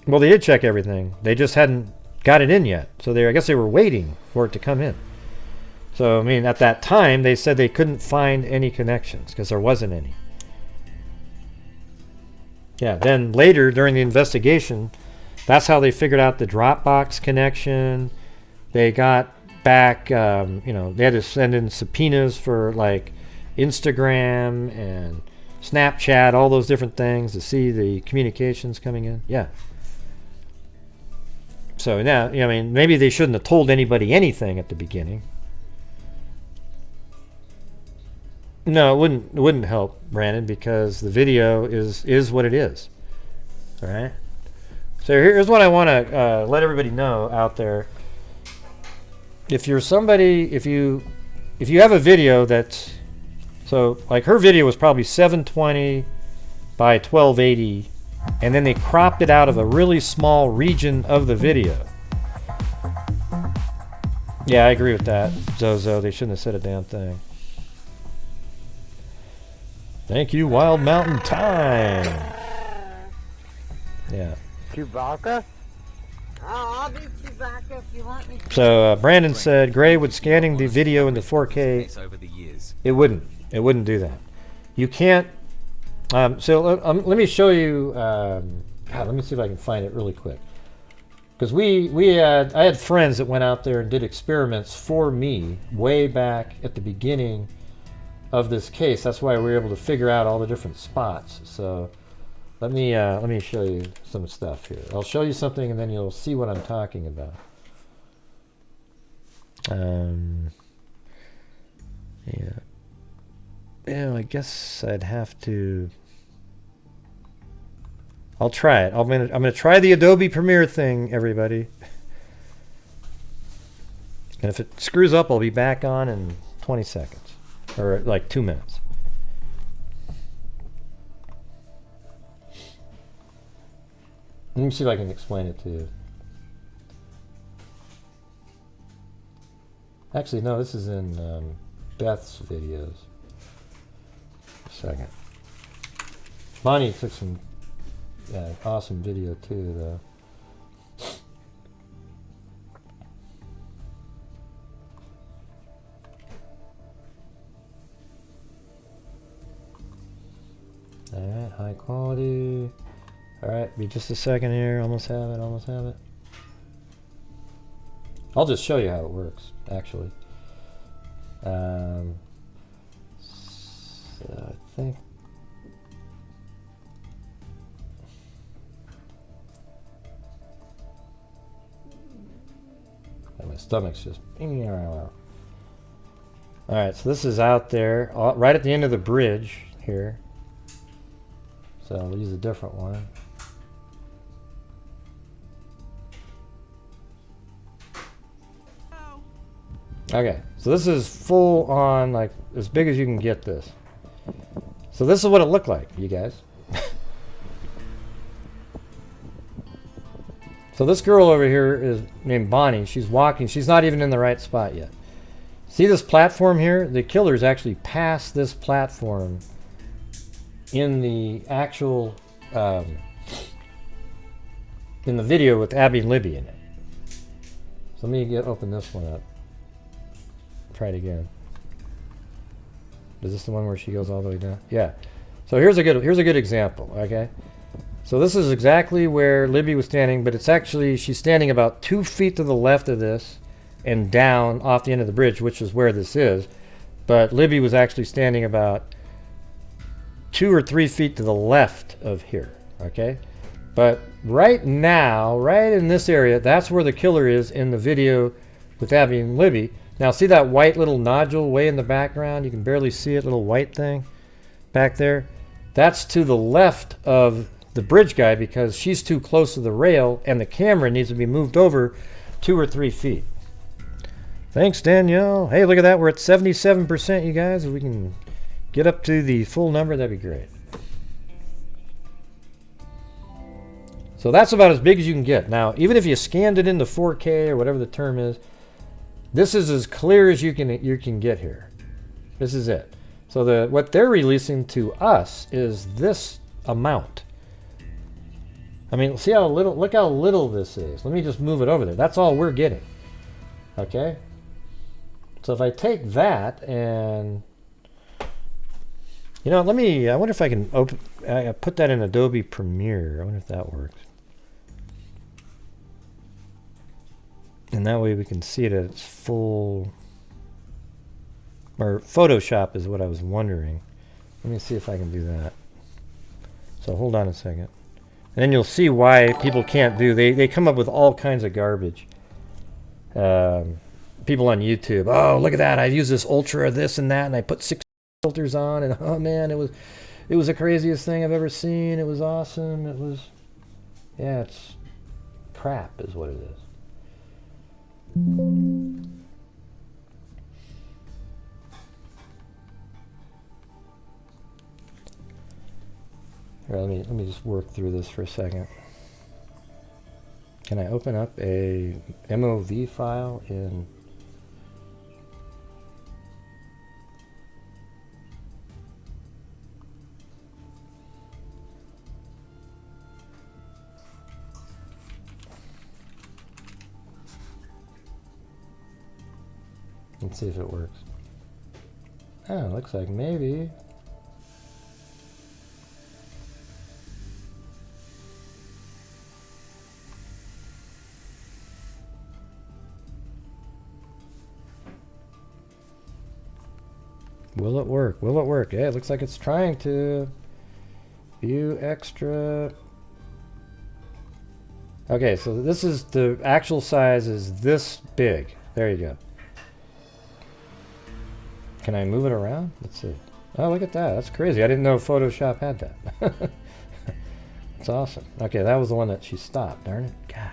Well, they did check everything. They just hadn't got it in yet. So I guess they were waiting for it to come in. So, I mean, at that time, they said they couldn't find any connections because there wasn't any. Yeah, then later during the investigation, that's how they figured out the Dropbox connection. They got back, you know, they had to send in subpoenas for like Instagram and Snapchat, all those different things to see the communications coming in. Yeah. So now, I mean, maybe they shouldn't have told anybody anything at the beginning. No, it wouldn't help, Brandon, because the video is what it is. All right. So here's what I want to let everybody know out there. If you're somebody, if you have a video that's, so like her video was probably 720 by 1280, and then they cropped it out of a really small region of the video. Yeah, I agree with that, Zozo. They shouldn't have said a damn thing. Thank you, Wild Mountain Time. Yeah. Chewbacca? I'll be Chewbacca if you want me to. So Brandon said Gray would scanning the video into 4K. Over the years. It wouldn't do that. You can't. So let me show you. God, let me see if I can find it really quick. Because I had friends that went out there and did experiments for me way back at the beginning of this case. That's why we were able to figure out all the different spots. So let me show you some stuff here. I'll show you something and then you'll see what I'm talking about. Yeah, I guess I'd have to. I'll try it. I'm gonna try the Adobe Premiere thing, everybody. And if it screws up, I'll be back on in 20 seconds. Or like 2 minutes. Let me see if I can explain it to you. Actually, no, this is in Beth's videos. A second. Bonnie took some awesome video too, though. Alright, high quality. Alright, be just a second here. Almost have it. I'll just show you how it works, actually. So I think. My stomach's just. Alright, so this is out there, right at the end of the bridge here. So I'll use a different one. Okay, so this is full on, like, as big as you can get this. So this is what it looked like, you guys. So this girl over here is named Bonnie. She's walking. She's not even in the right spot yet. See this platform here? The killer's actually passed this platform in the actual, in the video with Abby and Libby in it. So let me open this one up. Try it again. Is this the one where she goes all the way down? Yeah. So here's a good example. Okay. So this is exactly where Libby was standing, but it's actually she's standing about 2 feet to the left of this and down off the end of the bridge, which is where this is. But Libby was actually standing about 2 or 3 feet to the left of here. Okay. But right now, right in this area, that's where the killer is in the video with Abby and Libby. Now see that white little nodule way in the background? You can barely see it, little white thing back there. That's to the left of the bridge guy because she's too close to the rail and the camera needs to be moved over 2 or 3 feet. Thanks, Danielle. Hey, look at that. We're at 77%, you guys. If we can get up to the full number, that'd be great. So that's about as big as you can get. Now, even if you scanned it into 4K or whatever the term is, this is as clear as you can get here. This is it. So what they're releasing to us is this amount. I mean, see how little, look how little this is. Let me just move it over there. That's all we're getting. Okay? So if I take that and, you know, I wonder if I can put that in Adobe Premiere. I wonder if that works. And that way we can see it at its full, or Photoshop is what I was wondering. Let me see if I can do that. So hold on a second. And then you'll see why people can't do, they come up with all kinds of garbage. People on YouTube, oh, look at that, I use this ultra, this and that, and I put 6 filters on, and oh man, it was the craziest thing I've ever seen. It was awesome. It was, yeah, it's crap is what it is. All right, let me just work through this for a second. Can I open up a MOV file in let's see if it works. Oh, looks like maybe. Will it work? Will it work? Yeah, it looks like it's trying to. View extra. Okay, so this is the actual size is this big. There you go. Can I move it around? Let's see. Oh, look at that. That's crazy. I didn't know Photoshop had that. That's awesome. Okay, that was the one that she stopped. Darn it. God.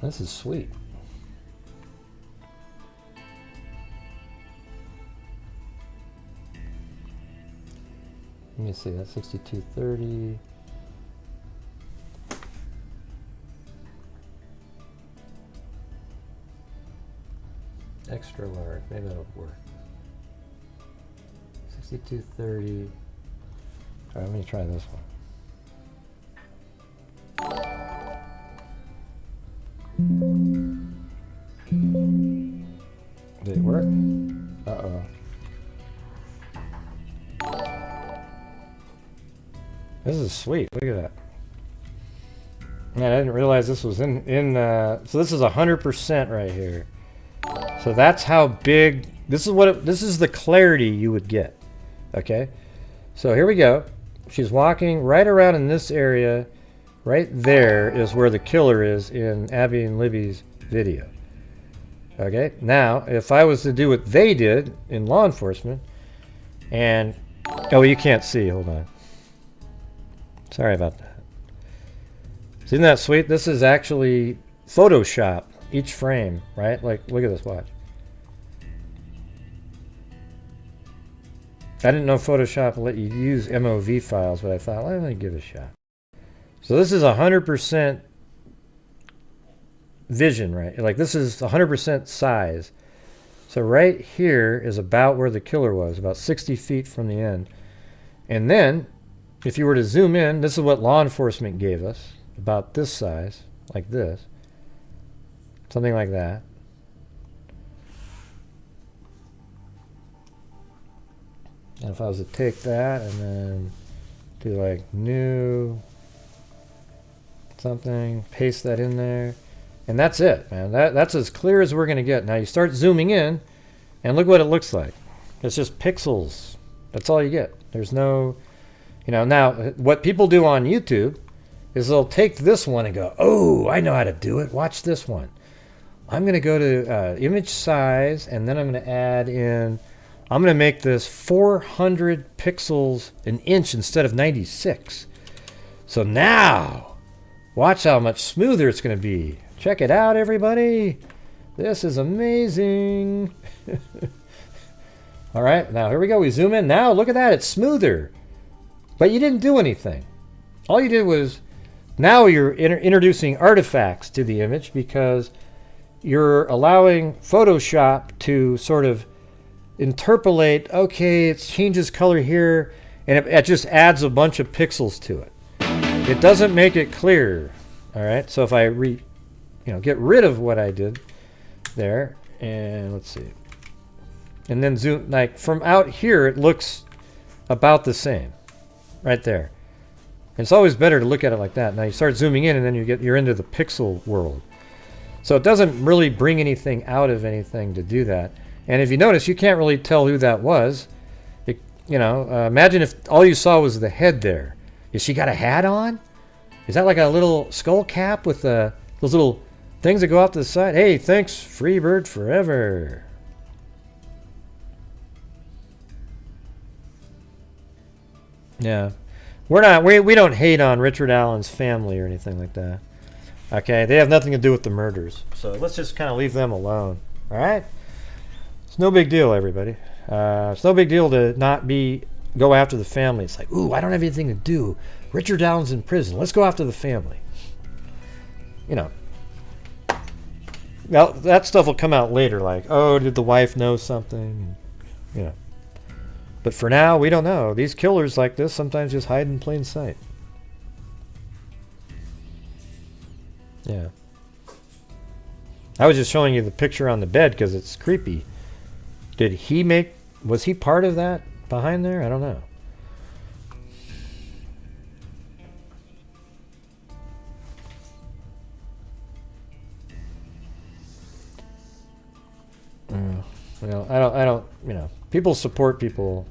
This is sweet. Let me see. That's 6230. Extra large, maybe that'll work. 6230. All right, let me try this one. Did it work? Uh-oh. This is sweet. Look at that. Man, I didn't realize this was in so this is 100% right here. So that's how big, this is the clarity you would get. Okay? So here we go. She's walking right around in this area. Right there is where the killer is in Abby and Libby's video. Okay? Now, if I was to do what they did in law enforcement, and, oh, you can't see, hold on. Sorry about that. Isn't that sweet? This is actually Photoshop, each frame, right? Like, look at this, watch. I didn't know Photoshop let you use MOV files, but I thought, let me give it a shot. So this is 100% vision, right? Like this is 100% size. So right here is about where the killer was, about 60 feet from the end. And then, if you were to zoom in, this is what law enforcement gave us, about this size, like this. Something like that. And if I was to take that and then do like new something, paste that in there, and that's it, man. That's as clear as we're going to get. Now you start zooming in, and look what it looks like. It's just pixels. That's all you get. There's no, you know, now what people do on YouTube is they'll take this one and go, oh, I know how to do it. Watch this one. I'm going to go to image size, and then I'm going to add in, I'm going to make this 400 pixels an inch instead of 96. So now, watch how much smoother it's going to be. Check it out, everybody. This is amazing. All right, now here we go. We zoom in. Now, look at that. It's smoother. But you didn't do anything. All you did was, now you're introducing artifacts to the image because you're allowing Photoshop to sort of interpolate, okay, it changes color here, and it just adds a bunch of pixels to it. It doesn't make it clear. All right, so if I get rid of what I did there, and let's see, and then zoom, like from out here, it looks about the same, right there. And it's always better to look at it like that. Now you start zooming in, and then you're into the pixel world. So it doesn't really bring anything out of anything to do that. And if you notice, you can't really tell who that was. Imagine if all you saw was the head there. Is she got a hat on? Is that like a little skull cap with those little things that go off to the side? Hey, thanks, Freebird forever. Yeah. We don't hate on Richard Allen's family or anything like that. Okay, they have nothing to do with the murders. So let's just kind of leave them alone. All right? It's no big deal, everybody. It's no big deal to not go after the family. It's like, ooh, I don't have anything to do. Richard Allen's in prison. Let's go after the family. Well, that stuff will come out later, like, oh, did the wife know something? But for now, we don't know. These killers like this sometimes just hide in plain sight. Yeah. I was just showing you the picture on the bed because it's creepy. Was he part of that behind there? I don't know. I don't, people support people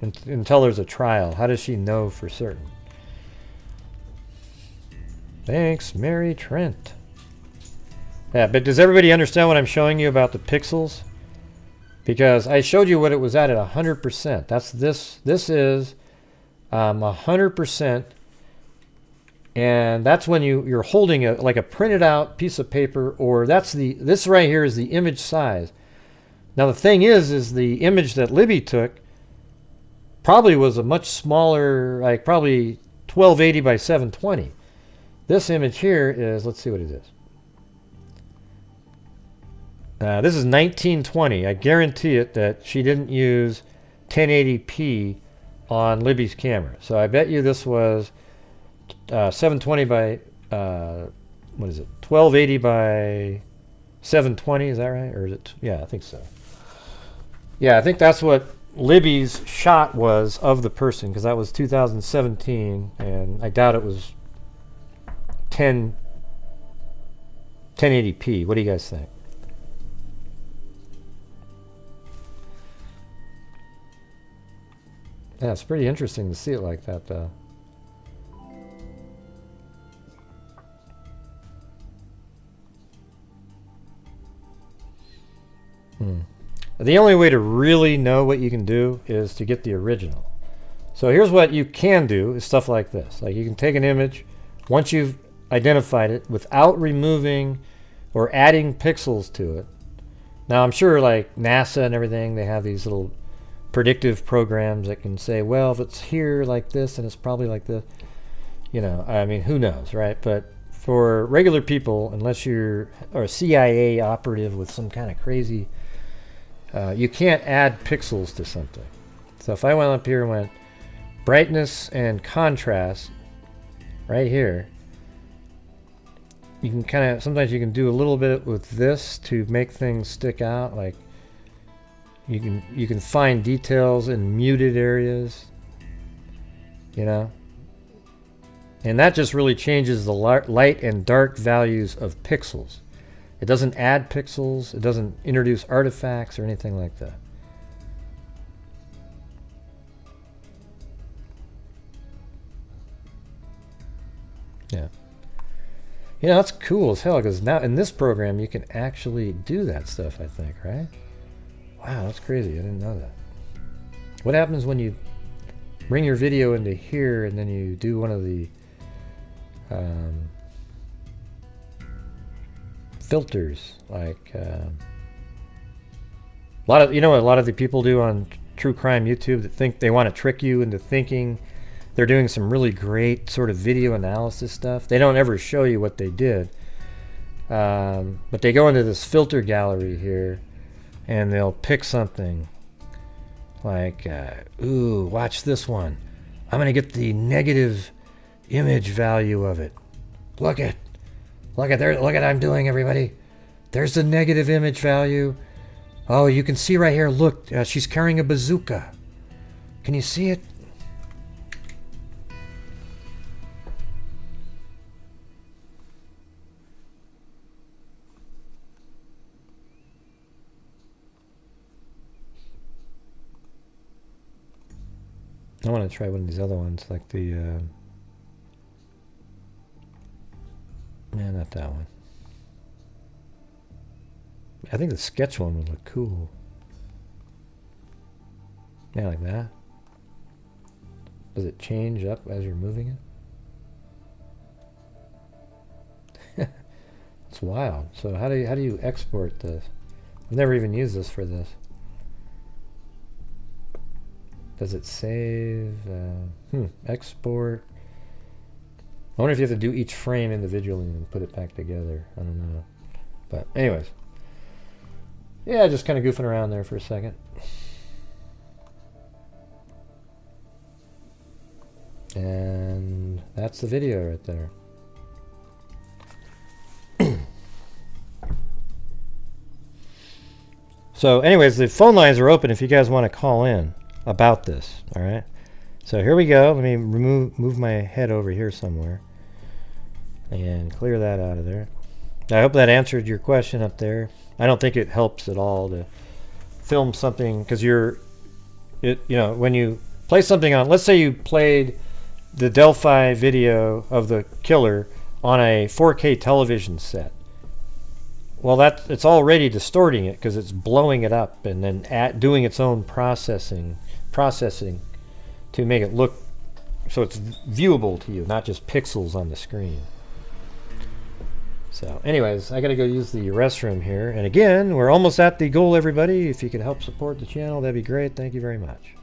until there's a trial. How does she know for certain? Thanks, Mary Trent. Yeah, but does everybody understand what I'm showing you about the pixels? Because I showed you what it was at 100%. That's this. This is 100%, and that's when you're holding like a printed out piece of paper, or this right here is the image size. Now the thing is the image that Libby took probably was a much smaller, like probably 1280 by 720. This image here is, let's see what it is. This is 1920. I guarantee it that she didn't use 1080p on Libby's camera. So I bet you this was 720 by, what is it? 1280 by 720, is that right? Or is it? Yeah, I think so. Yeah, I think that's what Libby's shot was of the person, because that was 2017, and I doubt it was 1080p. What do you guys think? Yeah, it's pretty interesting to see it like that, though. The only way to really know what you can do is to get the original. So here's what you can do, is stuff like this. Like you can take an image, once you've identified it, without removing or adding pixels to it. Now I'm sure like NASA and everything, they have these little predictive programs that can say, well, if it's here like this, and it's probably like this. I mean, who knows, right? But for regular people, unless you're a CIA operative with some kind of crazy, you can't add pixels to something. So if I went up here and went brightness and contrast right here, you can sometimes you can do a little bit with this to make things stick out. Like you can find details in muted areas, and that just really changes the light and dark values of pixels. It doesn't add pixels, it doesn't introduce artifacts or anything like that. Yeah. You know, that's cool as hell, because now in this program you can actually do that stuff, I think, right? Wow, that's crazy. I didn't know that. What happens when you bring your video into here and then you do one of the filters, like a lot of, you know what a lot of the people do on true crime YouTube that think they want to trick you into thinking they're doing some really great sort of video analysis stuff. They don't ever show you what they did, but they go into this filter gallery here and they'll pick something like, ooh, watch this one. I'm gonna get the negative image value of it. Look at there. Look at what I'm doing, everybody. There's the negative image value. Oh, you can see right here. Look, she's carrying a bazooka. Can you see it? I want to try one of these other ones, like the not that one. I think the sketch one would look cool. Yeah, like that. Does it change up as you're moving it? It's wild. So how do you export this? I've never even used this for this. Does it save? Export. I wonder if you have to do each frame individually and put it back together. I don't know. But anyways. Yeah, just kind of goofing around there for a second. And that's the video right there. So anyways, the phone lines are open if you guys want to call in about this. All right. So here we go. Let me move my head over here somewhere and clear that out of there. I hope that answered your question up there. I don't think it helps at all to film something, because when you play something on, let's say you played the Delphi video of the killer on a 4K television set. Well, it's already distorting it because it's blowing it up and then doing its own processing to make it look so it's viewable to you, not just pixels on the screen. So anyways, I gotta go use the restroom here. And again, we're almost at the goal, everybody. If you could help support the channel, that'd be great. Thank you very much.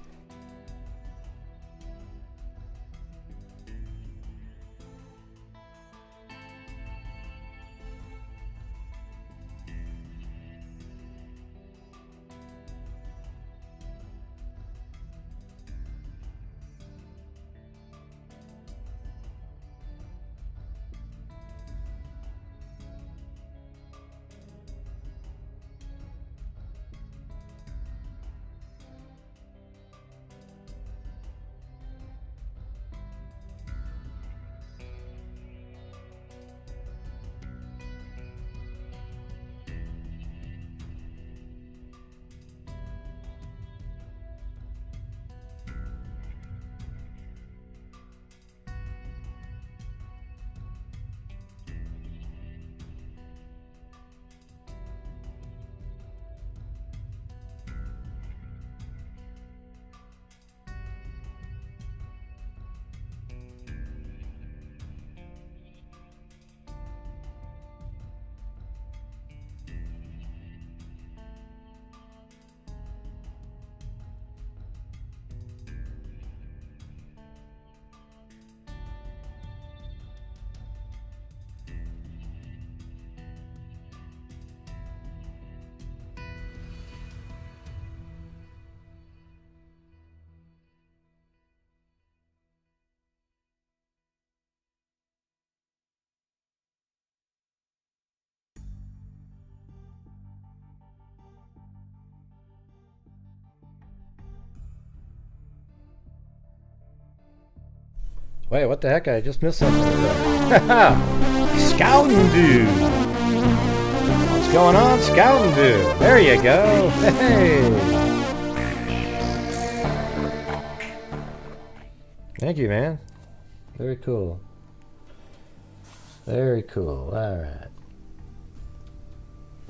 Wait, what the heck? I just missed something. Scouting Dude! What's going on, Scouting Dude? There you go. Hey! Thank you, man. Very cool. Very cool. All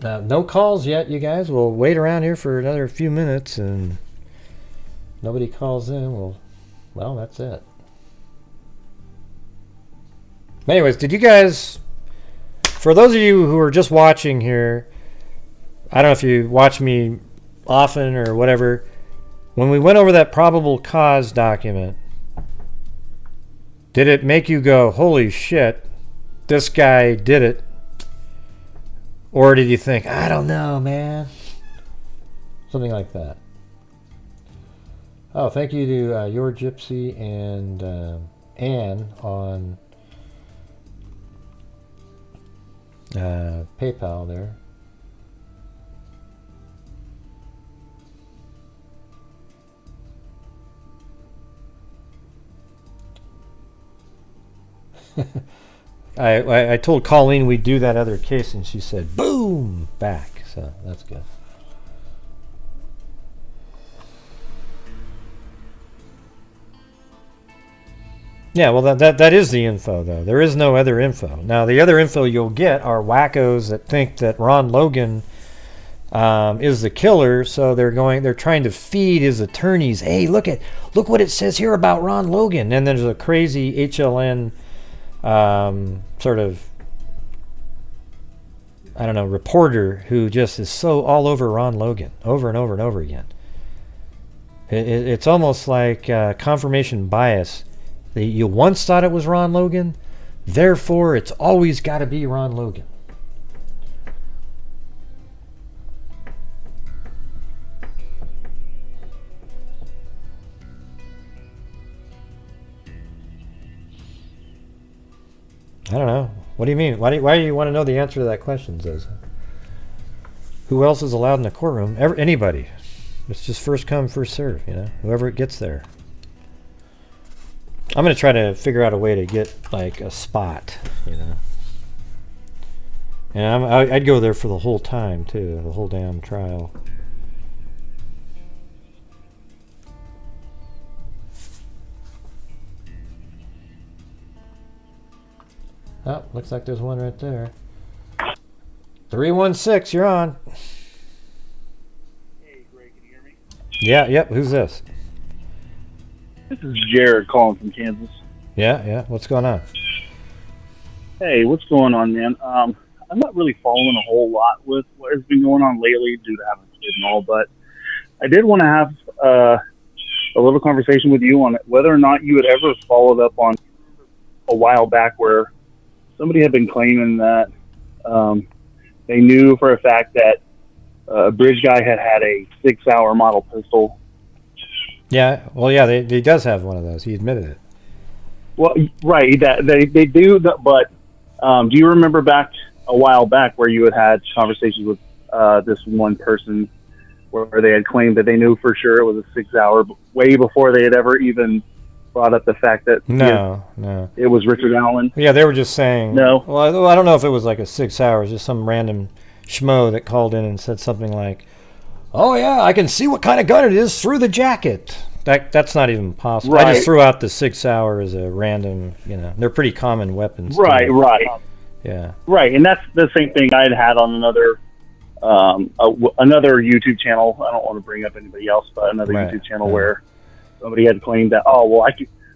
right. No calls yet, you guys. We'll wait around here for another few minutes, and nobody calls in. Well, that's it. Anyways, did you guys, for those of you who are just watching here, I don't know if you watch me often or whatever, when we went over that probable cause document, did it make you go, holy shit, this guy did it? Or did you think, I don't know, man? Something like that. Oh, thank you to Your Gypsy and Anne on PayPal there. I told Colleen we'd do that other case, and she said, boom, back. So that's good. Yeah, well, that is the info, though. There is no other info. Now, the other info you'll get are wackos that think that Ron Logan is the killer, so they're trying to feed his attorneys. Hey, look what it says here about Ron Logan. And there's a crazy HLN sort of, I don't know, reporter who just is so all over Ron Logan over and over and over again. It's almost like confirmation bias. You once thought it was Ron Logan, therefore it's always got to be Ron Logan. I don't know. What do you mean? Why do you want to know the answer to that question, Zoza? Who else is allowed in the courtroom? Anybody. It's just first come, first serve, you know? Whoever gets there. I'm going to try to figure out a way to get, like, a spot, you know? And I'd go there for the whole time, too. The whole damn trial. Oh, looks like there's one right there. 316, you're on. Hey, Greg, can you hear me? Yeah, yep. Who's this? This is Jared calling from Kansas. Yeah. What's going on? Hey, what's going on, man? I'm not really following a whole lot with what has been going on lately due to having a kid and all, but I did want to have a little conversation with you on whether or not you had ever followed up on a while back where somebody had been claiming that they knew for a fact that a bridge guy had a 6-hour model pistol. Yeah, well, yeah, he does have one of those. He admitted it. Well, right, that they do, but do you remember back a while back where you had conversations with this one person where they had claimed that they knew for sure it was a 6-hour, way before they had ever even brought up the fact that no, it was Richard Allen? Yeah, they were just saying. No. Well, I don't know if it was like a 6 hours, just some random schmo that called in and said something like, "Oh yeah, I can see what kind of gun it is through the jacket." That's not even possible. Right. I just threw out the 6 hour as a random. You know, they're pretty common weapons. Right. Yeah. Right, and that's the same thing I'd had on another YouTube channel. I don't want to bring up anybody else, but another YouTube channel where somebody had claimed that, oh, well,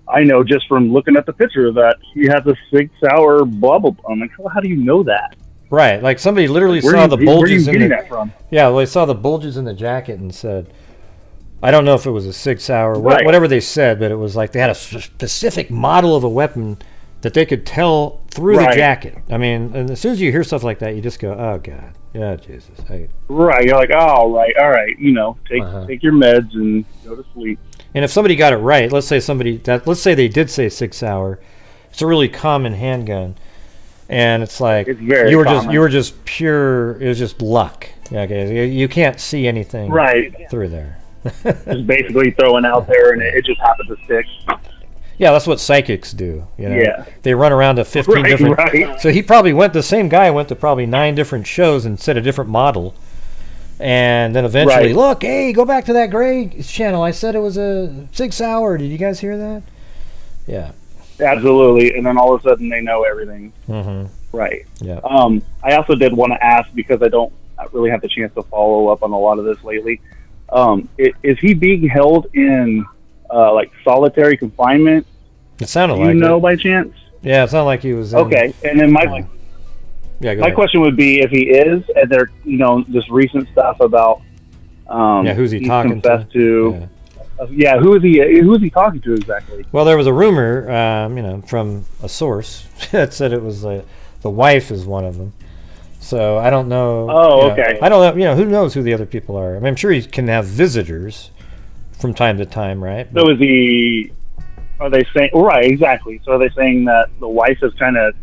I know just from looking at the picture that he has a 6-hour bubble. I'm like, well, how do you know that? Right, like somebody literally saw the bulges where are you in getting the. that from? Yeah, well, they saw the bulges in the jacket and said, I don't know if it was a 6 hour, Right. whatever they said, but it was like they had a specific model of a weapon that they could tell through the jacket. I mean, and as soon as you hear stuff like that, you just go, oh, God. Yeah, Jesus. Right, you're like, oh, all right, you know, take your meds and go to sleep. And if somebody got it right, let's say they did say 6 hour, it's a really common handgun, and it's like it's very you common. were just pure. It was just luck. Yeah, okay, you can't see anything through there. Just basically throwing out there, and it just happened to stick. Yeah, that's what psychics do. You know? Yeah, they run around to 15 different. Right. So the same guy went to probably 9 different shows and said a different model. And then eventually, look, hey, go back to that Gray channel. I said it was a 6 hour. Did you guys hear that? Yeah. Absolutely. And then all of a sudden they know everything. Mm-hmm. Right. Yeah. I also did want to ask, because I don't really have the chance to follow up on a lot of this lately. Is he being held in like solitary confinement? It sounded Do like you know it. by chance? Yeah, it sounded like he was in, Okay. And then my yeah, go my ahead. question would be, if he is, and there, just recent stuff about Yeah, who's he he's talking confessed to? Yeah, who is he talking to exactly? Well, there was a rumor, from a source that said it was the wife is one of them. So I don't know. Oh, okay. I don't know. Who knows who the other people are? I mean, I'm sure he can have visitors from time to time, right? So is he? Are they saying right? Exactly. So are they saying that the wife is kind of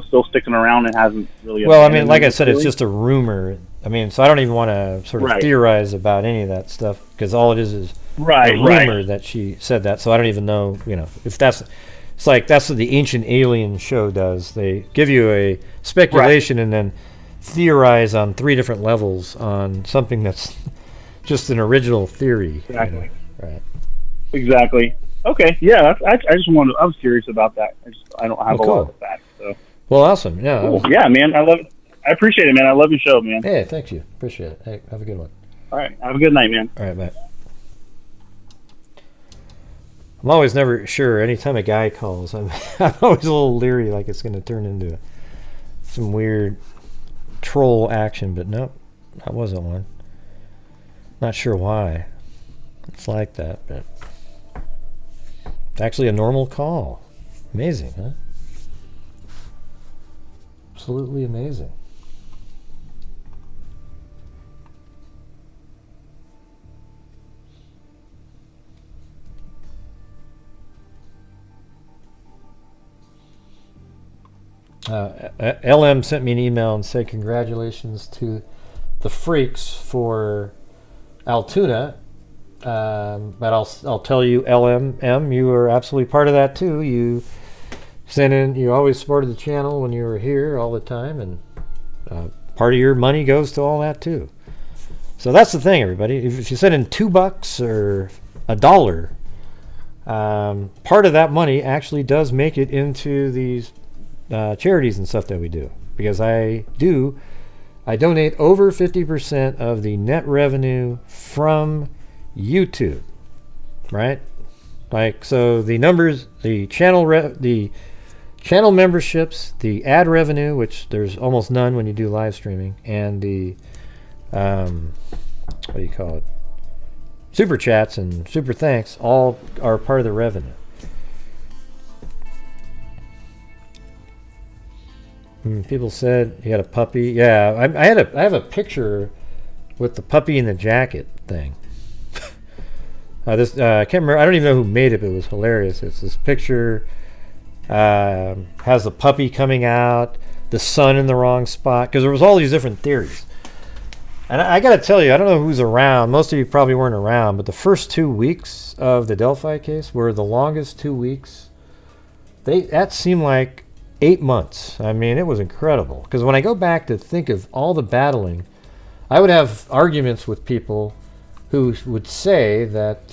still sticking around and hasn't really? Well, I mean, like I said, it's just a rumor. I mean, so I don't even want to sort of Right. theorize about any of that stuff, because all it is a rumor that she said that. So I don't even know, if that's. It's like that's what the Ancient Alien show does. They give you a speculation and then theorize on 3 different levels on something that's just an original theory. Exactly. Right. Exactly. Okay. Yeah. I just wanted. I was curious about that. I don't have a lot of facts. So. Well, awesome. Yeah. Cool. Yeah, man. I love it. I appreciate it, man. I love your show, man. Hey, thank you. Appreciate it. Hey, have a good one. All right. Have a good night, man. All right, bye. I'm always never sure. Anytime a guy calls, I'm always a little leery, like it's going to turn into some weird troll action. But nope, that wasn't one. Not sure why it's like that, but it's actually a normal call. Amazing, huh? Absolutely amazing. LM sent me an email and said congratulations to the freaks for Altoona. But I'll tell you, LMM, you are absolutely part of that too. You sent in, you always supported the channel when you were here all the time, and part of your money goes to all that too. So that's the thing, everybody. If you send in $2 or $1, part of that money actually does make it into these charities and stuff that we do, because I donate over 50% of the net revenue from YouTube, right? Like, so the numbers, the channel memberships, the ad revenue, which there's almost none when you do live streaming, and the what do you call it, super chats and super thanks, all are part of the revenue. People said he had a puppy. Yeah, I have a picture with the puppy in the jacket thing. I can't remember. I don't even know who made it, but it was hilarious. It's this picture. Has the puppy coming out, the sun in the wrong spot, because there was all these different theories. And I got to tell you, I don't know who's around. Most of you probably weren't around, but the first 2 weeks of the Delphi case were the longest 2 weeks. That seemed like 8 months. I mean, it was incredible. Because when I go back to think of all the battling, I would have arguments with people who would say that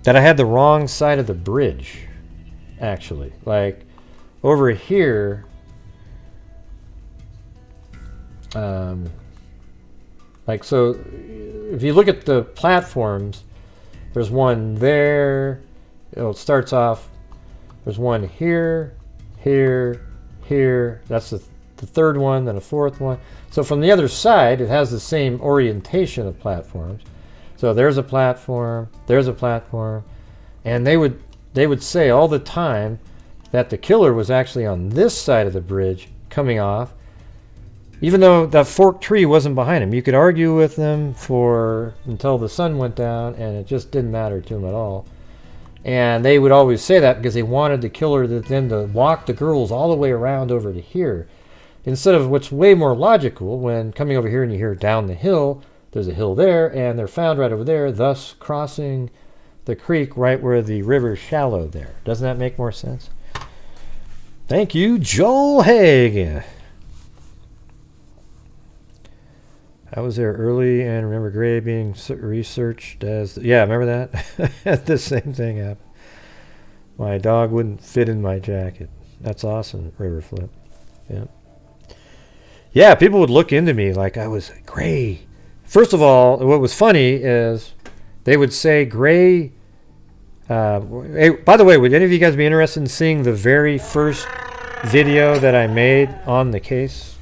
that I had the wrong side of the bridge, actually. Like, over here, like, so if you look at the platforms, there's one there. It starts off, there's one here, here, here. That's the third one, then a fourth one. So from the other side, it has the same orientation of platforms. So there's a platform, and they would say all the time that the killer was actually on this side of the bridge coming off, even though that forked tree wasn't behind him. You could argue with them until the sun went down, and it just didn't matter to them at all. And they would always say that because they wanted the killer to walk the girls all the way around over to here, instead of what's way more logical, when coming over here and you hear down the hill, there's a hill there, and they're found right over there, thus crossing the creek right where the river's shallow there. Doesn't that make more sense? Thank you, Joel Hagen. I was there early and remember Gray being researched as... Yeah, remember that? The same thing happened. My dog wouldn't fit in my jacket. That's awesome, Riverflip. Yeah. Yeah, people would look into me like I was gray. First of all, what was funny is they would say gray. Hey, by the way, would any of you guys be interested in seeing the very first video that I made on the case?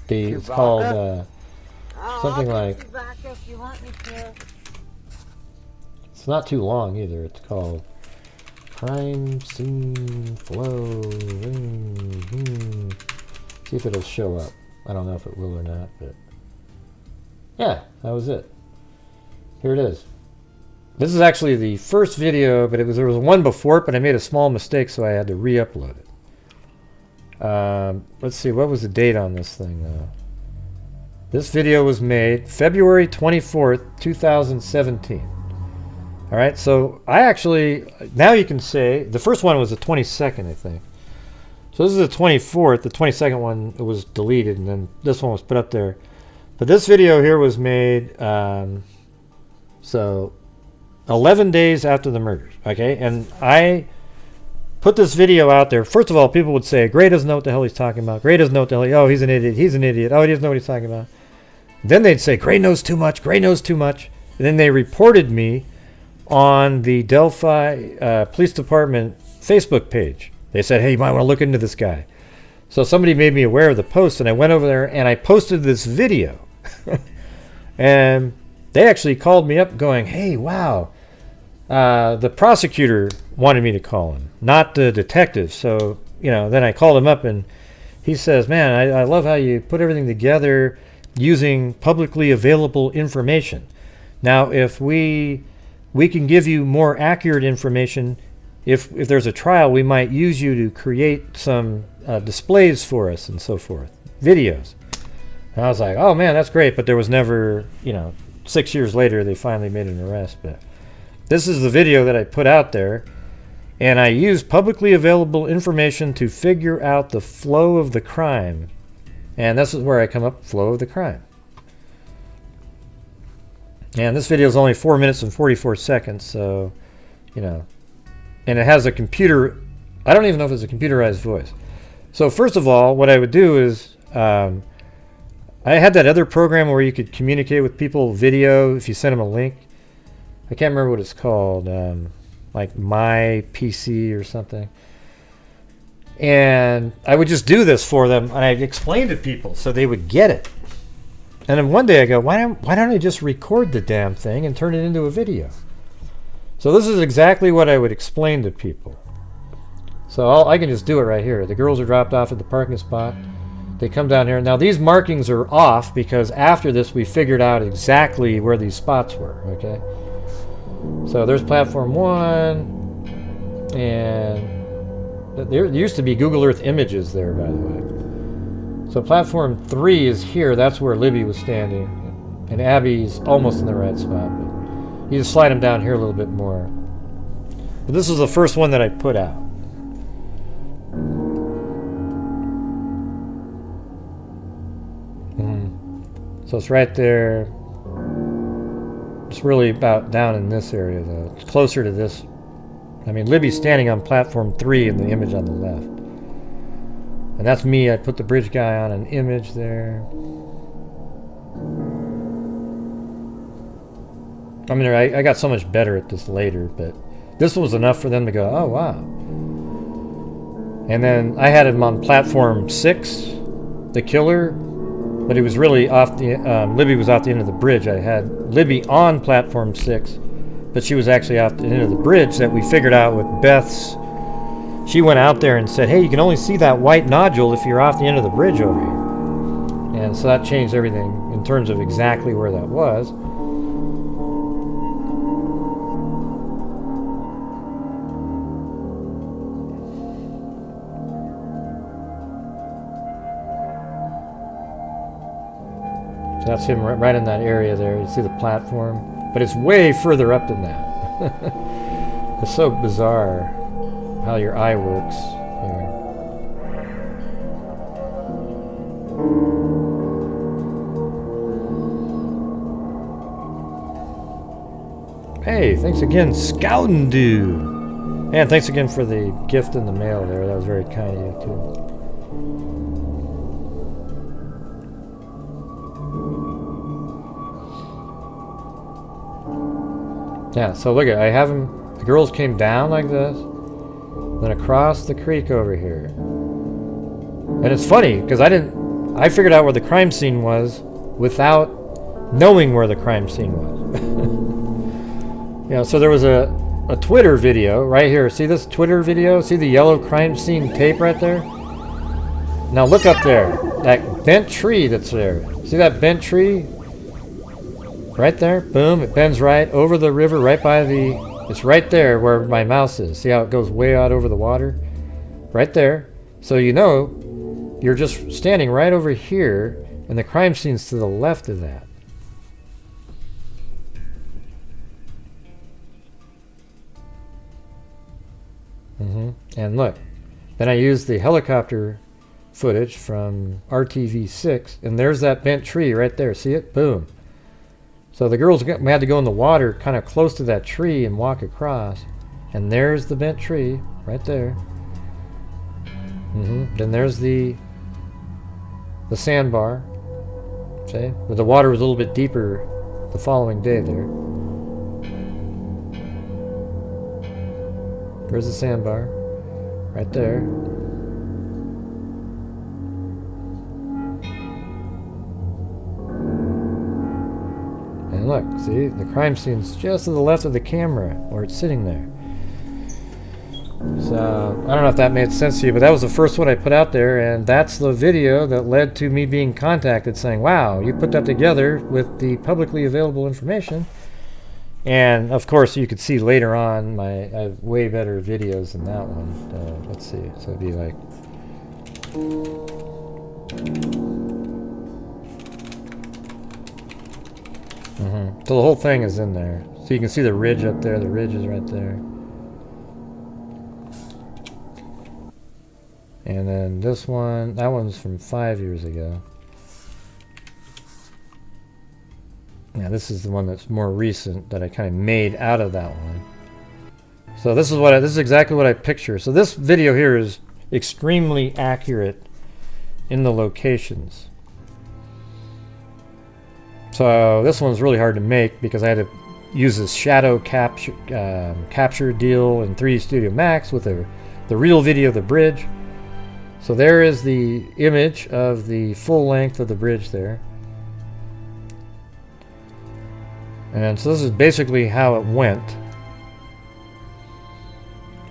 It's called something I'll like. take you back if you want me to. It's not too long either. It's called Crime Scene Flow. See if it'll show up. I don't know if it will or not, but yeah, that was it. Here it is. This is actually the first video, but there was one before it, but I made a small mistake, so I had to re-upload it. Let's see, what was the date on this thing, though? This video was made February 24th, 2017. All right, so I actually, now you can say, the first one was the 22nd, I think. So this is the 24th. The 22nd one was deleted, and then this one was put up there. But this video here was made, so 11 days after the murders, okay? And I put this video out there. First of all, people would say, Gray doesn't know what the hell he's talking about. Gray doesn't know what the hell, oh, he's an idiot. He's an idiot. Oh, he doesn't know what he's talking about. Then they'd say, Gray knows too much. Gray knows too much. And then they reported me on the Delphi Police Department Facebook page. They said, hey, you might want to look into this guy. So somebody made me aware of the post, and I went over there and I posted this video. And they actually called me up going, hey, wow, the prosecutor wanted me to call him, not the detective. So, then I called him up, and he says, man, I love how you put everything together using publicly available information. Now, if we can give you more accurate information, if there's a trial, we might use you to create some displays for us and so forth, videos. And I was like, oh man, that's great. But there was never, 6 years later, they finally made an arrest. But this is the video that I put out there. And I used publicly available information to figure out the flow of the crime. And this is where I come up, flow of the crime. And this video is only 4 minutes and 44 seconds. So, and it has a computer. I don't even know if it's a computerized voice. So first of all, what I would do is, I had that other program where you could communicate with people video if you sent them a link. I can't remember what it's called, like My PC or something. And I would just do this for them, and I'd explain to people so they would get it. And then one day I go, why don't I just record the damn thing and turn it into a video? So this is exactly what I would explain to people. So I can just do it right here. The girls are dropped off at the parking spot. They come down here. Now these markings are off because after this we figured out exactly where these spots were, okay? So there's platform 1, and there used to be Google Earth images there, by the way. So platform 3 is here. That's where Libby was standing, and Abby's almost in the right spot. But you just slide them down here a little bit more. But this is the first one that I put out. So it's right there. It's really about down in this area, though. It's closer to this. I mean, Libby's standing on platform 3 in the image on the left. And that's me. I put the bridge guy on an image there. I mean, I got so much better at this later, but this was enough for them to go, oh, wow. And then I had him on platform 6, the killer. But he was really off the, Libby was off the end of the bridge. I had Libby on platform 6, but she was actually off the end of the bridge that we figured out with Beth's. She went out there and said, hey, you can only see that white nodule if you're off the end of the bridge over here. And so that changed everything in terms of exactly where that was. That's him right in that area there. You see the platform, but it's way further up than that. It's so bizarre how your eye works here. Hey, thanks again, Scoutin' Dude. And thanks again for the gift in the mail there. That was very kind of you, too. Yeah, so look at, I have them, the girls came down like this, then across the creek over here. And it's funny, because I figured out where the crime scene was without knowing where the crime scene was. You know, so there was a Twitter video right here. See this Twitter video? See the yellow crime scene tape right there? Now look up there, that bent tree that's there. See that bent tree? Right there, boom, it bends right over the river, right by the, it's right there where my mouse is. See how it goes way out over the water? Right there. So you know, you're just standing right over here, and the crime scene's to the left of that. And look, then I used the helicopter footage from RTV6, and there's that bent tree right there. See it? Boom. So the girls had to go in the water kind of close to that tree and walk across. And there's the bent tree right there. Then there's the sandbar. See? But the water was a little bit deeper the following day there. There's the sandbar right there. And look, see, the crime scene's just to the left of the camera where it's sitting there. So, I don't know if that made sense to you, but that was the first one I put out there, and that's the video that led to me being contacted saying, wow, you put that together with the publicly available information. And, of course, you could see later on, I have way better videos than that one. Let's see, so it'd be like... So the whole thing is in there. So you can see the ridge up there. The ridge is right there. And then this one, that one's from 5 years ago. Now this is the one that's more recent that I kind of made out of that one. So this is exactly what I picture. So this video here is extremely accurate in the locations. So this one's really hard to make because I had to use this shadow capture deal in 3D Studio Max with the real video of the bridge. So there is the image of the full length of the bridge there. And so this is basically how it went.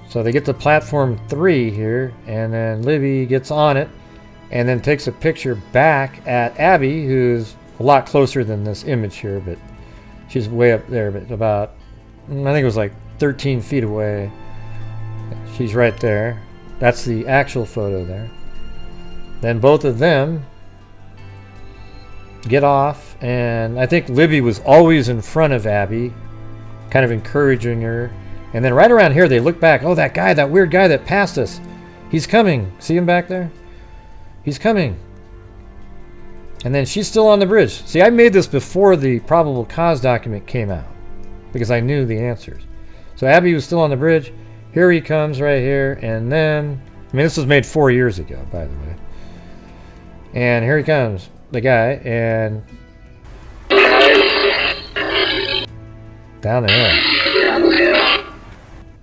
So they get to platform 3 here, and then Libby gets on it and then takes a picture back at Abby, who's a lot closer than this image here, but she's way up there, but about, I think it was like 13 feet away. She's right there. That's the actual photo there. Then both of them get off, and I think Libby was always in front of Abby, kind of encouraging her. And then right around here, they look back. Oh, that guy, that weird guy that passed us. He's coming. See him back there? He's coming. And then she's still on the bridge. See, I made this before the probable cause document came out because I knew the answers. So Abby was still on the bridge. Here he comes right here. And then, I mean, this was made 4 years ago, by the way. And here he comes, the guy, and down the hill.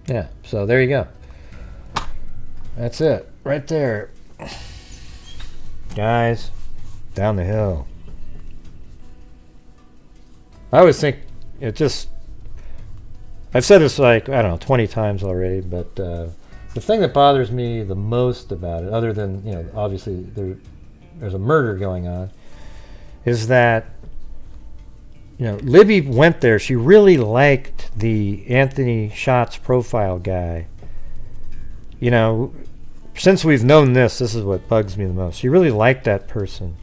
Yeah, so there you go. That's it, right there. Guys, down the hill. I always think it just, I've said this like, I don't know, 20 times already, but the thing that bothers me the most about it, other than, you know, obviously there's a murder going on, is that, you know, Libby went there. She really liked the Anthony Schatz profile guy. You know, since we've known this is what bugs me the most. She really liked that person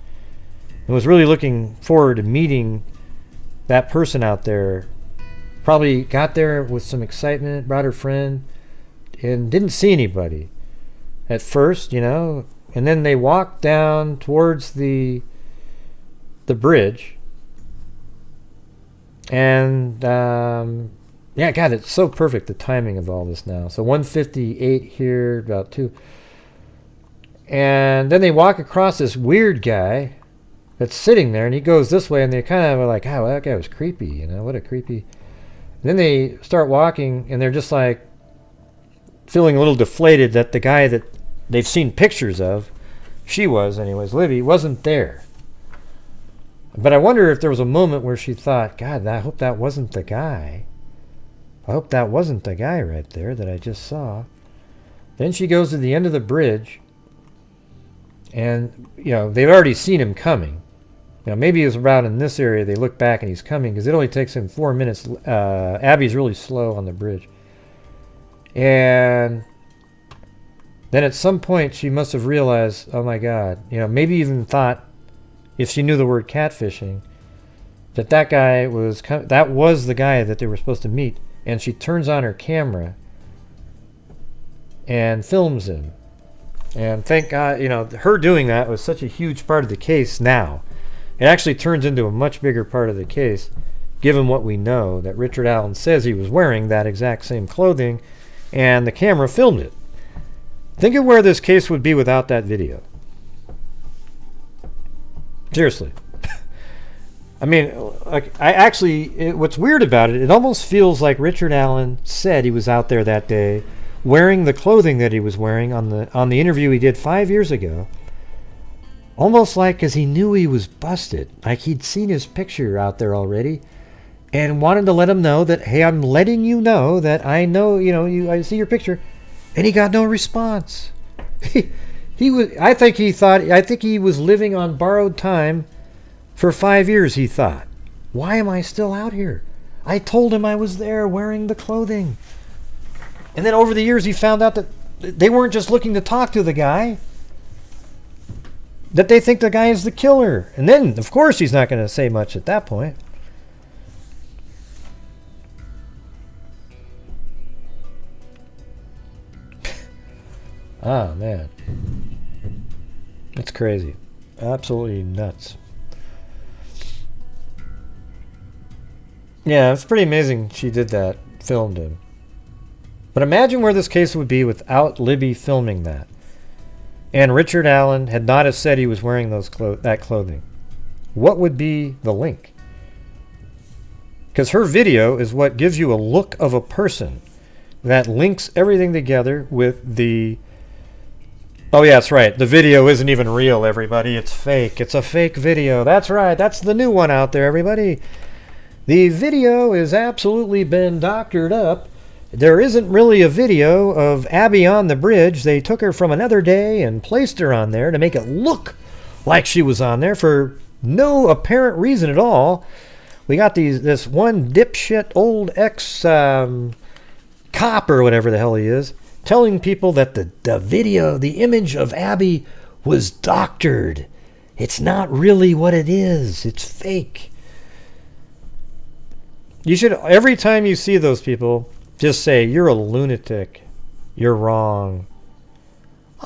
and was really looking forward to meeting that person out there. Probably got there with some excitement, brought her friend, and didn't see anybody at first, you know. And then they walked down towards the bridge, and Yeah, God, it's so perfect, the timing of all this now. So 1:58 here, about 2. And then they walk across this weird guy that's sitting there, and he goes this way, and they kind of are like, oh, that guy was creepy, you know, what a creepy. And then they start walking, and they're just like feeling a little deflated that the guy that they've seen pictures of, she was anyways, Libby, wasn't there. But I wonder if there was a moment where she thought, God, I hope that wasn't the guy. I hope that wasn't the guy right there that I just saw. Then she goes to the end of the bridge, and, you know, they've already seen him coming. You know, maybe he was around in this area, they look back and he's coming, because it only takes him 4 minutes. Abby's really slow on the bridge. And then at some point she must have realized, oh my God, you know, maybe even thought, if she knew the word catfishing, that guy was, that was the guy that they were supposed to meet. And she turns on her camera and films him. And thank God, you know, her doing that was such a huge part of the case now. It actually turns into a much bigger part of the case, given what we know, that Richard Allen says he was wearing that exact same clothing, and the camera filmed it. Think of where this case would be without that video. Seriously. I mean, like, what's weird about it, it almost feels like Richard Allen said he was out there that day wearing the clothing that he was wearing on the interview he did 5 years ago. Almost like because he knew he was busted. Like he'd seen his picture out there already and wanted to let him know that, hey, I'm letting you know that I know, you know, I see your picture. And he got no response. I think he was living on borrowed time for 5 years, he thought. Why am I still out here? I told him I was there wearing the clothing. And then over the years he found out that they weren't just looking to talk to the guy, that they think the guy is the killer. And then, of course, he's not going to say much at that point. Ah, man. That's crazy. Absolutely nuts. Yeah, it's pretty amazing she did that, filmed him. But imagine where this case would be without Libby filming that. And Richard Allen had not have said he was wearing that clothing. What would be the link? Because her video is what gives you a look of a person that links everything together with the... Oh yeah, that's right. The video isn't even real, everybody. It's fake. It's a fake video. That's right. That's the new one out there, everybody. The video has absolutely been doctored up. There isn't really a video of Abby on the bridge. They took her from another day and placed her on there to make it look like she was on there for no apparent reason at all. We got this one dipshit old ex-cop or whatever the hell he is, telling people that the video, the image of Abby was doctored. It's not really what it is. It's fake. You should, every time you see those people, just say, you're a lunatic. You're wrong.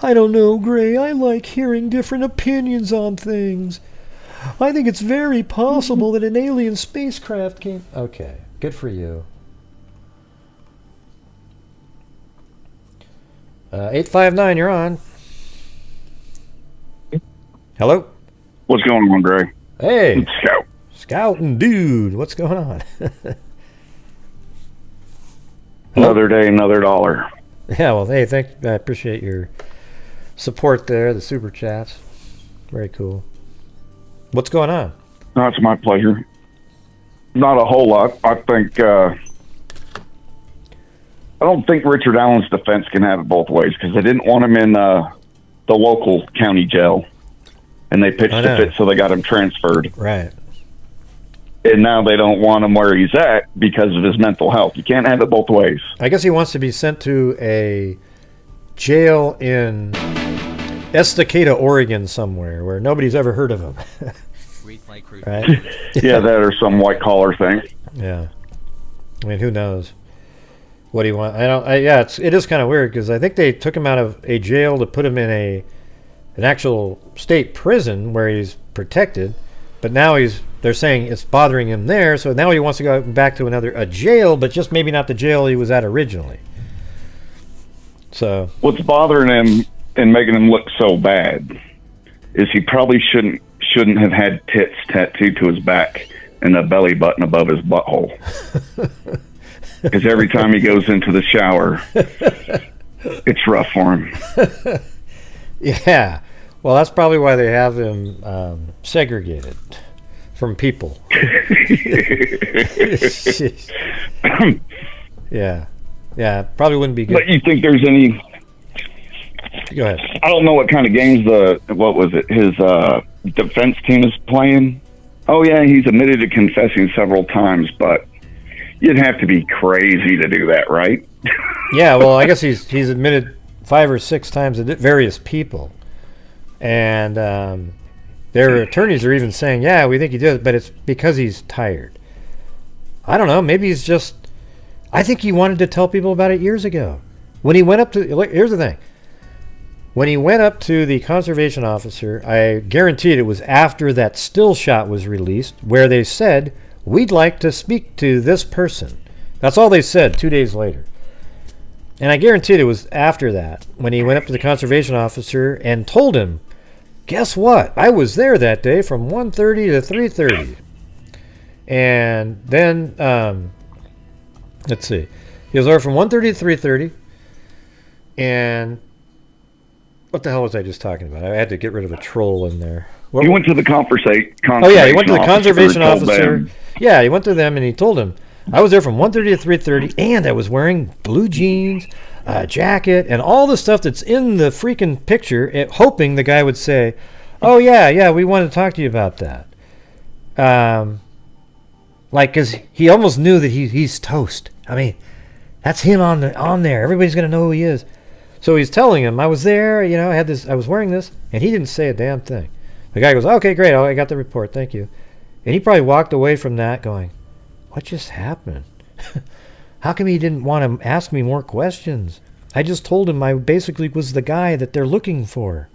I don't know, Gray. I like hearing different opinions on things. I think it's very possible that an alien spacecraft came... Okay, good for you. 859, you're on. Hello? What's going on, Gray? Hey. It's Scout. Scouting dude, what's going on? Another day, another dollar. Yeah, well, hey, I appreciate your support there, the super chats. Very cool. What's going on? No, it's my pleasure. Not a whole lot. I think, I don't think Richard Allen's defense can have it both ways, because they didn't want him in the local county jail, and they pitched the fit, so they got him transferred. Right. And now they don't want him where he's at because of his mental health. You can't have it both ways. I guess he wants to be sent to a jail in Estacada, Oregon somewhere where nobody's ever heard of him. Right? Yeah, that or some white-collar thing. Yeah. I mean, who knows what he wants. It is kind of weird because I think they took him out of a jail to put him in an actual state prison where he's protected, but now he's they're saying it's bothering him there, so now he wants to go back to a jail, but just maybe not the jail he was at originally. So what's bothering him and making him look so bad is he probably shouldn't have had tits tattooed to his back and the belly button above his butthole. Because every time he goes into the shower, it's rough for him. Yeah. Well, that's probably why they have him segregated from people. Yeah. Yeah, probably wouldn't be good. But you think there's any... Go ahead. I don't know what kind of games his defense team is playing. Oh, yeah, he's admitted to confessing several times, but you'd have to be crazy to do that, right? Yeah, well, I guess he's admitted 5 or 6 times to various people. And their attorneys are even saying, yeah, we think he did it, but it's because he's tired. I don't know, maybe he's just... I think he wanted to tell people about it years ago. When he went up to... Here's the thing. When he went up to the conservation officer, I guaranteed it was after that still shot was released, where they said, we'd like to speak to this person. That's all they said 2 days later. And I guaranteed it was after that, when he went up to the conservation officer and told him, guess what? I was there that day from 1:30 to 3:30. And then... let's see. He was there from 1:30 to 3:30. And what the hell was I just talking about? I had to get rid of a troll in there. He went to the conversation. Oh, yeah, he went to the conservation officer. Yeah, he went to them and he told him, I was there from 1:30 to 3:30, and I was wearing blue jeans, a jacket, and all the stuff that's in the freaking picture, hoping the guy would say, oh, yeah, we want to talk to you about that. Because he almost knew that he's toast. I mean, that's him on there. Everybody's going to know who he is. So he's telling him, I was there, I was wearing this, and he didn't say a damn thing. The guy goes, okay, great, I got the report, thank you. And he probably walked away from that going, what just happened? How come he didn't want to ask me more questions? I just told him I basically was the guy that they're looking for.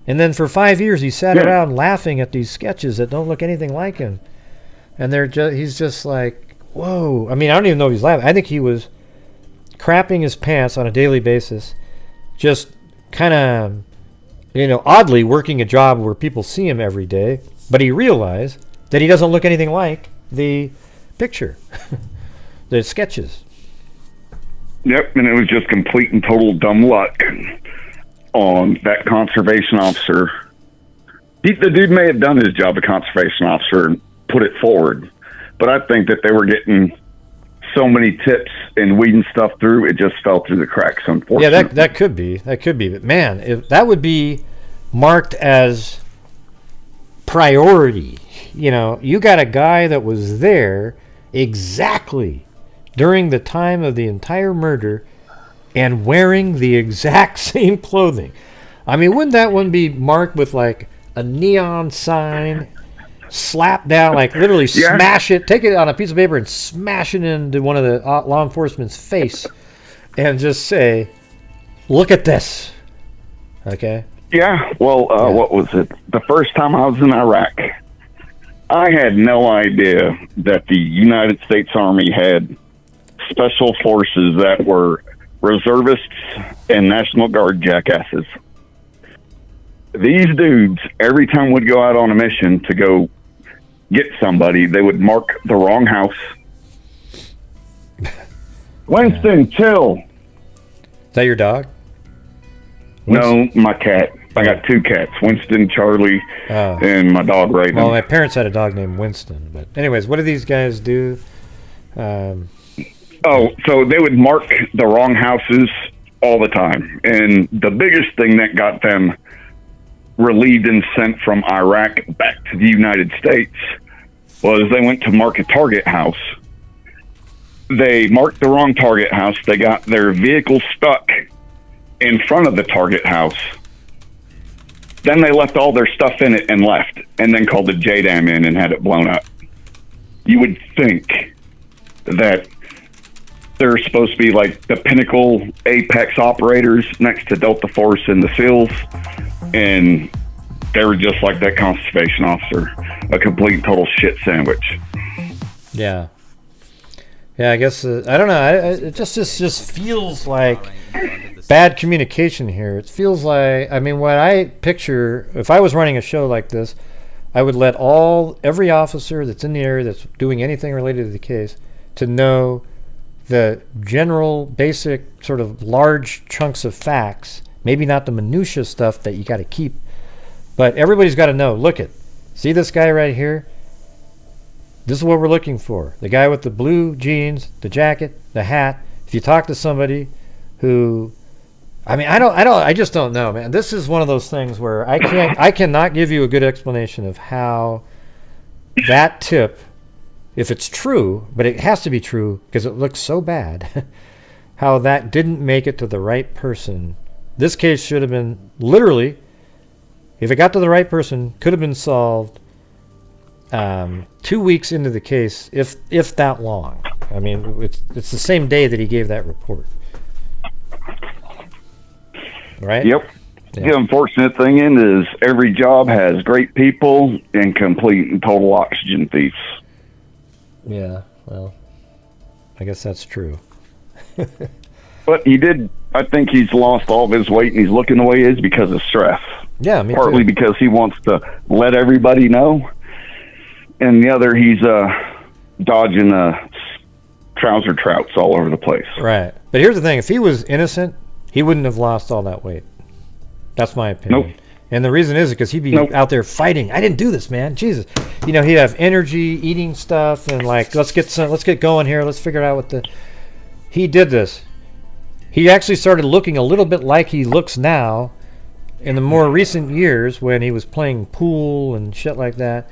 And then for 5 years he sat around laughing at these sketches that don't look anything like him. And he's just like, whoa. I mean, I don't even know if he's laughing. I think he was crapping his pants on a daily basis, just kind of, oddly working a job where people see him every day, but he realized that he doesn't look anything like the picture, the sketches. Yep, and it was just complete and total dumb luck on that conservation officer. The dude may have done his job as conservation officer and put it forward, but I think that they were getting so many tips and weeding stuff through, it just fell through the cracks, unfortunately. Yeah, that could be. But man, if that would be marked as priority. You got a guy that was there exactly during the time of the entire murder and wearing the exact same clothing. I mean, wouldn't that one be marked with like a neon sign, slap down, like literally smash it, take it on a piece of paper and smash it into one of the law enforcement's face and just say, look at this. Okay? Yeah, well, what was it? The first time I was in Iraq, I had no idea that the United States Army had special forces that were reservists and National Guard jackasses. These dudes, every time we'd go out on a mission to go get somebody, they would mark the wrong house. Winston, chill. Is that your dog? No, my cat. I got 2 cats, Winston, Charlie, and my dog, Raven. Well, my parents had a dog named Winston. But anyways, what do these guys do? So they would mark the wrong houses all the time. And the biggest thing that got them relieved and sent from Iraq back to the United States was they went to mark a target house. They marked the wrong target house. They got their vehicle stuck in front of the target house. Then they left all their stuff in it and left, and then called the JDAM in and had it blown up. You would think that they're supposed to be like the pinnacle apex operators next to Delta Force and the SEALs, and they were just like that conservation officer, a complete and total shit sandwich. Yeah. Yeah, I guess I don't know. It just feels like bad communication here. It feels like, I mean, what I picture, if I was running a show like this, I would let every officer that's in the area that's doing anything related to the case to know the general, basic, sort of large chunks of facts. Maybe not the minutia stuff that you got to keep, but everybody's got to know. See this guy right here? This is what we're looking for. The guy with the blue jeans, the jacket, the hat. If you talk to somebody who, I mean, I just don't know, man. This is one of those things where I cannot give you a good explanation of how that tip, if it's true, but it has to be true because it looks so bad, how that didn't make it to the right person. This case should have been literally, if it got to the right person, could have been solved 2 weeks into the case, if that long. I mean, it's the same day that he gave that report. Right? Yep. Yeah. The unfortunate thing is every job has great people and complete and total oxygen thieves. Yeah, well, I guess that's true. But I think he's lost all of his weight and he's looking the way he is because of stress. Yeah, me Partly too. because he wants to let everybody know. And the other, he's dodging trouser trouts all over the place. Right. But here's the thing. If he was innocent, he wouldn't have lost all that weight. That's my opinion. Nope. And the reason is because he'd be out there fighting. I didn't do this, man. Jesus. You know, he'd have energy, eating stuff, and like, let's get going here. Let's figure out he did this. He actually started looking a little bit like he looks now in the more recent years when he was playing pool and shit like that.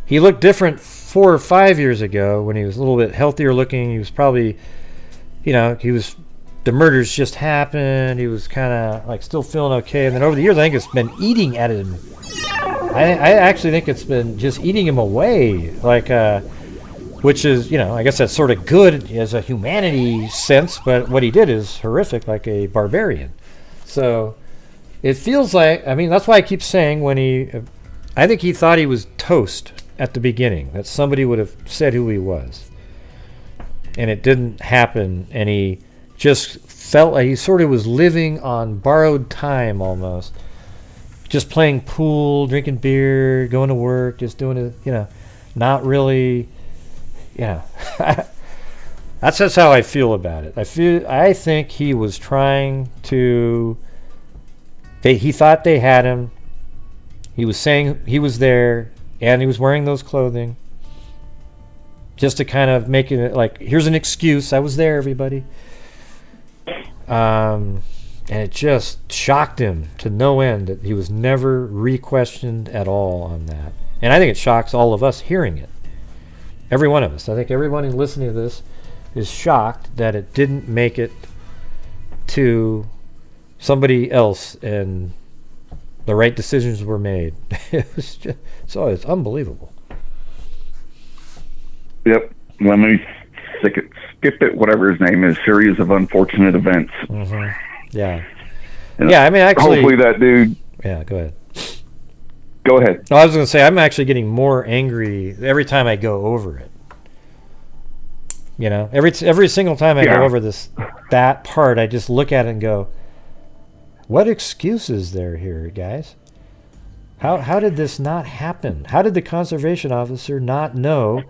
He looked different 4 or 5 years ago when he was a little bit healthier looking. He was probably, the murders just happened. He was kind of like still feeling okay. And then over the years, I think it's been eating at him. I actually think it's been just eating him away. Like, which is, I guess that's sort of good as a humanity sense. But what he did is horrific, like a barbarian. So it feels like, I mean, that's why I keep saying I think he thought he was toast at the beginning, that somebody would have said who he was. And it didn't happen, and he just felt like he sort of was living on borrowed time almost. Just playing pool, drinking beer, going to work, just doing it, not really, That's just how I feel about it. I think he was trying to, he thought they had him. He was saying he was there, and he was wearing those clothing just to kind of make it like, here's an excuse. I was there, everybody. And it just shocked him to no end that he was never re-questioned at all on that. And I think it shocks all of us hearing it. Every one of us. I think everyone who's listening to this is shocked that it didn't make it to somebody else and the right decisions were made. It's unbelievable. Yep. Let me skip it, whatever his name is, series of unfortunate events. Mm-hmm. Yeah. Yeah, I mean, actually... Hopefully that dude... Yeah, go ahead. Go ahead. No, I was going to say, I'm actually getting more angry every time I go over it. Every single time I go over that part, I just look at it and go, what excuse is there here, guys? How did this not happen? How did the conservation officer not know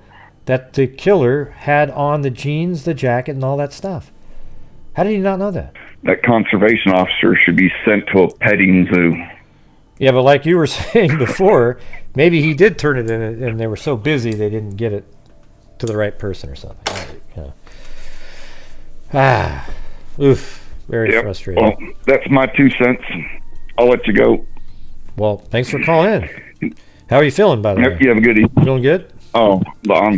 that the killer had on the jeans, the jacket, and all that stuff? How did he not know that? That conservation officer should be sent to a petting zoo. Yeah, but like you were saying before, maybe he did turn it in and they were so busy they didn't get it to the right person or something. Oof. Very frustrating. Well, that's my 2 cents. I'll let you go. Well, thanks for calling in. How are you feeling, by the way? You have a good evening. Feeling good? Oh, I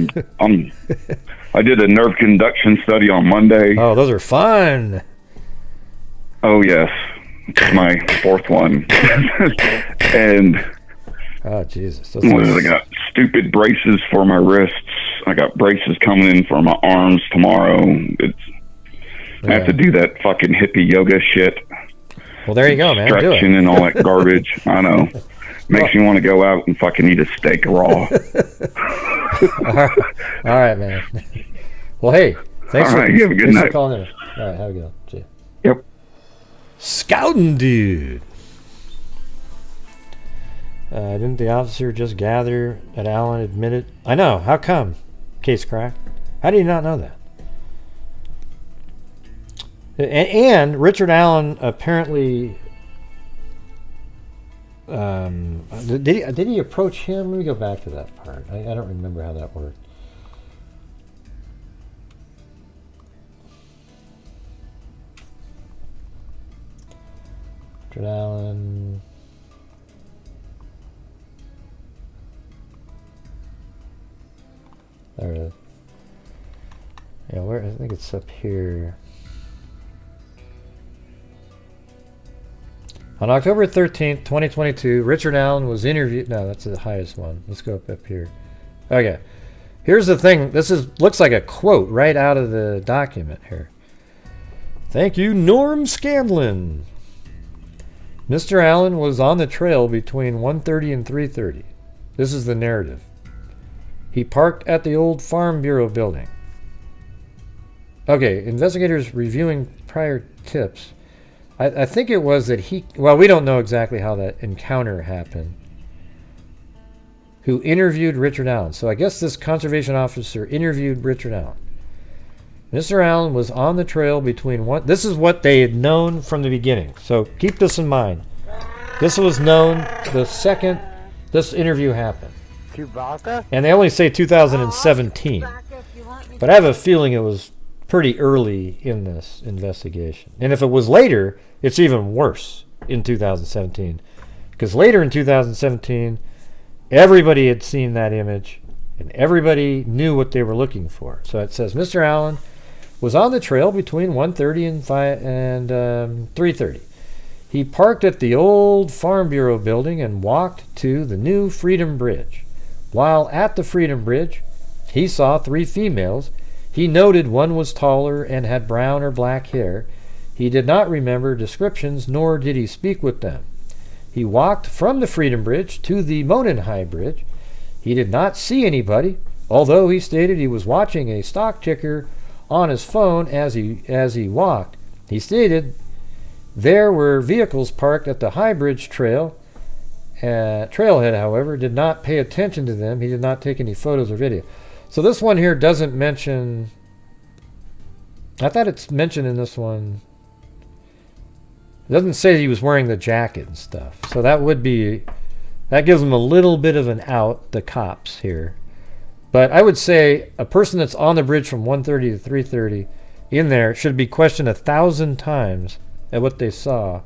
did a nerve conduction study on Monday. Oh, those are fun. Oh, yes. It's my 4th one. And oh, Jesus. I got stupid braces for my wrists. I got braces coming in for my arms tomorrow. I have to do that fucking hippie yoga shit. Well, there you go, man. Stretching and all that garbage. I know. Makes me want to go out and fucking eat a steak raw. All right, man. Well, hey, thanks, All right, for, you have a good thanks for night. calling in. All right, have a good one. See ya. Yep. Scouting dude. Didn't the officer just gather that Allen admitted? I know. How come? Case cracked. How do you not know that? And Richard Allen apparently did he approach him? Let me go back to that part. I don't remember how that worked. Richard Allen. There it is. Yeah, where? I think it's up here. On October 13th, 2022, Richard Allen was interviewed. No, that's the highest one. Let's go up here. Okay. Here's the thing. This looks like a quote right out of the document here. Thank you, Norm Scanlon. Mr. Allen was on the trail between 1:30 and 3:30. This is the narrative. He parked at the old Farm Bureau building. Okay, investigators reviewing prior tips. I think it was that we don't know exactly how that encounter happened. Who interviewed Richard Allen. So I guess this conservation officer interviewed Richard Allen. Mr. Allen was on the trail between this is what they had known from the beginning. So keep this in mind. This was known the second this interview happened. Chewbacca? And they only say 2017. But I have a feeling it was pretty early in this investigation. And if it was later, it's even worse in 2017. Because later in 2017, everybody had seen that image and everybody knew what they were looking for. So it says Mr. Allen was on the trail between 1:30 and 3:30. He parked at the old Farm Bureau building and walked to the new Freedom Bridge. While at the Freedom Bridge, he saw 3 females. He noted one was taller and had brown or black hair. He did not remember descriptions, nor did he speak with them. He walked from the Freedom Bridge to the Monenhigh Bridge. He did not see anybody, although he stated he was watching a stock ticker on his phone as he walked. He stated there were vehicles parked at the High Bridge trailhead, however, did not pay attention to them. He did not take any photos or video. So this one here doesn't mention... I thought it's mentioned in this one. It doesn't say he was wearing the jacket and stuff. So that would be... That gives them a little bit of an out, the cops here. But I would say a person that's on the bridge from 1:30 to 3:30 in there should be questioned 1,000 times at what they saw.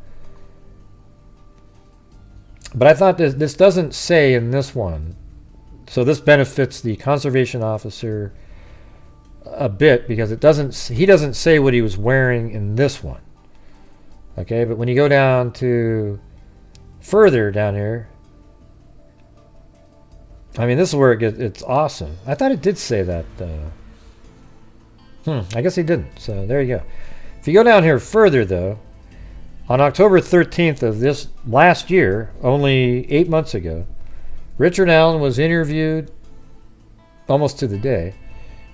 But I thought this doesn't say in this one. So this benefits the conservation officer a bit because he doesn't say what he was wearing in this one. Okay, but when you go down to further down here, I mean, this is where it's awesome. I thought it did say that. I guess he didn't. So there you go. If you go down here further, though, on October 13th of this last year, only 8 months ago, Richard Allen was interviewed almost to the day.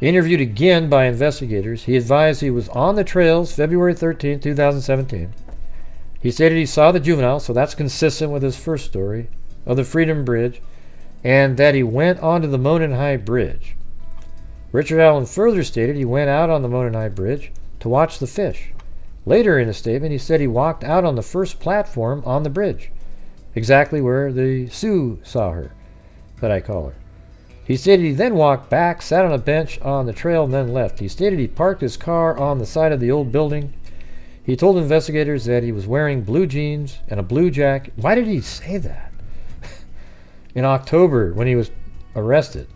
Interviewed again by investigators. He advised he was on the trails February 13, 2017. He stated he saw the juvenile, so that's consistent with his first story, of the Freedom Bridge, and that he went onto the Monenhigh Bridge. Richard Allen further stated he went out on the Monenhigh Bridge to watch the fish. Later in a statement, he said he walked out on the first platform on the bridge, exactly where the Sioux saw her, that I call her. He stated he then walked back, sat on a bench on the trail, and then left. He stated he parked his car on the side of the old building. He told investigators that he was wearing blue jeans and a blue jacket. Why did he say that? In October, when he was arrested,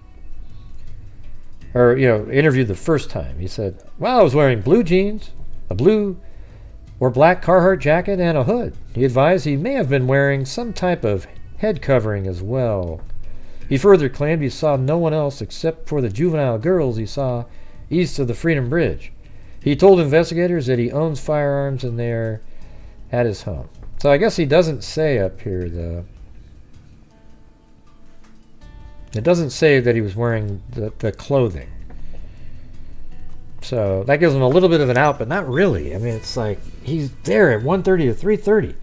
or interviewed the first time, he said, well, I was wearing blue jeans, a blue or black Carhartt jacket, and a hood. He advised he may have been wearing some type of head covering as well. He further claimed he saw no one else except for the juvenile girls he saw east of the Freedom Bridge. He told investigators that he owns firearms and they're at his home. So I guess he doesn't say up here, though. It doesn't say that he was wearing the clothing. So that gives him a little bit of an out, but not really. I mean, it's like he's there at 1:30 to 3:30.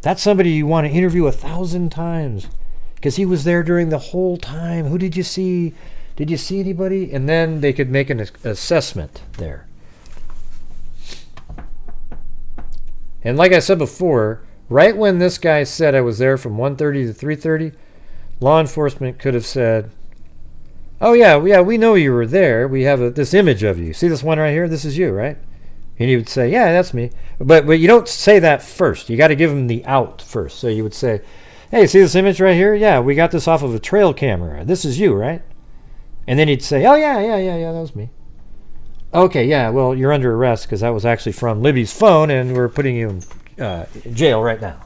That's somebody you want to interview 1,000 times because he was there during the whole time. Who did you see? Did you see anybody? And then they could make an assessment there. And like I said before, right when this guy said I was there from 1:30 to 3:30, law enforcement could have said, oh, yeah, we know you were there. We have this image of you. See this one right here? This is you, right? And he would say, yeah, that's me. But you don't say that first. You got to give him the out first. So you would say, hey, see this image right here? Yeah, we got this off of a trail camera. This is you, right? And then he'd say, oh, yeah, that was me. Okay, yeah, well, you're under arrest because that was actually from Libby's phone, and we're putting you in jail right now.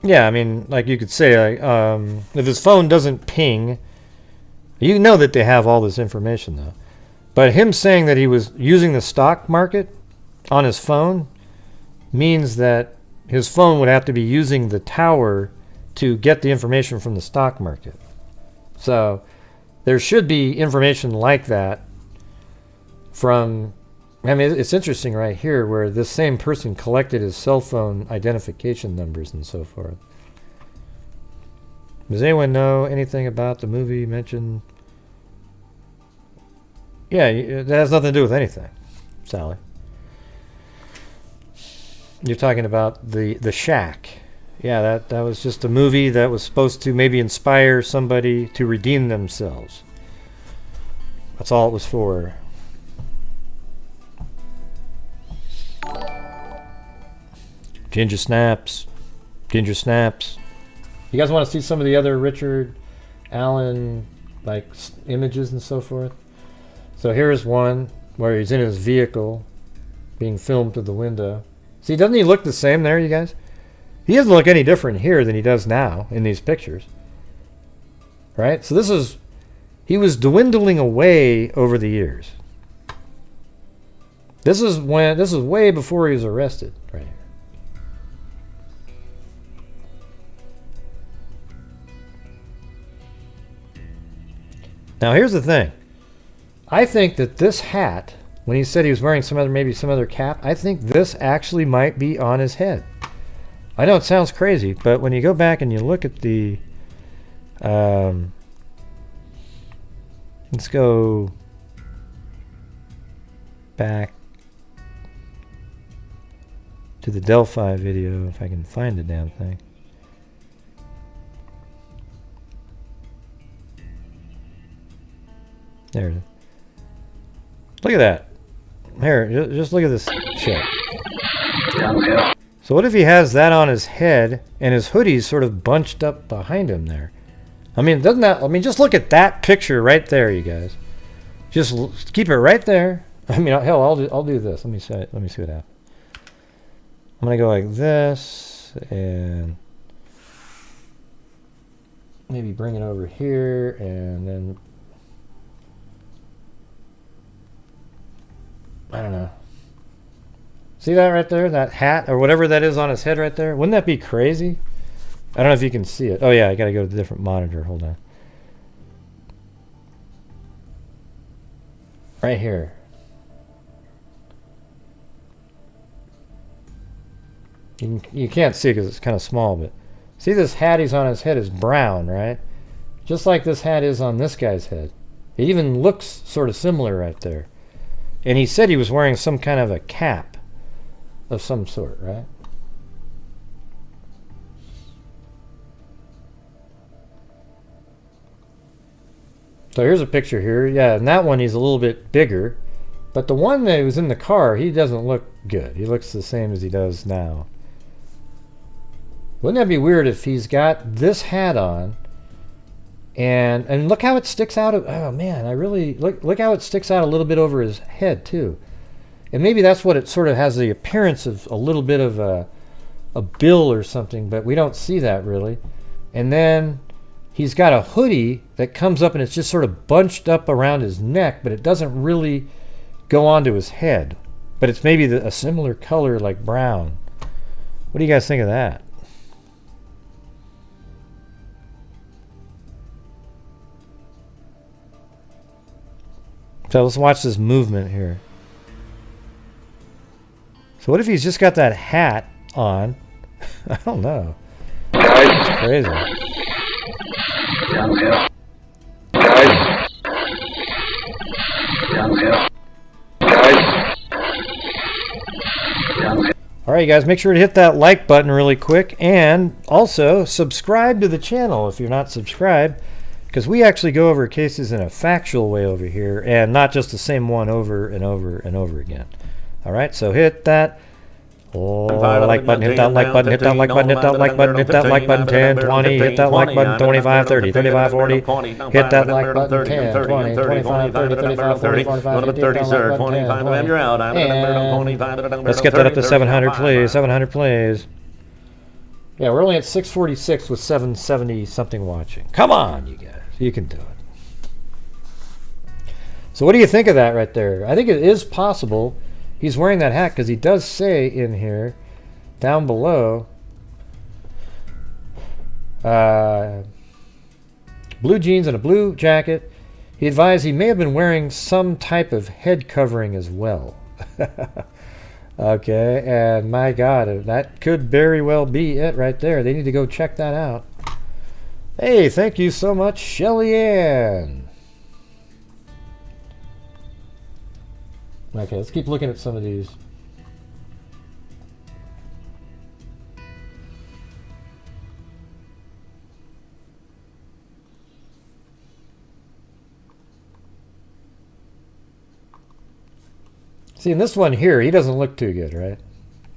Yeah, I mean, like you could say, if his phone doesn't ping, you know that they have all this information, though. But him saying that he was using the stock market on his phone means that his phone would have to be using the tower to get the information from the stock market. So there should be information like that from... I mean, it's interesting right here where this same person collected his cell phone identification numbers and so forth. Does anyone know anything about the movie mentioned? Yeah, that has nothing to do with anything, Sally. You're talking about the Shack. Yeah, that was just a movie that was supposed to maybe inspire somebody to redeem themselves. That's all it was for. Ginger snaps. You guys want to see some of the other Richard Allen images and so forth? So here's one where he's in his vehicle being filmed through the window. See, doesn't he look the same there, you guys? He doesn't look any different here than he does now in these pictures. Right? So he was dwindling away over the years. This is way before he was arrested, right here. Now here's the thing. I think that this hat, when he said he was wearing some other cap, I think this actually might be on his head. I know it sounds crazy, but when you go back and you look at the let's go back to the Delphi video if I can find the damn thing. There it is. Look at that. Here, just look at this shit. So what if he has that on his head and his hoodie's sort of bunched up behind him there? I mean, doesn't that... I mean, just look at that picture right there, you guys. Just keep it right there. I mean, hell, I'll do this. Let me see what happens. I'm gonna go like this and maybe bring it over here and then I don't know. See that right there? That hat or whatever that is on his head right there? Wouldn't that be crazy? I don't know if you can see it. Oh yeah, I gotta go to the different monitor. Hold on. Right here. You can't see it because it's kind of small, but see this hat he's on his head is brown, right? Just like this hat is on this guy's head. It even looks sort of similar right there. And he said he was wearing some kind of a cap of some sort, right? So here's a picture here. Yeah, and that one he's a little bit bigger. But the one that was in the car, he doesn't look good. He looks the same as he does now. Wouldn't that be weird if he's got this hat on and look how it sticks out. Oh man, I really look how it sticks out a little bit over his head too. And maybe that's what it sort of has the appearance of, a little bit of a bill or something, but we don't see that really. And then he's got a hoodie that comes up and it's just sort of bunched up around his neck, but it doesn't really go onto his head. But it's maybe a similar color, like brown. What do you guys think of that? So let's watch this movement here. So what if he's just got that hat on? I don't know. Guys. It's crazy. Guys. Guys. All right, guys, make sure to hit that like button really quick, and also subscribe to the channel if you're not subscribed, because we actually go over cases in a factual way over here and not just the same one over and over and over again. All right, so hit that like button, hit that like button, hit that like button, hit that like button, hit that like button, 10, 20, hit that like button, 25, 30, 35, 40, hit that like button, 10, 20, 25, 30, 35, 40, 45, 50, hit that like button, 10, 20, and let's get that up to 700, please, 700, please. Yeah, we're only at 646 with 770 something watching. Come on, you guys, you can do it. So what do you think of that right there? I think it is possible. He's wearing that hat because he does say in here, down below, blue jeans and a blue jacket. He advised he may have been wearing some type of head covering as well. Okay, and my God, that could very well be it right there. They need to go check that out. Hey, thank you so much, Shelly Ann. Okay, let's keep looking at some of these. See, in this one here, he doesn't look too good, right?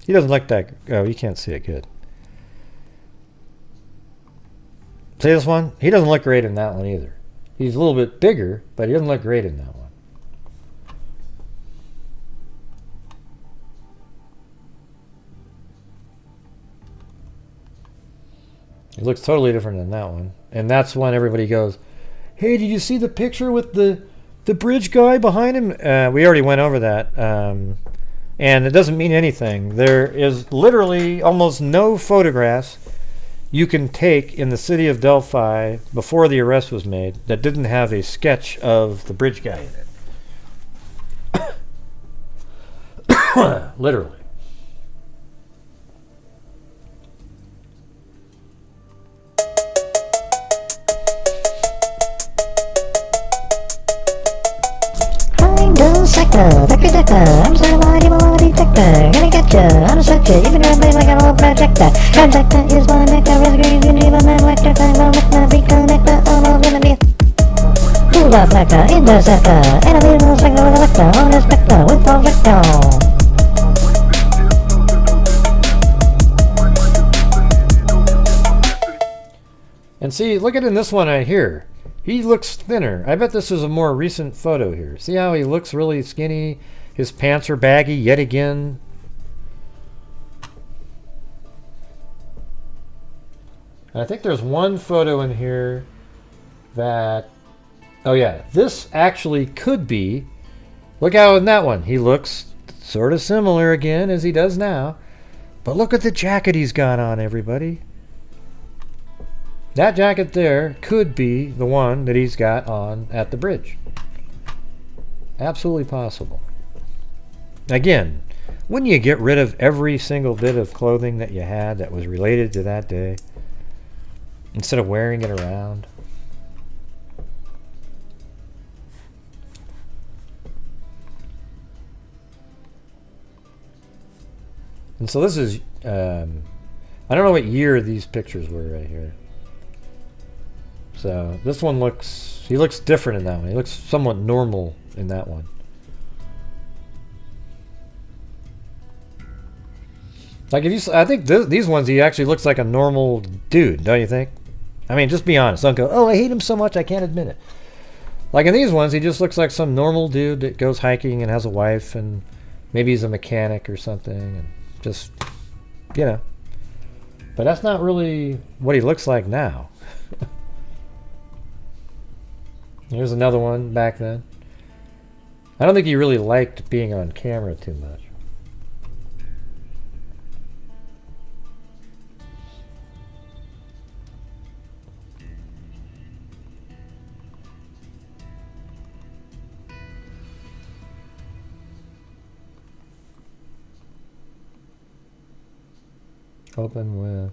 He doesn't look that... Oh, you can't see it good. See this one? He doesn't look great in that one either. He's a little bit bigger, but he doesn't look great in that one. It looks totally different than that one. And that's when everybody goes, hey, did you see the picture with the bridge guy behind him? We already went over that. And it doesn't mean anything. There is literally almost no photographs you can take in the city of Delphi before the arrest was made that didn't have a sketch of the bridge guy in it. Literally. Vector detector, I'm certified evil detector. Gonna get ya, I'm a structure, even though I'm like an old projector. Projector is one vector, reservoir, green, evil man, vector, time, vector, reconnector, all of gonna be full of vector, interceptor, enemy will vector with a vector, on a spectre, with all vector. And see, look at in this one right here. He looks thinner. I bet this is a more recent photo here. See how he looks really skinny? His pants are baggy yet again. And I think there's one photo in here that... Oh yeah, this actually could be... Look how in that one, he looks sort of similar again as he does now. But look at the jacket he's got on, everybody. That jacket there could be the one that he's got on at the bridge. Absolutely possible. Again, wouldn't you get rid of every single bit of clothing that you had that was related to that day instead of wearing it around? And so this is, I don't know what year these pictures were right here. So this one looks, he looks different in that one. He looks somewhat normal in that one. Like if you, I think these ones he actually looks like a normal dude, don't you think? I mean, just be honest. Don't go, oh, I hate him so much I can't admit it. Like in these ones, he just looks like some normal dude that goes hiking and has a wife and maybe he's a mechanic or something and just, you know. But that's not really what he looks like now. Here's another one back then. I don't think he really liked being on camera too much. Open with...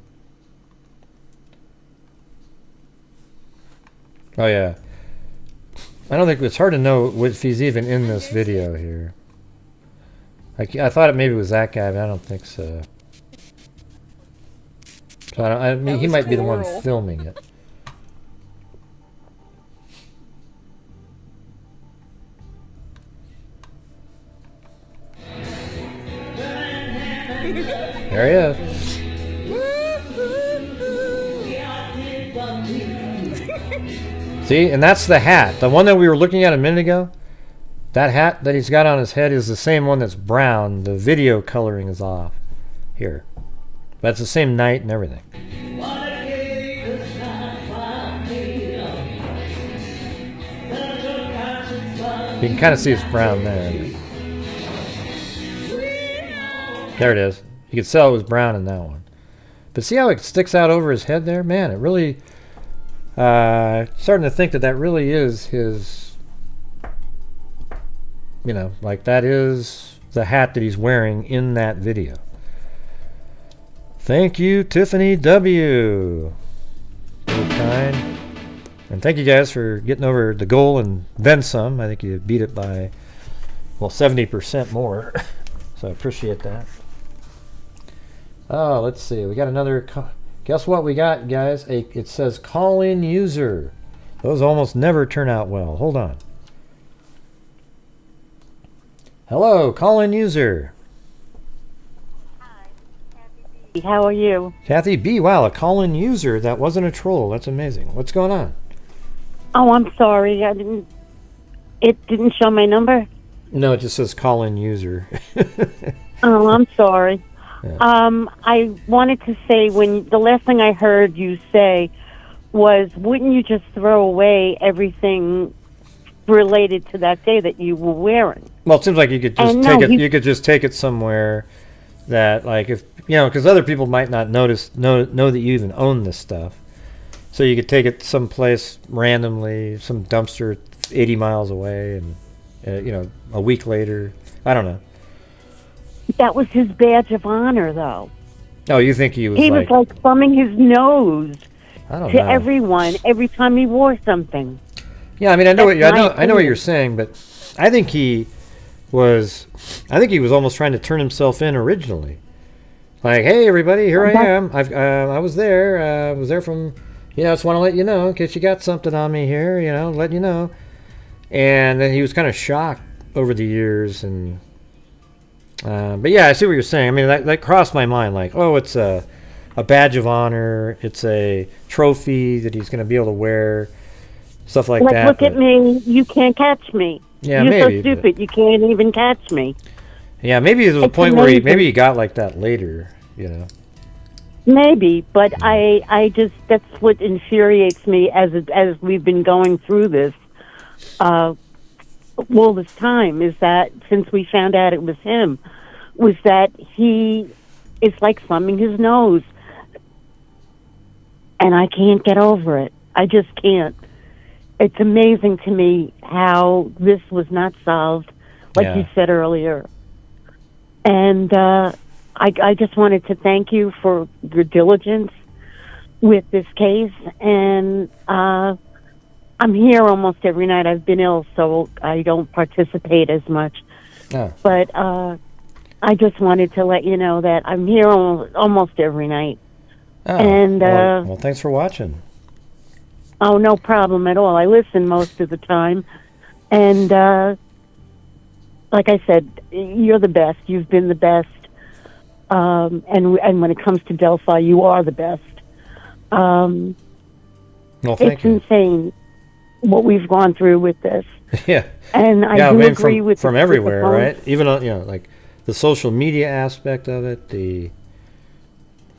Oh yeah. I don't think it's hard to know if he's even in this video here. I thought it maybe was that guy, but I don't think so. So I mean, he might be the one filming it. There he is. See, and that's the hat. The one that we were looking at a minute ago, that hat that he's got on his head is the same one that's brown. The video coloring is off here. But it's the same night and everything. You can kind of see it's brown there. There it is. You could tell it was brown in that one. But see how it sticks out over his head there? Man, it really... starting to think that really is his, you know, like that is the hat that he's wearing in that video. Thank you, Tiffany W. Very kind. And thank you guys for getting over the goal and then some. I think you beat it by, well, 70% more. So I appreciate that. Oh, let's see. We got another... Guess what we got, guys? It says call-in user. Those almost never turn out well. Hold on. Hello, call-in user. Hi, how are you? Kathy B. Wow, a call-in user. That wasn't a troll. That's amazing. What's going on? Oh, I'm sorry. It didn't show my number? No, it just says call-in user. Oh, I'm sorry. Yeah. I wanted to say, when the last thing I heard you say was, wouldn't you just throw away everything related to that day that you were wearing? Well, it seems like you could just take it. You could just take it somewhere that, like, if you know, because other people might not know that you even own this stuff. So you could take it someplace randomly, some dumpster 80 miles away, and you know, a week later. I don't know. That was his badge of honor, though. Oh, you think he was? He was like thumbing his nose to everyone every time he wore something. Yeah, I mean, I know what you're saying, but I think he was almost trying to turn himself in originally. Like, hey, everybody, here I am. I was there. I was there from, you know, I just want to let you know in case you got something on me here. You know, let you know. And then he was kind of shocked over the years, and. But yeah, I see what you're saying. I mean, that crossed my mind. Like, oh, it's a badge of honor. It's a trophy that he's going to be able to wear. Stuff like that. Look at me. You can't catch me. Yeah, You're maybe. so stupid. You can't even catch me. Yeah, maybe there's a point where he got like that later. You know. Maybe, but I just, that's what infuriates me as we've been going through this. All this time is that since we found out it was him, was that he is like thumbing his nose, and I can't get over it. I just can't. It's amazing to me how this was not solved, like you said earlier. And I just wanted to thank you for your diligence with this case, and I'm here almost every night. I've been ill, so I don't participate as much. Oh. But I just wanted to let you know that I'm here almost every night. Oh. And well, thanks for watching. Oh, no problem at all. I listen most of the time. And like I said, you're the best. You've been the best. And when it comes to Delphi, you are the best. Well, thank you. It's insane what we've gone through with this. Yeah. And I do agree with from everywhere, right? Even on, you know, like the social media aspect of it, the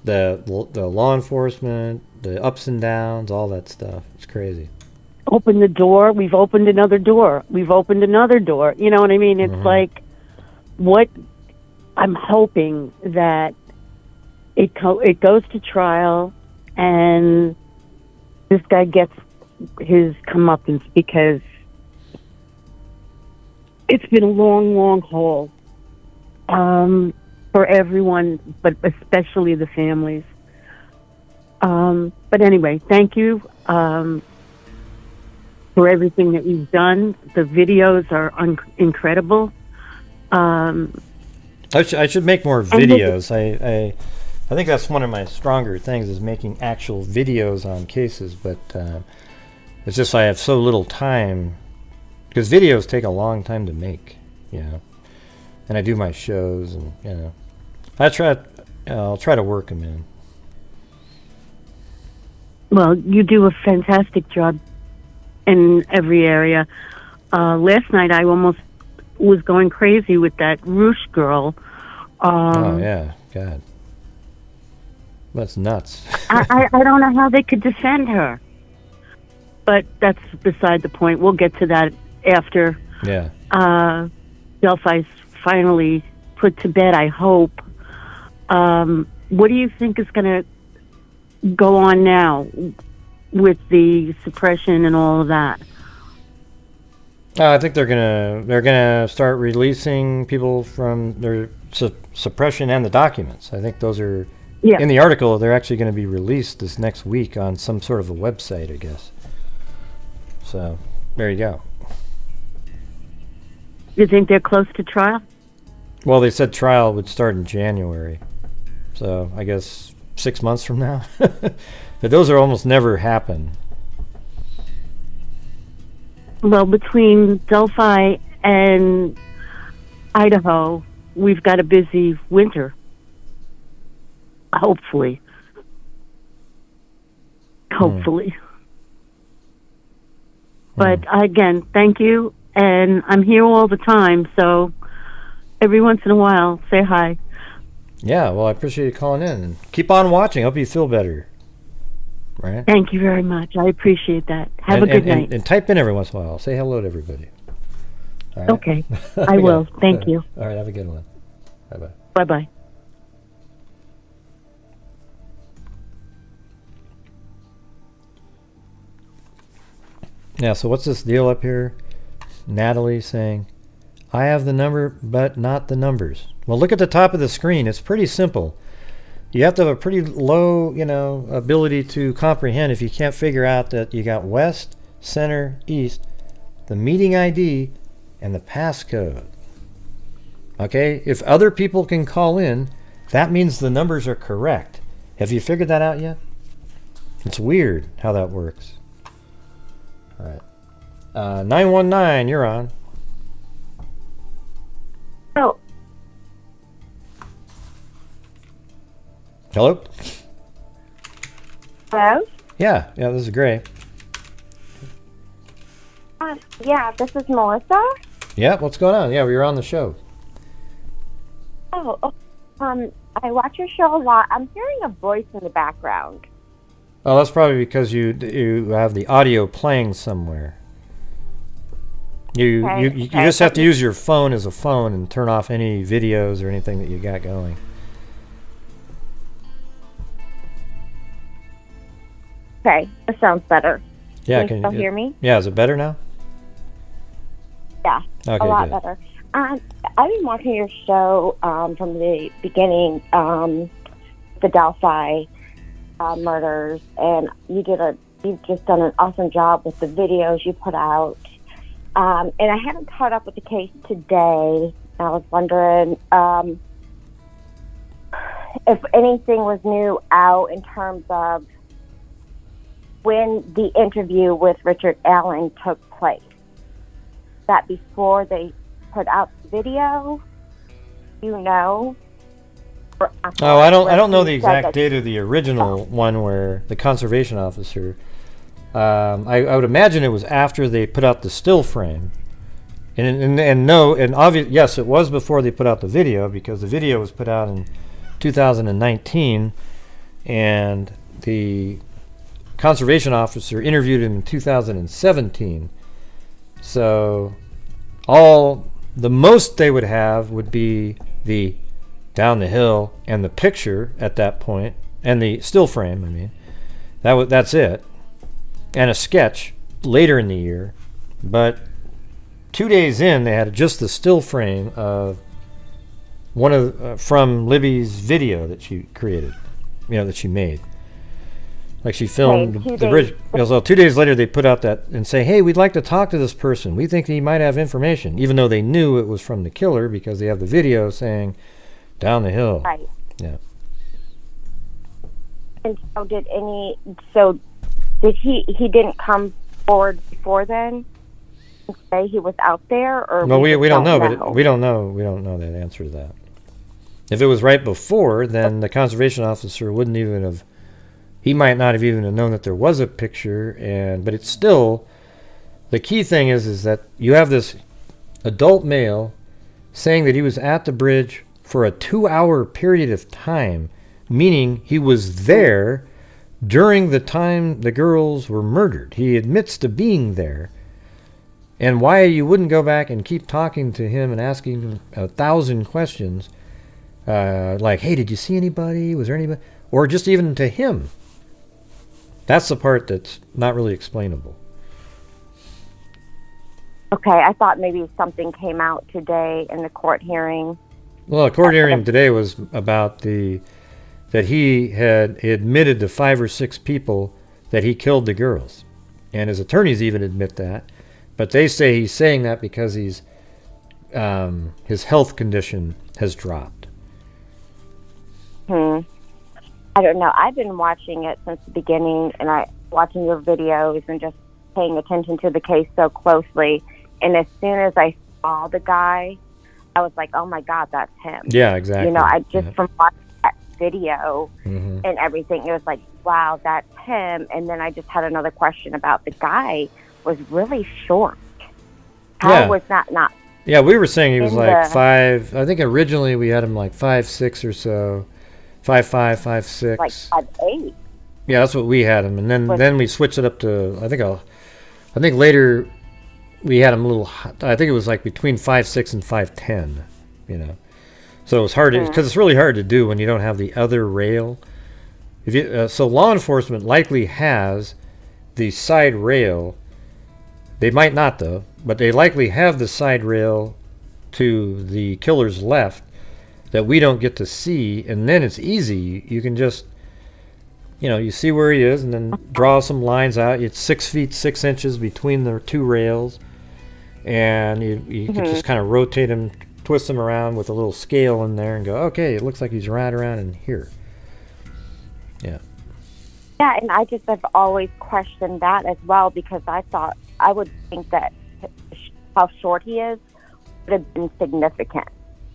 law enforcement, the ups and downs, all that stuff. It's crazy. opened the door. We've opened another door. We've opened another door. You know what I mean? It's like, what I'm hoping that it goes to trial and this guy gets his comeuppance, because it's been a long, long haul for everyone, but especially the families. But anyway, thank you for everything that you've done. The videos are incredible. I should make more videos. I think that's one of my stronger things, is making actual videos on cases, but it's just I have so little time, because videos take a long time to make, you know. And I do my shows, and you know, I'll try to work them in. Well, you do a fantastic job in every area. Last night I almost was going crazy with that Roosh girl. Oh yeah, God, that's nuts. I don't know how they could defend her, but that's beside the point. We'll get to that after. Yeah. Delphi's finally put to bed, I hope. What do you think is going to go on now with the suppression and all of that? I think they're gonna start releasing people from their suppression and the documents. I think those are in the article. They're actually going to be released this next week on some sort of a website, I guess. So there you go. You think they're close to trial? Well, they said trial would start in January, so I guess 6 months from now. But those are almost never happen. Well, between Delphi and Idaho, we've got a busy winter. Hopefully. But again, thank you. And I'm here all the time, so every once in a while, say hi. Yeah, well, I appreciate you calling in. And keep on watching. Hope you feel better. Right? Thank you very much. I appreciate that. Have a good night. And type in every once in a while. Say hello to everybody. All right? Okay. I will. Thank you. All right, have a good one. Bye-bye. Bye-bye. Yeah, so what's this deal up here? Natalie saying, I have the number, but not the numbers. Well, look at the top of the screen. It's pretty simple. You have to have a pretty low, ability to comprehend if you can't figure out that you got west, center, east, the meeting ID, and the passcode. Okay? If other people can call in, that means the numbers are correct. Have you figured that out yet? It's weird how that works. All right. 919, you're on. Oh. Hello? Hello? Yeah, this is Gray. Yeah, this is Melissa. Yeah, what's going on? Yeah, we were on the show. Oh, I watch your show a lot. I'm hearing a voice in the background. Oh, that's probably because you have the audio playing somewhere. You just have to use your phone as a phone and turn off any videos or anything that you got going. Okay, that sounds better. Yeah, can you still hear me? Yeah, is it better now? Yeah, okay, a lot good. better. I've been watching your show from the beginning, the Delphi murders, and you've just done an awesome job with the videos you put out. And I haven't caught up with the case today. I was wondering if anything was new out in terms of when the interview with Richard Allen took place. That before they put out the video, or Oh, I don't know the exact date of the original one where the conservation officer. I would imagine it was after they put out the still frame, yes, it was before they put out the video, because the video was put out in 2019, and the conservation officer interviewed him in 2017. So the most they would have would be the down the hill and the picture at that point, and the still frame. I mean, that's it, and a sketch later in the year. But 2 days in, they had just the still frame of from Libby's video that she created, that she made. Like she filmed the bridge. So 2 days later, they put out that and say, "Hey, we'd like to talk to this person. We think he might have information," even though they knew it was from the killer because they have the video saying down the hill. Right. Yeah. And did he didn't come forward before then and say he was out there, or no? We don't know, but we don't know that answer to that. If it was right before, then the conservation officer wouldn't even have. He might not have even known that there was a picture, but it's still. The key thing is that you have this adult male saying that he was at the bridge for a 2-hour period of time, meaning he was there during the time the girls were murdered. He admits to being there. And why you wouldn't go back and keep talking to him and asking him 1,000 questions, like, "Hey, did you see anybody? Was there anybody?" Or just even to him. That's the part that's not really explainable. Okay, I thought maybe something came out today in the court hearing. Well, the court hearing today was about that he had admitted to 5 or 6 people that he killed the girls. And his attorneys even admit that. But they say he's saying that because his health condition has dropped. I don't know. I've been watching it since the beginning, and watching your videos and just paying attention to the case so closely. And as soon as I saw the guy, I was like, "Oh my God, that's him." Yeah, exactly. From watching that video and everything, it was like, "Wow, that's him." And then I just had another question about the guy was really short. How was that not? Yeah, we were saying he was like 5. I think originally we had him like 5'6" or so. 5'5", 5'6". Like 5'8". Yeah, that's what we had him, and then we switched it up to I think later we had him a little. I think it was like between 5'6" and 5'10". So it was hard because it's really hard to do when you don't have the other rail. So law enforcement likely has the side rail. They might not though, but they likely have the side rail to the killer's left that we don't get to see, and then it's easy. You can just, you see where he is and then draw some lines out. It's 6 feet 6 inches between the two rails, and you can just kind of rotate him, twist him around with a little scale in there and go, okay, it looks like he's right around in here. Yeah. Yeah, and I just have always questioned that as well, because I would think that how short he is would have been significant.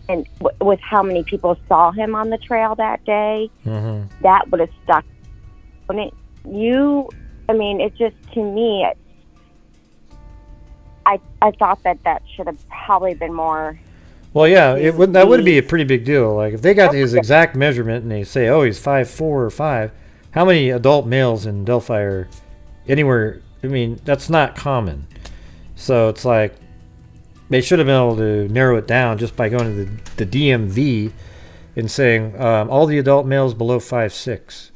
And with how many people saw him on the trail that day, that would have stuck. It's just, to me, I thought that should have probably been more. Well, yeah, that would be a pretty big deal. Like if they got his exact measurement and they say, "Oh, he's 5'4" or 5," how many adult males in Delphi are anywhere? I mean, that's not common. So it's like they should have been able to narrow it down just by going to the DMV and saying all the adult males below 5'6",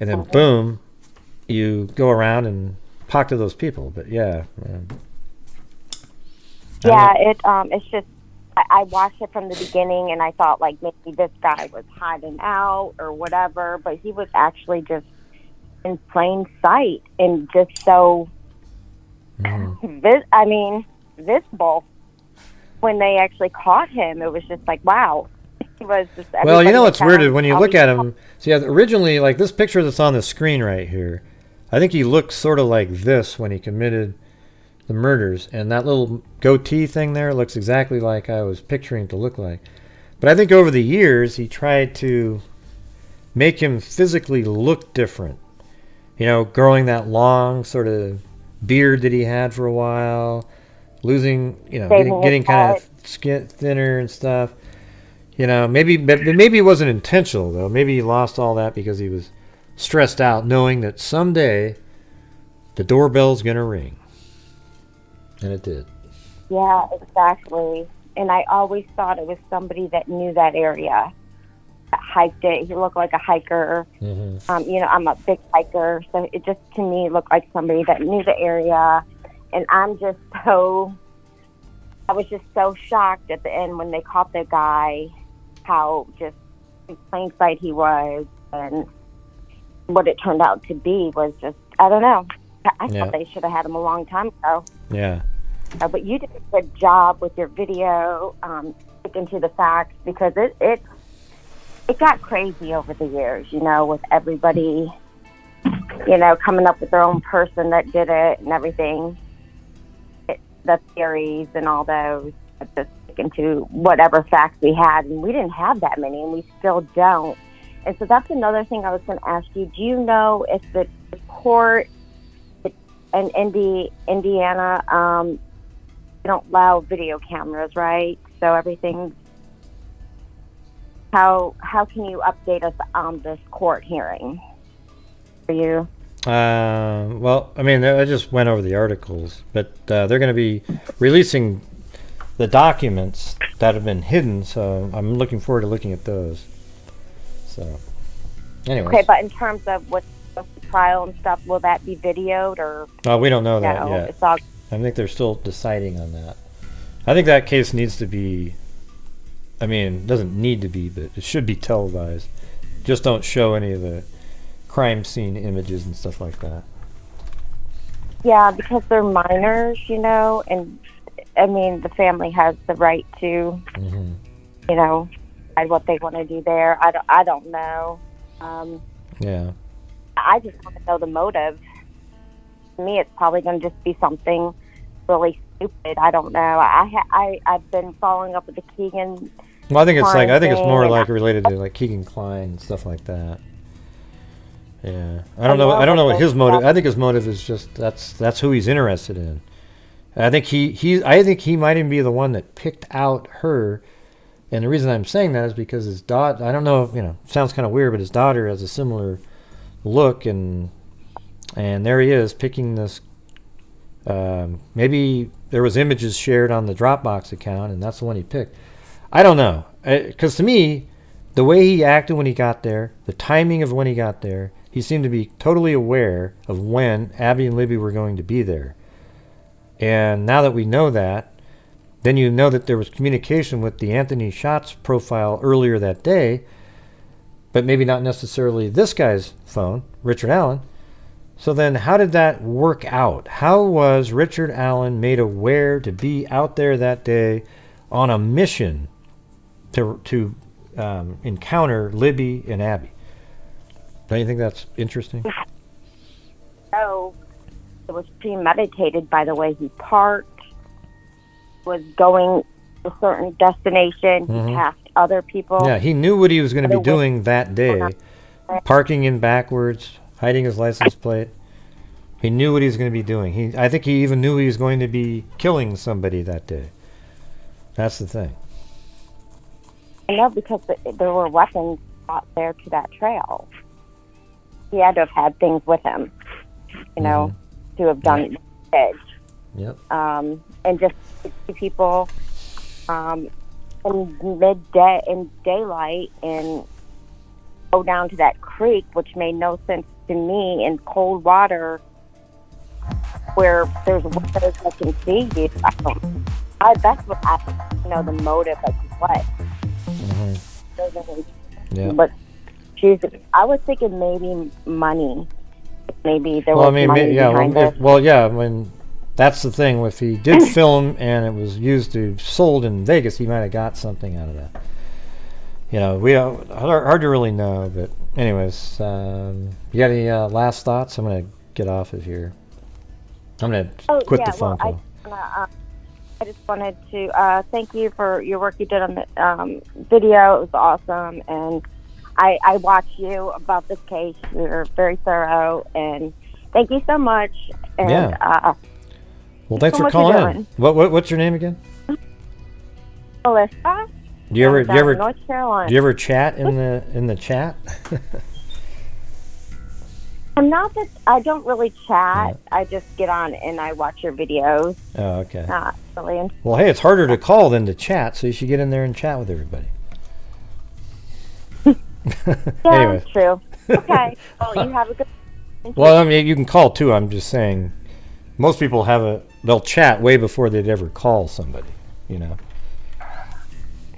and then boom, you go around and talk to those people. But yeah. It's just I watched it from the beginning and I thought like maybe this guy was hiding out or whatever, but he was actually just in plain sight and just so visible. When they actually caught him, it was just like, wow. He was just. Well, it's weird when you look at him. So yeah, originally, like this picture that's on the screen right here, I think he looked sort of like this when he committed the murders, and that little goatee thing there looks exactly like I was picturing it to look like. But I think over the years he tried to make him physically look different. Growing that long sort of beard that he had for a while, losing, getting kind of skin thinner and stuff. Maybe it wasn't intentional though. Maybe he lost all that because he was stressed out knowing that someday the doorbell's going to ring. And it did. Yeah, exactly. And I always thought it was somebody that knew that area, that hiked it. He looked like a hiker. Mm-hmm. I'm a big hiker, so it just to me looked like somebody that knew the area. And I was just so shocked at the end when they caught the guy, how just in plain sight he was, and what it turned out to be was just, I don't know. I thought they should have had him a long time ago. Yeah. But you did a good job with your video, sticking to the facts, because it got crazy over the years, with everybody, coming up with their own person that did it and everything. The theories and all those, just sticking to whatever facts we had, and we didn't have that many, and we still don't. And so that's another thing I was going to ask you. Do you know if the court in Indiana, they don't allow video cameras, right? So everything. How can you update us on this court hearing? For you. Well, I mean, I just went over the articles, but they're going to be releasing the documents that have been hidden, so I'm looking forward to looking at those. So, anyways. Okay, but in terms of what's the trial and stuff, will that be videoed or? We don't know that yet. It's all. I think they're still deciding on that. I think that case needs to be. I mean, it doesn't need to be, but it should be televised. Just don't show any of the crime scene images and stuff like that. Yeah, because they're minors, and I mean, the family has the right to, decide what they want to do there. I don't know. Yeah. I just want to know the motive. To me, it's probably going to just be something really stupid. I don't know. I've been following up with the Kegan. Well, I think it's Kline more thing, like related to like Kegan Kline and stuff like that. Yeah, I don't know. I don't know what his motive. I think his motive is just that's who he's interested in. I think he might even be the one that picked out her. And the reason I'm saying that is because his daughter. I don't know. It sounds kind of weird, but his daughter has a similar look, and there he is picking this. Maybe there was images shared on the Dropbox account, and that's the one he picked. I don't know, because to me, the way he acted when he got there, the timing of when he got there, he seemed to be totally aware of when Abby and Libby were going to be there. And now that we know that, then you know that there was communication with the Anthony Schatz profile earlier that day, but maybe not necessarily this guy's phone, Richard Allen. So then how did that work out? How was Richard Allen made aware to be out there that day on a mission to encounter Libby and Abby? Don't you think that's interesting? So it was premeditated by the way he parked, was going to a certain destination, he passed other people. Yeah, he knew what he was going to be doing that day, parking in backwards, hiding his license plate. He knew what he was going to be doing. I think he even knew he was going to be killing somebody that day. That's the thing. I know, because there were weapons out there to that trail. He had to have had things with him, to have done it. Yep. And just see people in daylight and go down to that creek, which made no sense to me, in cold water where there's windows that can see you. That's what the motive of what. Yeah. But I was thinking maybe money. Maybe there was money behind it. That's the thing. If he did film and it was used to sold in Vegas, he might have got something out of that. We don't, hard to really know. But anyways, you got any last thoughts? I'm gonna get off of here. I'm gonna quit the phone call. I just wanted to thank you for your work you did on the video. It was awesome, and I watched you about this case. You're very thorough, and thank you so much. And, well, thanks for calling in. What's your name again? Melissa. Do you ever North Carolina. Do you ever chat in the chat? I'm not that I don't really chat. I just get on and I watch your videos. Oh, okay. Not really. Well, hey, it's harder to call than to chat, so you should get in there and chat with everybody. Yeah, Anyway. that's true. Okay. Well, you have a good. Well, I mean, you can call too. I'm just saying, most people they'll chat way before they'd ever call somebody. You know.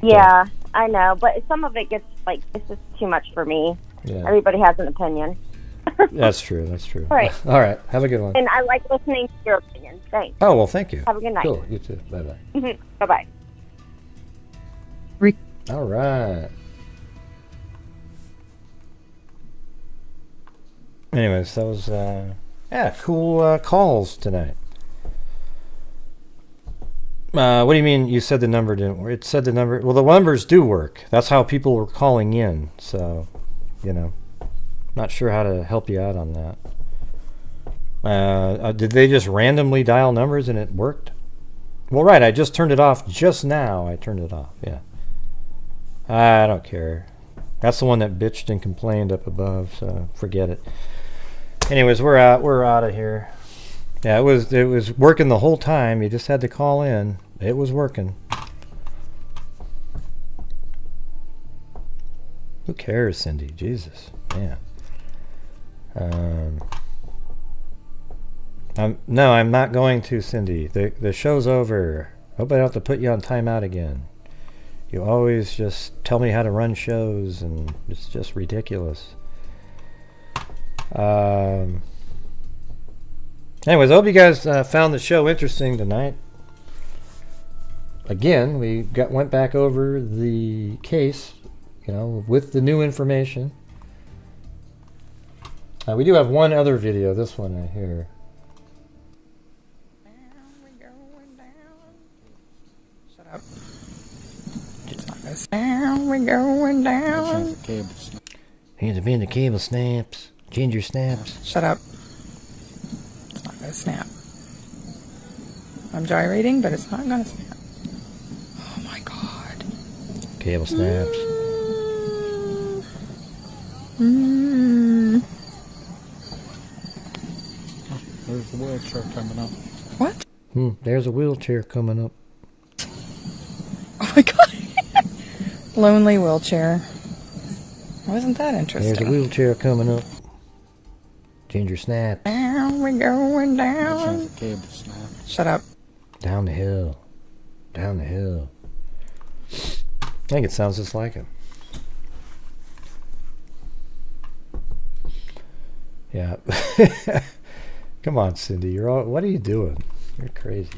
Yeah, I know, but some of it gets like it's just too much for me. Yeah. Everybody has an opinion. That's true. That's true. All right. All right. Have a good one. And I like listening to your opinion. Thanks. Oh, well, thank you. Have a good night. Cool. You too. Bye-bye. Bye-bye. All right. Anyways, that was, cool calls tonight. What do you mean you said the number didn't work? It said the number... Well, the numbers do work. That's how people were calling in. So, not sure how to help you out on that. Did they just randomly dial numbers and it worked? Well, right. I just turned it off just now. I turned it off. Yeah. I don't care. That's the one that bitched and complained up above. So forget it. Anyways, we're out of here. Yeah, it was working the whole time. You just had to call in. It was working. Who cares, Cindy? Jesus, man. I'm not going to, Cindy. The show's over. Hope I don't have to put you on timeout again. You always just tell me how to run shows, and it's just ridiculous. Anyways, I hope you guys found the show interesting tonight. Again, we went back over the case, with the new information. We do have one other video, this one right here. Shut up. Down, we're going down. Hands up in the cable snaps. Ginger snaps. Shut up. It's not gonna snap. I'm gyrating, but it's not gonna snap. Oh my god. Cable snaps. There's the wheelchair coming up. What? There's a wheelchair coming up. Oh my god. Lonely wheelchair. Wasn't that interesting? There's a wheelchair coming up. Ginger snap. Down, we're going down. Shut up. Down the hill. Down the hill. I think it sounds just like him. Yeah. Come on, Cindy. What are you doing? You're crazy.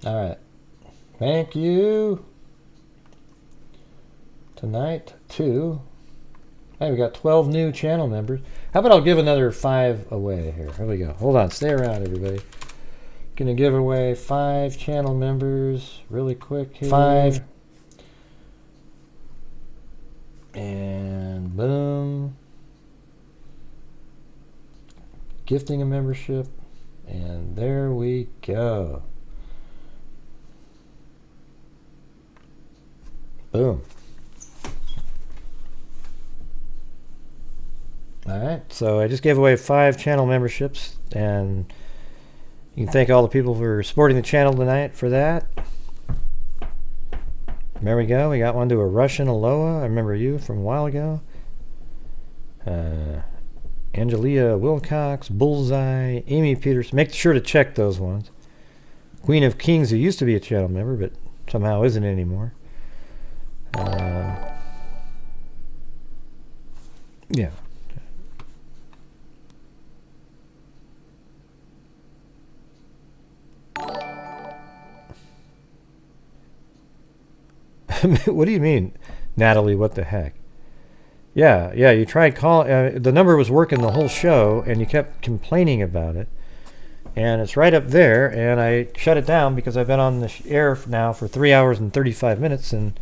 All right. Thank you. Tonight, too. Hey, we got 12 new channel members. How about I'll give another 5 away here? Here we go. Hold on. Stay around, everybody. Gonna give away 5 channel members really quick here. 5. And boom. Gifting a membership. And there we go. Boom. Alright, so I just gave away 5 channel memberships, and you can thank all the people for supporting the channel tonight for that. There we go. We got one to a Russian Aloha. I remember you from a while ago. Angelia Wilcox, Bullseye, Amy Peters. Make sure to check those ones. Queen of Kings, who used to be a channel member, but somehow isn't anymore. Yeah. What do you mean, Natalie? What the heck? Yeah, you tried calling. The number was working the whole show, and you kept complaining about it. And it's right up there, and I shut it down because I've been on the air now for 3 hours and 35 minutes, and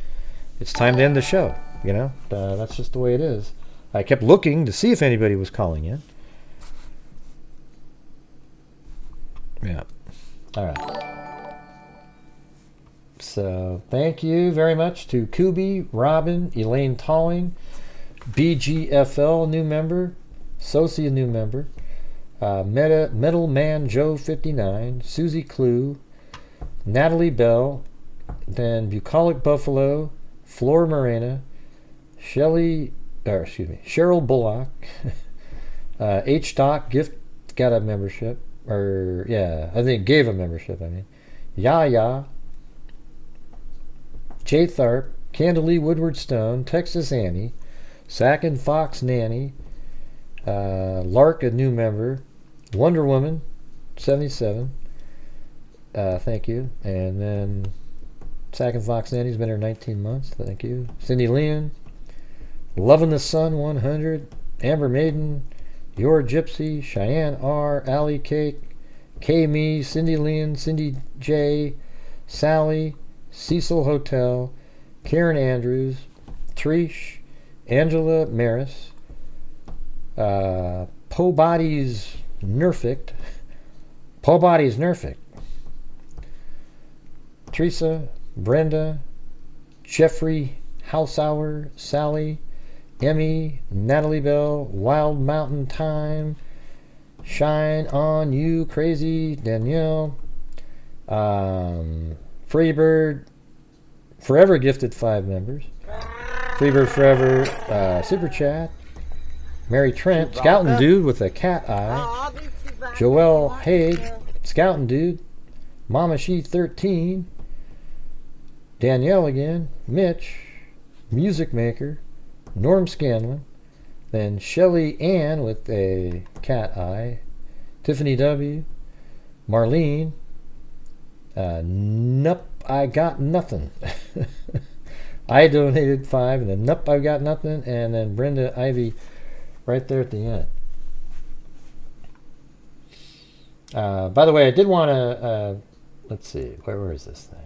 it's time to end the show. That's just the way it is. I kept looking to see if anybody was calling in. Yeah. All right. So thank you very much to Kubi, Robin, Elaine Talling, BGFL, new member, Socia, new member, Metal Man Joe 59, Susie Clue, Natalie Bell, then Bucolic Buffalo, Flor Morena, Cheryl Bullock, H. Doc Gift got a membership, I think gave a membership. Yaya, Jay Tharp, Candalee Woodward Stone, Texas Annie, Sack and Fox Nanny, Lark, a new member, Wonder Woman 77. Thank you. And then Sack and Fox Nanny's been here 19 months. Thank you. Cindy Leon, Loving the Sun 100, Amber Maiden, Your Gypsy, Cheyenne R, Allie Cake, K Me, Cindy Leon, Cindy J, Sally, Cecil Hotel, Karen Andrews, Trish, Angela Maris, Po Body's Nerfict, Teresa, Brenda, Jeffrey Househour, Sally, Emmy, Natalie Bell, Wild Mountain Time, Shine On You, Crazy, Danielle, Freebird, Forever gifted 5 members, Freebird Forever, Super Chat, Mary Trent, Scouting Dude with a cat eye, Joelle Haig, Scouting Dude, Mama She 13, Danielle again, Mitch, Music Maker, Norm Scanlon, then Shelly Ann with a cat eye, Tiffany W, Marlene, Nup I Got Nothing. I donated 5, and then Nup I Got Nothing, and then Brenda Ivy right there at the end. By the way, I did want to, let's see, where is this thing?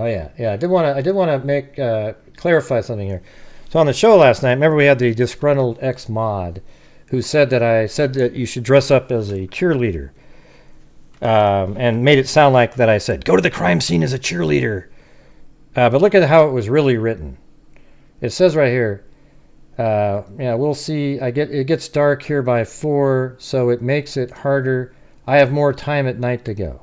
Oh yeah, I did want to make clarify something here. So on the show last night, remember we had the disgruntled ex-mod who said that I said that you should dress up as a cheerleader, and made it sound like that I said go to the crime scene as a cheerleader. But look at how it was really written. It says right here, we'll see. It gets dark here by 4, so it makes it harder. I have more time at night to go.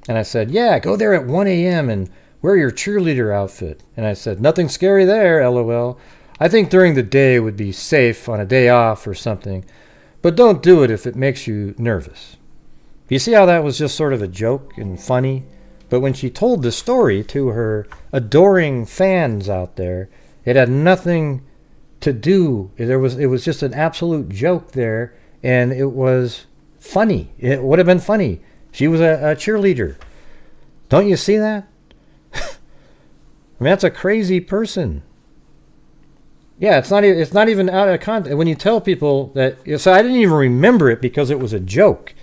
And I said, yeah, go there at 1 a.m. and wear your cheerleader outfit. And I said, nothing scary there, LOL. I think during the day would be safe on a day off or something, but don't do it if it makes you nervous. You see how that was just sort of a joke and funny? But when she told the story to her adoring fans out there, it had nothing to do. It was just an absolute joke there, and it was funny. It would have been funny. She was a cheerleader. Don't you see that? I mean, that's a crazy person. Yeah, it's not even out of context. When you tell people that, so I didn't even remember it because it was a joke.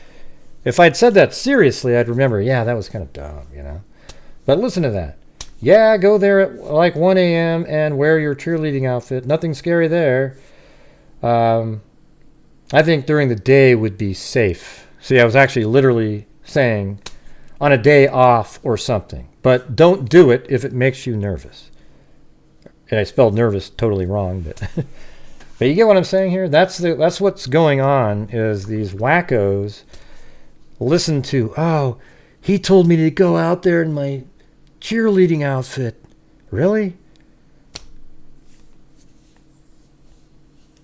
If I'd said that seriously, I'd remember, yeah, that was kind of dumb, But listen to that. Yeah, go there at like 1 a.m. and wear your cheerleading outfit. Nothing scary there. I think during the day would be safe. See, I was actually literally saying on a day off or something. But don't do it if it makes you nervous. And I spelled nervous totally wrong, but but you get what I'm saying here? That's what's going on, is these wackos listen to, oh, he told me to go out there in my cheerleading outfit. Really?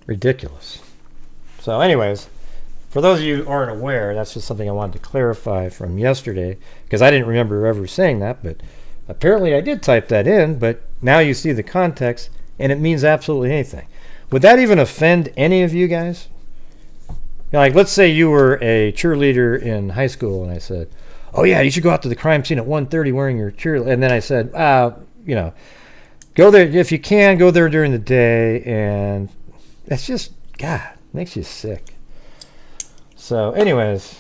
Ridiculous. So anyways, for those of you who aren't aware, that's just something I wanted to clarify from yesterday, because I didn't remember ever saying that, but apparently I did type that in, but now you see the context, and it means absolutely anything. Would that even offend any of you guys? Like, let's say you were a cheerleader in high school, and I said, oh yeah, you should go out to the crime scene at 1:30 wearing your cheerleader. And then I said, go there, if you can, go there during the day, and it's just, God, makes you sick. So anyways,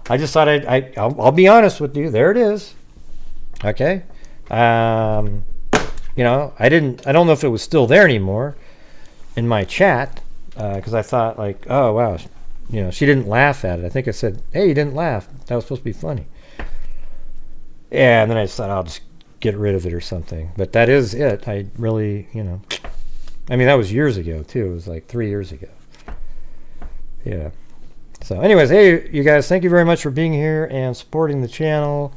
I just thought I'll be honest with you. There it is. Okay. I don't know if it was still there anymore in my chat, because I thought like, oh wow, she didn't laugh at it. I think I said, hey, you didn't laugh. That was supposed to be funny. Yeah, and then I just thought I'll just get rid of it or something. But that is it. I really, I mean, that was years ago too. It was like 3 years ago. Yeah. So anyways, hey, you guys, thank you very much for being here and supporting the channel.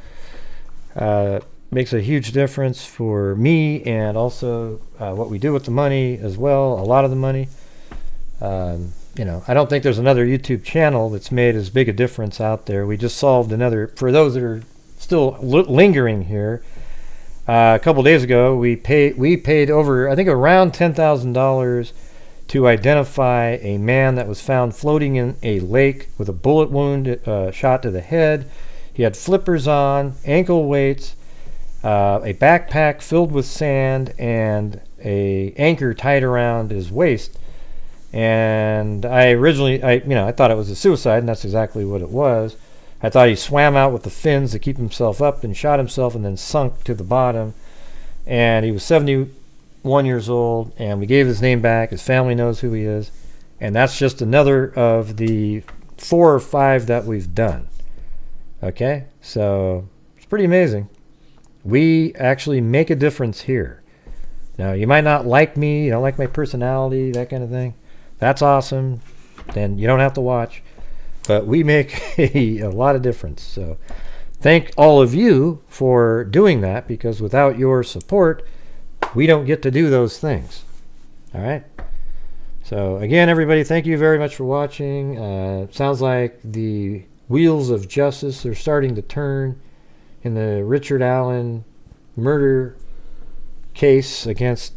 Makes a huge difference for me and also what we do with the money as well, a lot of the money. I don't think there's another YouTube channel that's made as big a difference out there. We just solved another, for those that are still lingering here, a couple days ago, we paid over, I think around $10,000 to identify a man that was found floating in a lake with a bullet wound shot to the head. He had flippers on, ankle weights, a backpack filled with sand, and a anchor tied around his waist. And I originally, I thought it was a suicide, and that's exactly what it was. I thought he swam out with the fins to keep himself up and shot himself and then sunk to the bottom. And he was 71 years old, and we gave his name back. His family knows who he is. And that's just another of the 4 or 5 that we've done. Okay? So it's pretty amazing. We actually make a difference here. Now, you might not like me, you don't like my personality, that kind of thing. That's awesome. Then you don't have to watch. But we make a lot of difference. So thank all of you for doing that, because without your support, we don't get to do those things. All right? So again, everybody, thank you very much for watching. Sounds like the wheels of justice are starting to turn in the Richard Allen murder case against,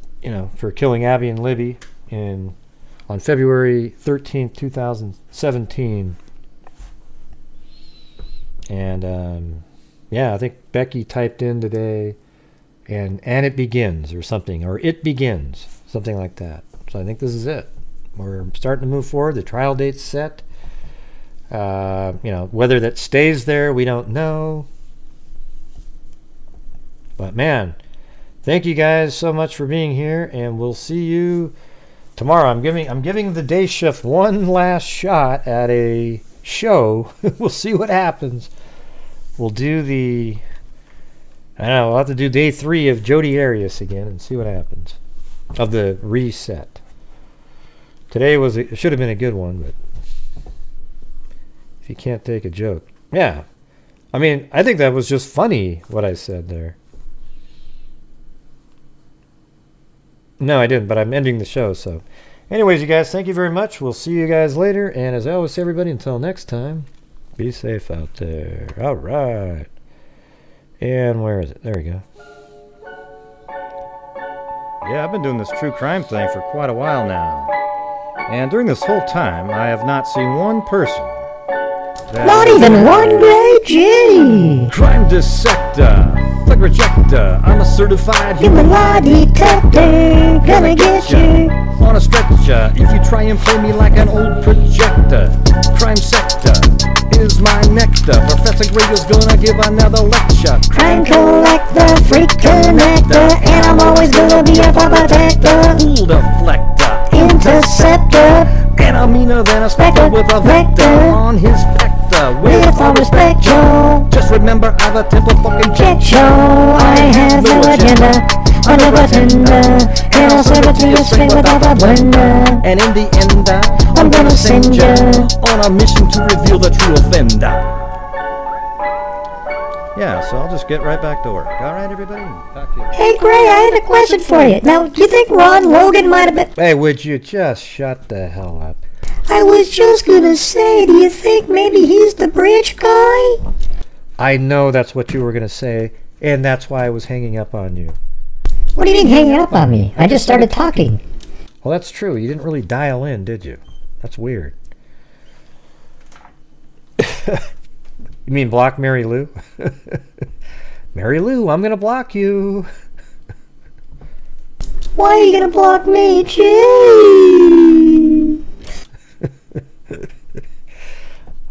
for killing Abby and Libby on February 13th, 2017. And I think Becky typed in today, and it begins or something, or it begins, something like that. So I think this is it. We're starting to move forward. The trial date's set. Whether that stays there, we don't know. But man, thank you guys so much for being here, and we'll see you tomorrow. I'm giving the day shift one last shot at a show. We'll see what happens. We'll do we'll have to do day 3 of Jodi Arias again and see what happens of the reset. Today it should have been a good one, but if you can't take a joke. Yeah. I mean, I think that was just funny what I said there. No, I didn't, but I'm ending the show, so. Anyways, you guys, thank you very much. We'll see you guys later. And as I always say, everybody, until next time, be safe out there. All right. And where is it? There we go. Yeah, I've been doing this true crime thing for quite a while now. And during this whole time, I have not seen one person. Not even one gray G. Crime dissector. Flag rejector. I'm a certified Human lie detector. Gonna get you on a stretcher if you try and play me like an old projector. Crime sector is my nectar. Professor Gregor's gonna give another lecture. crime collector, freak connector, and I'm always gonna be a protector. Fool deflector, interceptor, and I'm meaner than a spectre with a vector on his pector. With all respect, yo, just remember I've a temple fucking check, yo. I have no agenda, I'm a bartender, and I'll serve it to you straight without a blender. And in the end, I'm gonna send ya on a mission to reveal the true offender. Yeah, so I'll just get right back to work. All right, everybody? Talk to you. Hey, Gray, I had a question for you. Now, do you think Ron Logan might have been... Hey, would you just shut the hell up? I was just gonna say, do you think maybe he's the bridge guy? I know that's what you were gonna say, and that's why I was hanging up on you. What do you mean hanging up on me? I just started talking. Well, that's true. You didn't really dial in, did you? That's weird. You mean block Mary Lou? Mary Lou, I'm gonna block you. Why are you gonna block me, Jay?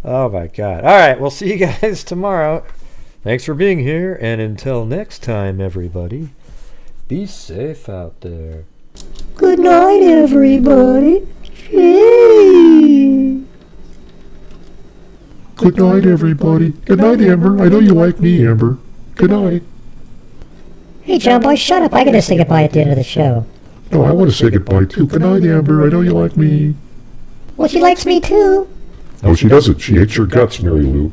Oh my God. All right, we'll see you guys tomorrow. Thanks for being here, and until next time, everybody, be safe out there. Good night, everybody. Good night, everybody. Good night, Amber. I know you like me, Amber. Good night. Hey, John Boy, shut up. I gotta say goodbye at the end of the show. No, I want to say goodbye, too. Good night, Amber. I know you like me. Well, she likes me, too. No, she doesn't. She hates your guts, Mary Lou.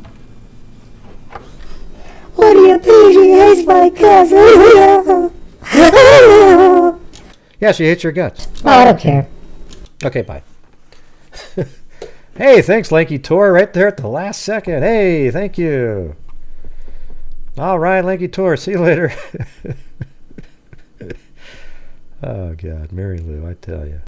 What do you mean she hates my cousin? Yeah, she hates your guts. Oh, I don't care. Okay, bye. Hey, thanks, Lanky Tor, right there at the last second. Hey, thank you. All right, Lanky Tor, see you later. Oh, God, Mary Lou, I tell you.